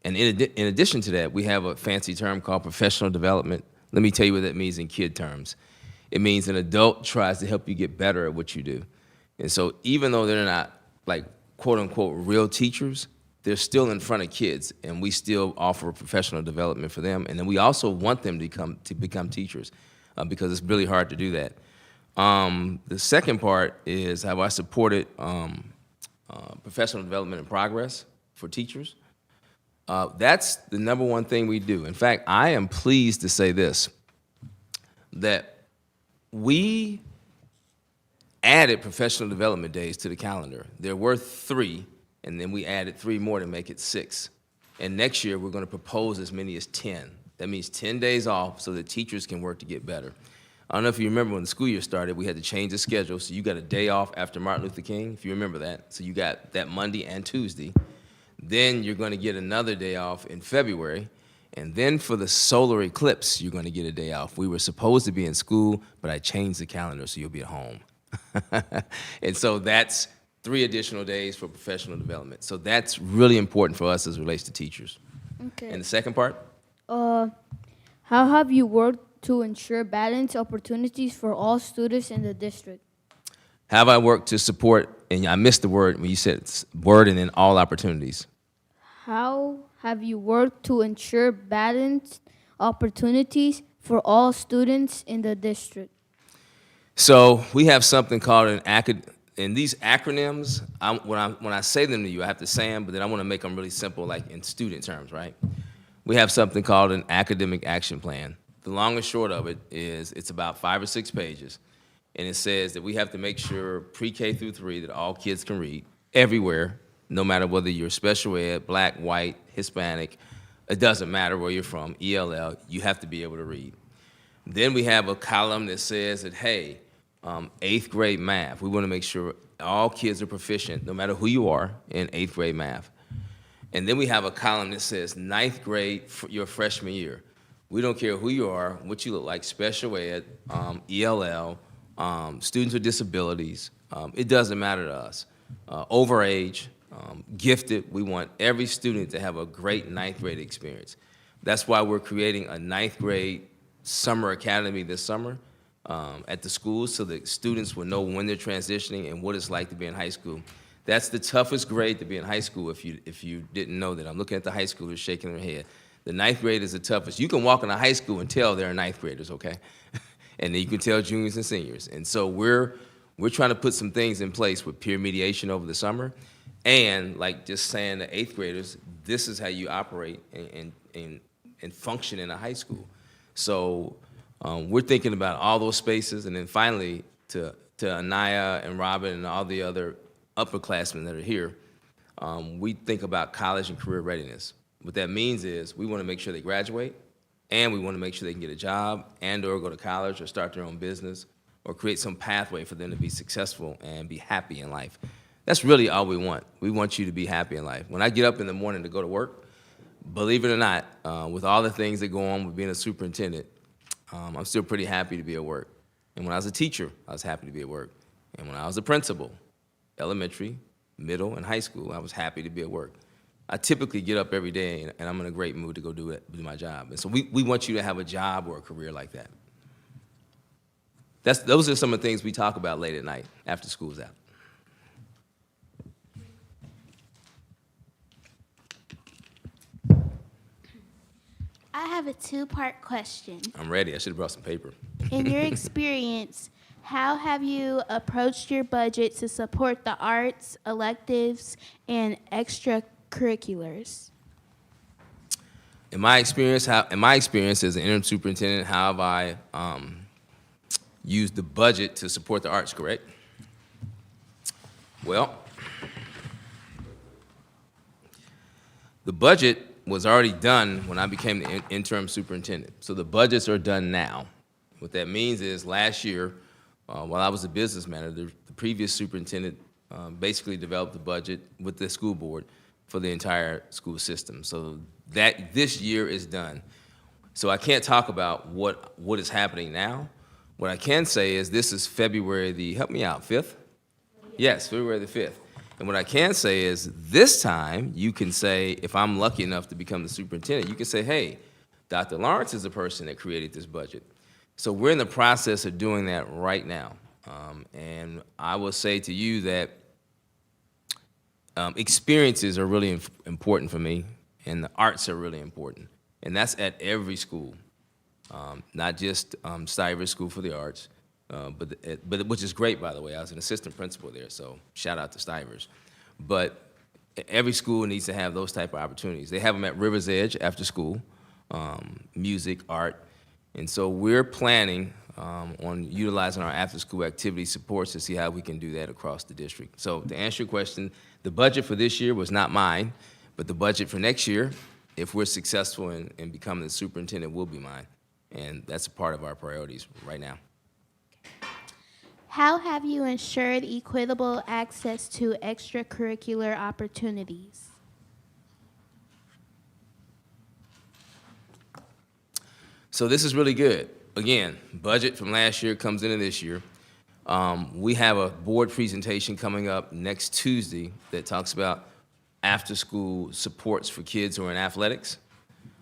And in addition to that, we have a fancy term called professional development. Let me tell you what that means in kid terms. It means an adult tries to help you get better at what you do. And so even though they're not like quote-unquote real teachers, they're still in front of kids, and we still offer professional development for them. And then we also want them to become teachers because it's really hard to do that. The second part is, have I supported professional development and progress for teachers? That's the number one thing we do. In fact, I am pleased to say this, that we added professional development days to the calendar. There were 3, and then we added 3 more to make it 6. And next year, we're going to propose as many as 10. That means 10 days off so that teachers can work to get better. I don't know if you remember when the school year started, we had to change the schedule, so you got a day off after Martin Luther King, if you remember that. So you got that Monday and Tuesday. Then you're going to get another day off in February. And then for the solar eclipse, you're going to get a day off. We were supposed to be in school, but I changed the calendar so you'll be at home. And so that's 3 additional days for professional development. So that's really important for us as it relates to teachers. Okay. And the second part? How have you worked to ensure balanced opportunities for all students in the district? Have I worked to support, and I missed the word when you said word and then all opportunities. How have you worked to ensure balanced opportunities for all students in the district? So we have something called and these acronyms, when I say them to you, I have to say them, but then I want to make them really simple, like in student terms, right? We have something called an academic action plan. The long and short of it is it's about 5 or 6 pages, and it says that we have to make sure pre-K through 3 that all kids can read everywhere, no matter whether you're special ed, black, white, Hispanic, it doesn't matter where you're from, ELL, you have to be able to read. Then we have a column that says that, hey, 8th grade math, we want to make sure all kids are proficient, no matter who you are, in 8th grade math. And then we have a column that says 9th grade your freshman year. We don't care who you are, what you look like, special ed, ELL, students with disabilities, it doesn't matter to us. Overage, gifted, we want every student to have a great 9th grade experience. That's why we're creating a 9th grade summer academy this summer at the schools so that students will know when they're transitioning and what it's like to be in high school. That's the toughest grade to be in high school if you didn't know that. I'm looking at the high schoolers shaking their head. The ninth grade is the toughest. You can walk in a high school and tell they're ninth graders, okay? And then you can tell juniors and seniors. And so we're trying to put some things in place with peer mediation over the summer, and like just saying to eighth graders, this is how you operate and function in a high school. So we're thinking about all those spaces, and then finally to Anaya and Robin and all the other upperclassmen that are here, we think about college and career readiness. What that means is we want to make sure they graduate, and we want to make sure they can get a job and or go to college or start their own business or create some pathway for them to be successful and be happy in life. That's really all we want. We want you to be happy in life. When I get up in the morning to go to work, believe it or not, with all the things that go on with being a superintendent, I'm still pretty happy to be at work. And when I was a teacher, I was happy to be at work. And when I was a principal, elementary, middle, and high school, I was happy to be at work. I typically get up every day and I'm in a great mood to go do my job. And so we want you to have a job or a career like that. Those are some of the things we talk about late at night after school's out. I have a two-part question. I'm ready. I should have brought some paper. In your experience, how have you approached your budget to support the arts, electives, and extracurriculars? In my experience as an interim superintendent, how have I used the budget to support the arts, correct? Well, the budget was already done when I became the interim superintendent. So the budgets are done now. What that means is last year, while I was a business manager, the previous superintendent basically developed the budget with the school board for the entire school system. So that this year is done. So I can't talk about what is happening now. What I can say is this is February the, help me out, 5th? Yes, February the 5th. And what I can say is this time you can say, if I'm lucky enough to become the superintendent, you can say, hey, Dr. Lawrence is the person that created this budget. So we're in the process of doing that right now. And I will say to you that experiences are really important for me, and the arts are really important. And that's at every school, not just Stivers School for the Arts, but which is great, by the way. I was an assistant principal there, so shout out to Stivers. But every school needs to have those type of opportunities. They have them at River's Edge after school, music, art. And so we're planning on utilizing our after-school activity supports to see how we can do that across the district. So to answer your question, the budget for this year was not mine, but the budget for next year, if we're successful in becoming the superintendent, will be mine. And that's a part of our priorities right now. How have you ensured equitable access to extracurricular opportunities? So this is really good. Again, budget from last year comes into this year. We have a board presentation coming up next Tuesday that talks about after-school supports for kids who are in athletics.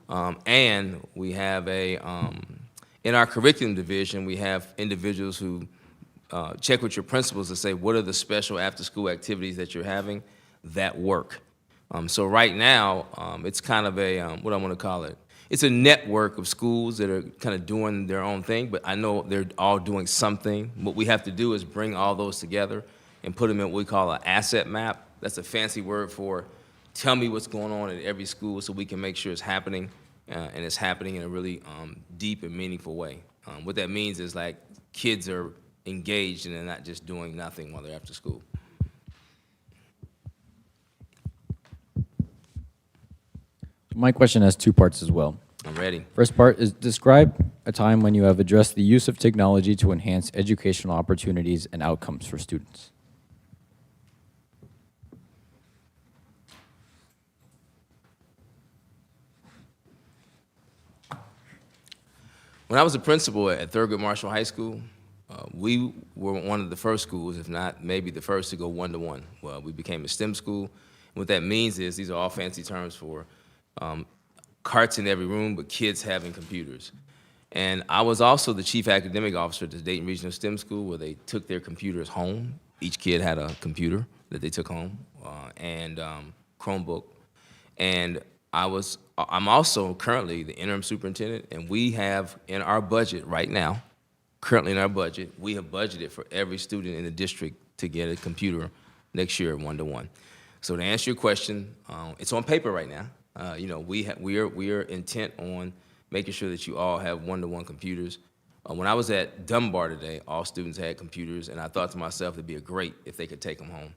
And we have in our curriculum division, we have individuals who check with your principals to say, what are the special after-school activities that you're having that work? So right now, it's kind of a, what I want to call it, it's a network of schools that are kind of doing their own thing, but I know they're all doing something. What we have to do is bring all those together and put them in what we call an asset map. That's a fancy word for tell me what's going on at every school so we can make sure it's happening, and it's happening in a really deep and meaningful way. What that means is like kids are engaged and they're not just doing nothing while they're after school. My question has two parts as well. I'm ready. First part is describe a time when you have addressed the use of technology to enhance educational opportunities and outcomes for students. When I was a principal at Thurgood Marshall High School, we were one of the first schools, if not maybe the first, to go one-to-one. Well, we became a STEM school. And what that means is, these are all fancy terms for carts in every room, but kids having computers. And I was also the chief academic officer at the Dayton Regional STEM School, where they took their computers home. Each kid had a computer that they took home, and Chromebook. And I'm also currently the interim superintendent, and we have in our budget right now, currently in our budget, we have budgeted for every student in the district to get a computer next year, 1-to-1. So to answer your question, it's on paper right now. You know, we are intent on making sure that you all have 1-to-1 computers. When I was at Dunbar today, all students had computers, and I thought to myself it'd be great if they could take them home.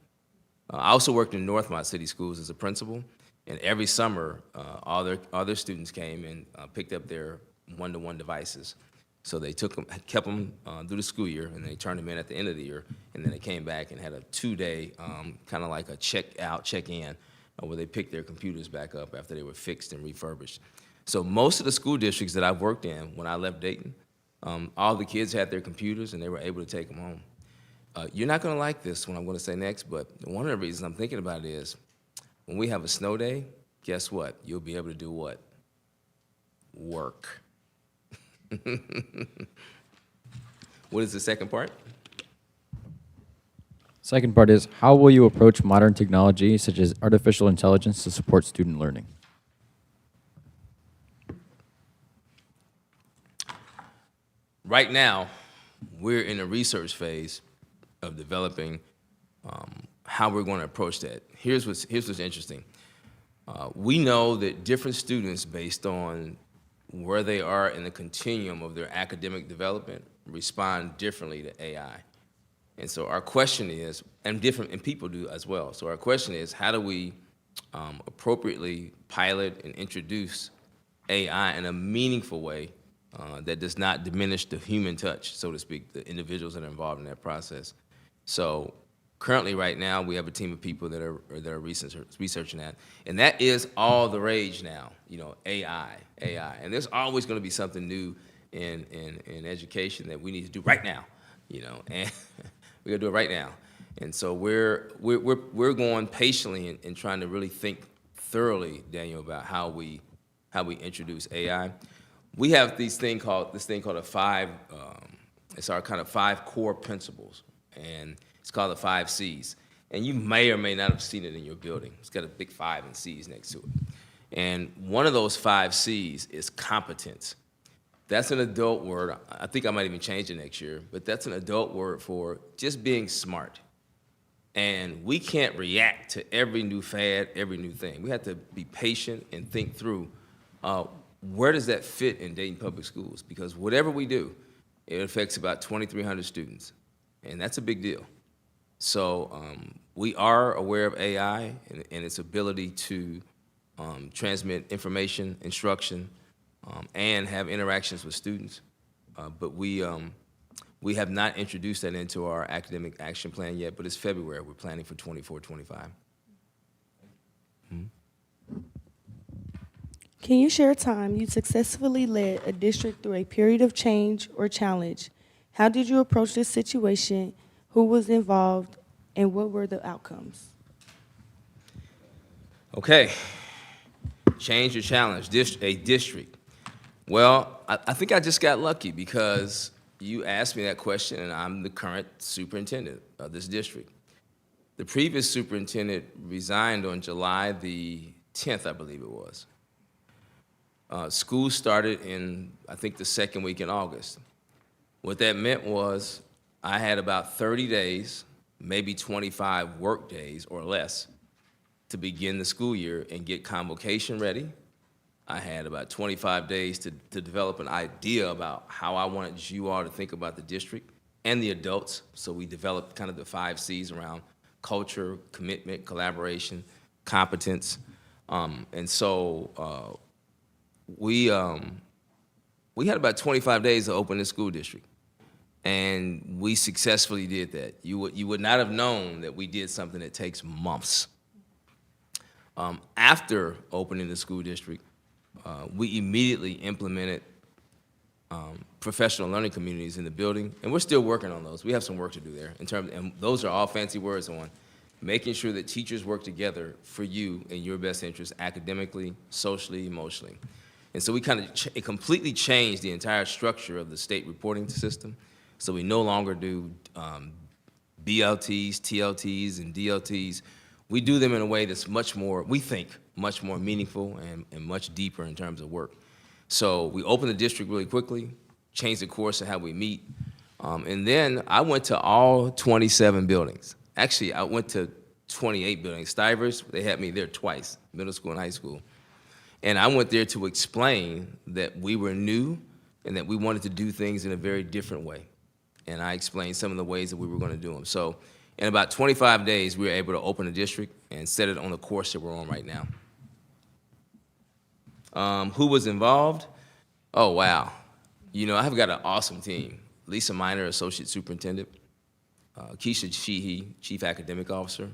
I also worked in Northmont City Schools as a principal, and every summer, all their students came and picked up their 1-to-1 devices. So they took them, kept them through the school year, and they turned them in at the end of the year, and then they came back and had a 2-day, kind of like a check-out, check-in, where they picked their computers back up after they were fixed and refurbished. So most of the school districts that I've worked in, when I left Dayton, all the kids had their computers, and they were able to take them home. You're not going to like this, what I'm going to say next, but one of the reasons I'm thinking about it is when we have a snow day, guess what? You'll be able to do what? Work. What is the second part? Second part is, how will you approach modern technology such as artificial intelligence to support student learning? Right now, we're in a research phase of developing how we're going to approach that. Here's what's interesting. We know that different students, based on where they are in the continuum of their academic development, respond differently to AI. And so our question is, and people do as well. So our question is, how do we appropriately pilot and introduce AI in a meaningful way that does not diminish the human touch, so to speak, the individuals that are involved in that process? So currently, right now, we have a team of people that are researching that, and that is all the rage now. You know, AI, and there's always going to be something new in education that we need to do right now. You know, and we got to do it right now. And so we're going patiently and trying to really think thoroughly, Daniel, about how we introduce AI. We have this thing called a five. It's our kind of 5 core principles, and it's called the 5 C's. And you may or may not have seen it in your building. It's got a big 5 and C's next to it. And one of those 5 C's is competence. That's an adult word. I think I might even change it next year, but that's an adult word for just being smart. And we can't react to every new fad, every new thing. We have to be patient and think through where does that fit in Dayton Public Schools? Because whatever we do, it affects about 2,300 students, and that's a big deal. So we are aware of AI and its ability to transmit information, instruction, and have interactions with students. But we have not introduced that into our academic action plan yet, but it's February. We're planning for 24-25. Can you share a time you successfully led a district through a period of change or challenge? How did you approach this situation? Who was involved? And what were the outcomes? Okay. Change or challenge, a district. Well, I think I just got lucky because you asked me that question, and I'm the current superintendent of this district. The previous superintendent resigned on July the 10th, I believe it was. School started in, I think, the second week in August. What that meant was I had about 30 days, maybe 25 work days or less, to begin the school year and get convocation ready. I had about 25 days to develop an idea about how I wanted you all to think about the district and the adults. So we developed kind of the 5 C's around culture, commitment, collaboration, competence. And so we had about 25 days to open the school district. And we successfully did that. You would not have known that we did something that takes months. After opening the school district, we immediately implemented professional learning communities in the building, and we're still working on those. We have some work to do there and those are all fancy words on making sure that teachers work together for you in your best interest academically, socially, emotionally. And so we kind of completely changed the entire structure of the state reporting system. So we no longer do BLTs, TLTs, and DLTs. we do them in a way that's much more, we think, much more meaningful and much deeper in terms of work. So we opened the district really quickly, changed the course of how we meet, and then I went to all 27 buildings. Actually, I went to 28 buildings. Stivers, they had me there twice, middle school and high school. And I went there to explain that we were new and that we wanted to do things in a very different way. And I explained some of the ways that we were going to do them. So in about 25 days, we were able to open the district and set it on the course that we're on right now. Who was involved? Oh, wow. You know, I've got an awesome team. Lisa Miner, Associate Superintendent. Keisha Sheehy, Chief Academic Officer.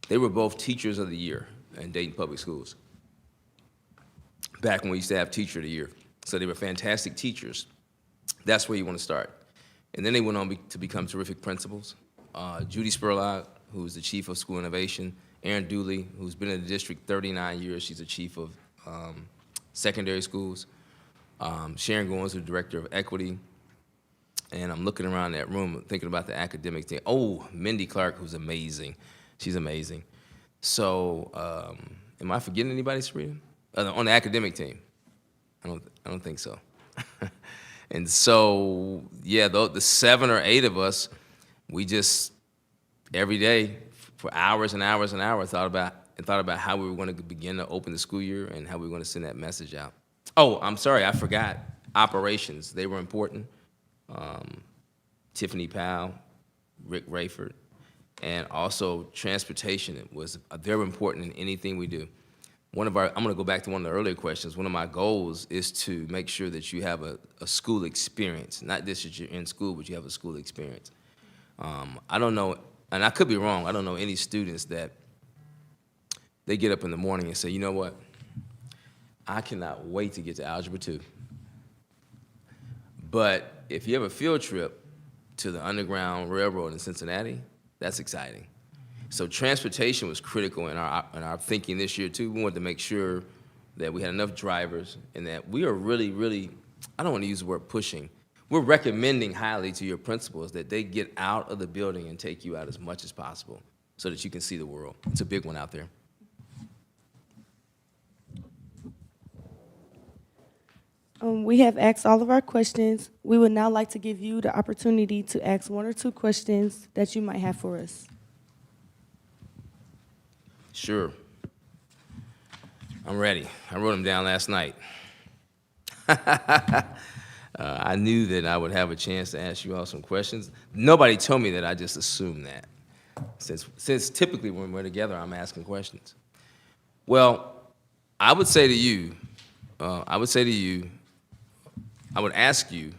They were both Teachers of the Year in Dayton Public Schools, back when we used to have Teacher of the Year. So they were fantastic teachers. That's where you want to start. And then they went on to become terrific principals. Judy Spurlock, who's the Chief of School Innovation. Erin Dooley, who's been in the district 39 years. She's the Chief of Secondary Schools. Sharon Goins, the Director of Equity. And I'm looking around that room thinking about the academic team. Oh, Mindy Clark, who's amazing. She's amazing. So, am I forgetting anybody, Sabrina? On the academic team? I don't think so. And so, yeah, the 7 or 8 of us, we just every day for hours and hours and hours thought about how we were going to begin to open the school year and how we were going to send that message out. Oh, I'm sorry, I forgot. Operations, they were important. Tiffany Powell, Rick Rayford, and also transportation was very important in anything we do. I'm going to go back to one of the earlier questions. One of my goals is to make sure that you have a school experience, not just that you're in school, but you have a school experience. I don't know, and I could be wrong, I don't know any students that they get up in the morning and say, you know what, I cannot wait to get to Algebra 2. But if you have a field trip to the Underground Railroad in Cincinnati, that's exciting. So transportation was critical in our thinking this year too. We wanted to make sure that we had enough drivers and that we are really, really, I don't want to use the word pushing, we're recommending highly to your principals that they get out of the building and take you out as much as possible so that you can see the world. It's a big one out there. We have asked all of our questions. We would now like to give you the opportunity to ask 1 or 2 questions that you might have for us. Sure. I'm ready. I wrote them down last night. I knew that I would have a chance to ask you all some questions. Nobody told me that. I just assumed that. Since typically when we're together, I'm asking questions. Well, I would ask you,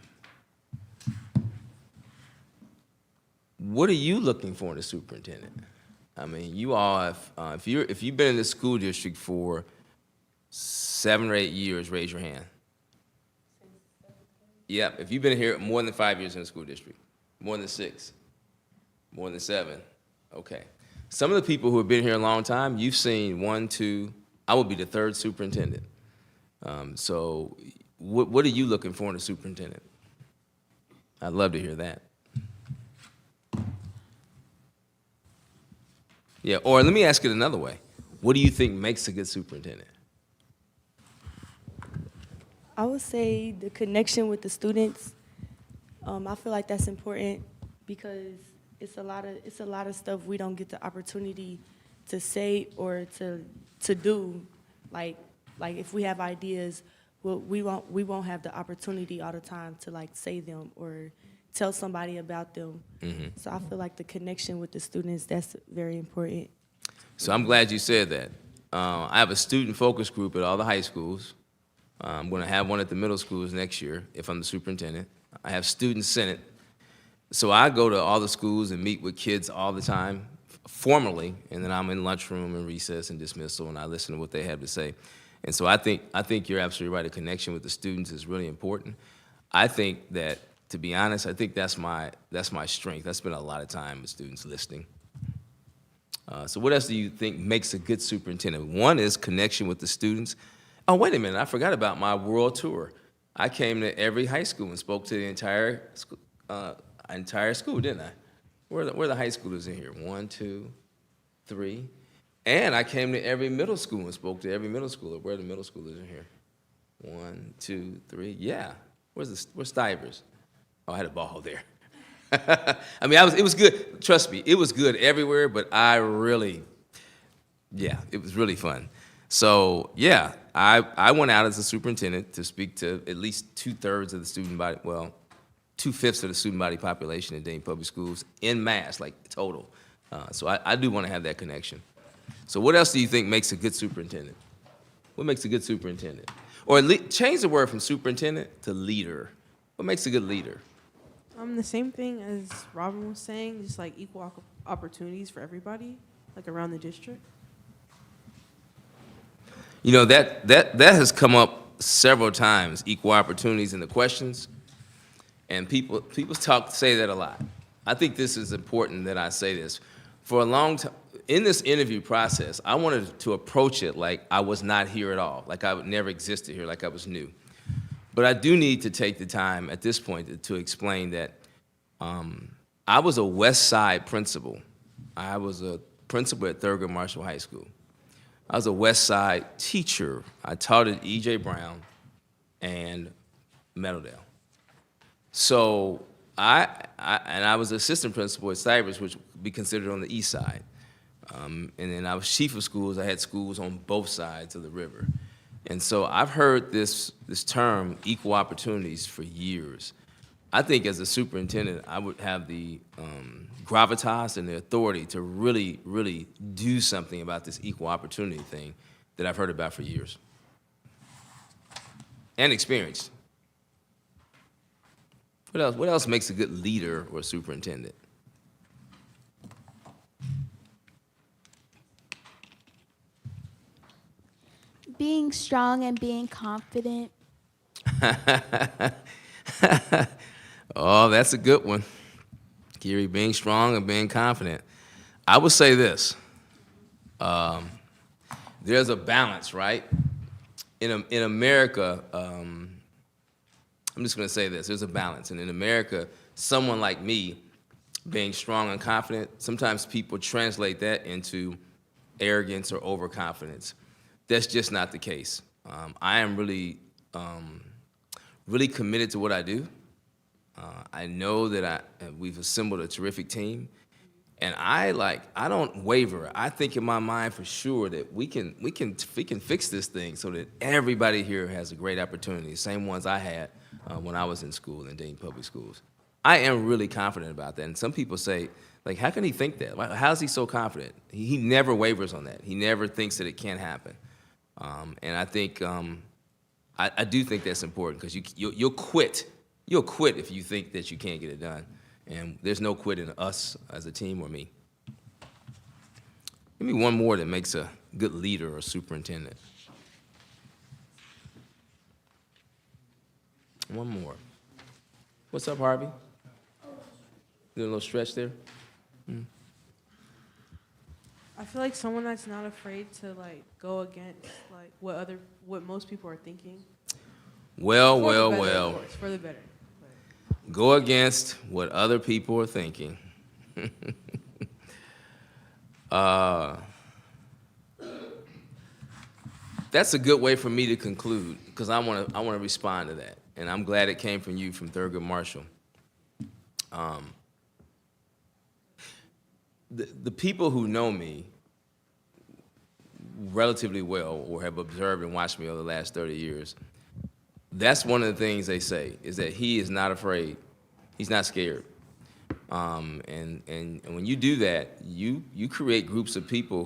what are you looking for in a superintendent? I mean, you all have, if you've been in the school district for 7 or 8 years, raise your hand. Yep, if you've been here more than 5 years in the school district, more than 6, more than 7, okay. Some of the people who have been here a long time, you've seen 1, 2, I would be the 3rd superintendent. So what are you looking for in a superintendent? I'd love to hear that. Yeah, or let me ask it another way. What do you think makes a good superintendent? I would say the connection with the students. I feel like that's important because it's a lot of stuff we don't get the opportunity to say or to do. Like if we have ideas, we won't have the opportunity all the time to like say them or tell somebody about them. Mm-hmm. So I feel like the connection with the students, that's very important. So I'm glad you said that. I have a student focus group at all the high schools. I'm going to have one at the middle schools next year if I'm the superintendent. I have student senate. So I go to all the schools and meet with kids all the time, formally, and then I'm in lunchroom and recess and dismissal, and I listen to what they have to say. And so I think you're absolutely right. A connection with the students is really important. I think that, to be honest, I think that's my strength. I spend a lot of time with students listening. So what else do you think makes a good superintendent? One is connection with the students. Oh, wait a minute, I forgot about my world tour. I came to every high school and spoke to the entire school, didn't I? Where are the high schoolers in here? 1, 2, 3. And I came to every middle school and spoke to every middle schooler. Where are the middle schoolers in here? 1, 2, 3. Yeah. Where's Stivers? Oh, I had a ball there. I mean, it was good. Trust me, it was good everywhere, but it was really fun. So, yeah, I went out as a superintendent to speak to at least 2/3 of the student body, well, 2/5 of the student body population in Dayton Public Schools en masse, like total. So I do want to have that connection. So what else do you think makes a good superintendent? What makes a good superintendent? Or change the word from superintendent to leader. What makes a good leader? The same thing as Robin was saying, just like equal opportunities for everybody, like around the district. You know, that has come up several times, equal opportunities in the questions, and people say that a lot. I think this is important that I say this. For a long time, in this interview process, I wanted to approach it like I was not here at all, like I never existed here, like I was new. But I do need to take the time at this point to explain that I was a West Side principal. I was a principal at Thurgood Marshall High School. I was a West Side teacher. I taught at E.J. Brown and Meadowdale. So I was assistant principal at Stivers, which would be considered on the east side. And then I was chief of schools. I had schools on both sides of the river. And so I've heard this term, equal opportunities, for years. I think as a superintendent, I would have the gravitas and the authority to really, really do something about this equal opportunity thing that I've heard about for years and experienced. What else makes a good leader or superintendent? Being strong and being confident. Oh, that's a good one. Kiri, being strong and being confident. I would say this. There's a balance, right? In America, I'm just going to say this. There's a balance. And in America, someone like me being strong and confident, sometimes people translate that into arrogance or overconfidence. That's just not the case. I am really committed to what I do. I know that we've assembled a terrific team, and I don't waver. I think in my mind for sure that we can fix this thing so that everybody here has a great opportunity, same ones I had when I was in school in Dayton Public Schools. I am really confident about that, and some people say, like, how can he think that? How is he so confident? He never wavers on that. He never thinks that it can't happen. And I think I do think that's important because you'll quit. You'll quit if you think that you can't get it done. And there's no quit in us as a team or me. Give me one more that makes a good leader or superintendent. One more. What's up, Harvey? Doing a little stretch there? I feel like someone that's not afraid to go against what most people are thinking. Well. Of course, for the better. Go against what other people are thinking. That's a good way for me to conclude because I want to respond to that, and I'm glad it came from you from Thurgood Marshall. The people who know me relatively well or have observed and watched me over the last 30 years, that's one of the things they say, is that he is not afraid. He's not scared. And when you do that, you create groups of people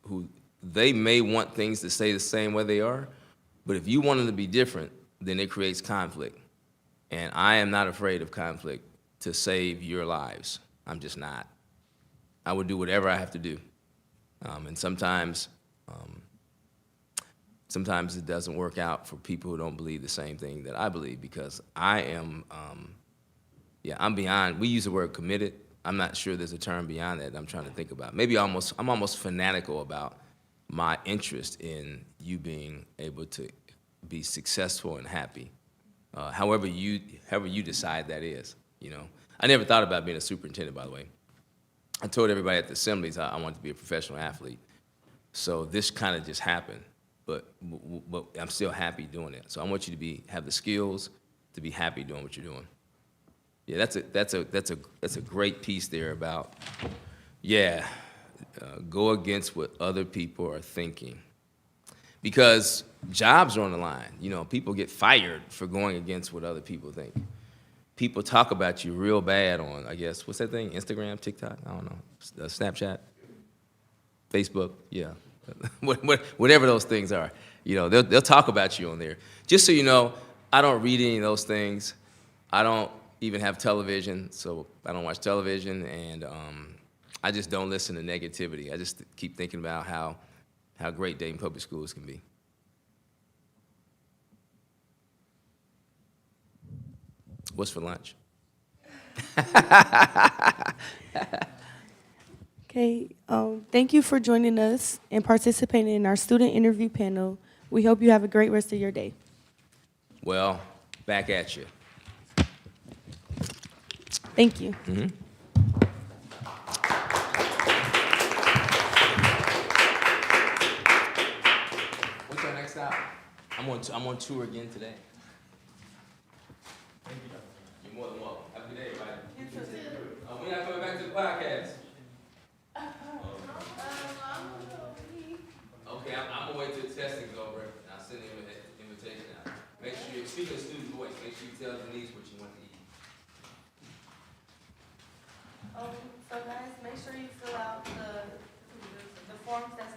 who they may want things to stay the same way they are, but if you want them to be different, then it creates conflict. And I am not afraid of conflict to save your lives. I'm just not. I would do whatever I have to do. And sometimes it doesn't work out for people who don't believe the same thing that I believe because I am, I'm beyond, we use the word committed. I'm not sure there's a term beyond that I'm trying to think about. Maybe I'm almost fanatical about my interest in you being able to be successful and happy, however you decide that is, you know. I never thought about being a superintendent, by the way. I told everybody at the assemblies I wanted to be a professional athlete. So this kind of just happened, but I'm still happy doing it. So I want you to have the skills to be happy doing what you're doing. Yeah, that's a great piece there about, go against what other people are thinking. Because jobs are on the line. You know, people get fired for going against what other people think. People talk about you real bad on, I guess, what's that thing? Instagram, TikTok? I don't know. Snapchat? Facebook? Yeah. Whatever those things are. You know, they'll talk about you on there. Just so you know, I don't read any of those things. I don't even have television, so I don't watch television, and I just don't listen to negativity. I just keep thinking about how great Dayton Public Schools can be. What's for lunch? Okay, thank you for joining us and participating in our student interview panel. We hope you have a great rest of your day. Well, back at you. Thank you. Mm-hmm. What's our next stop? I'm on tour again today. Thank you. You're more than welcome. Have a good day, everybody. You too. We're not coming back to the podcast. Okay, I'm gonna wait till the testing's over, and I'll send you an invitation out. Make sure you're speaking of student voice. Make sure you tell Denise what you want to eat. So guys, make sure you fill out the forms that's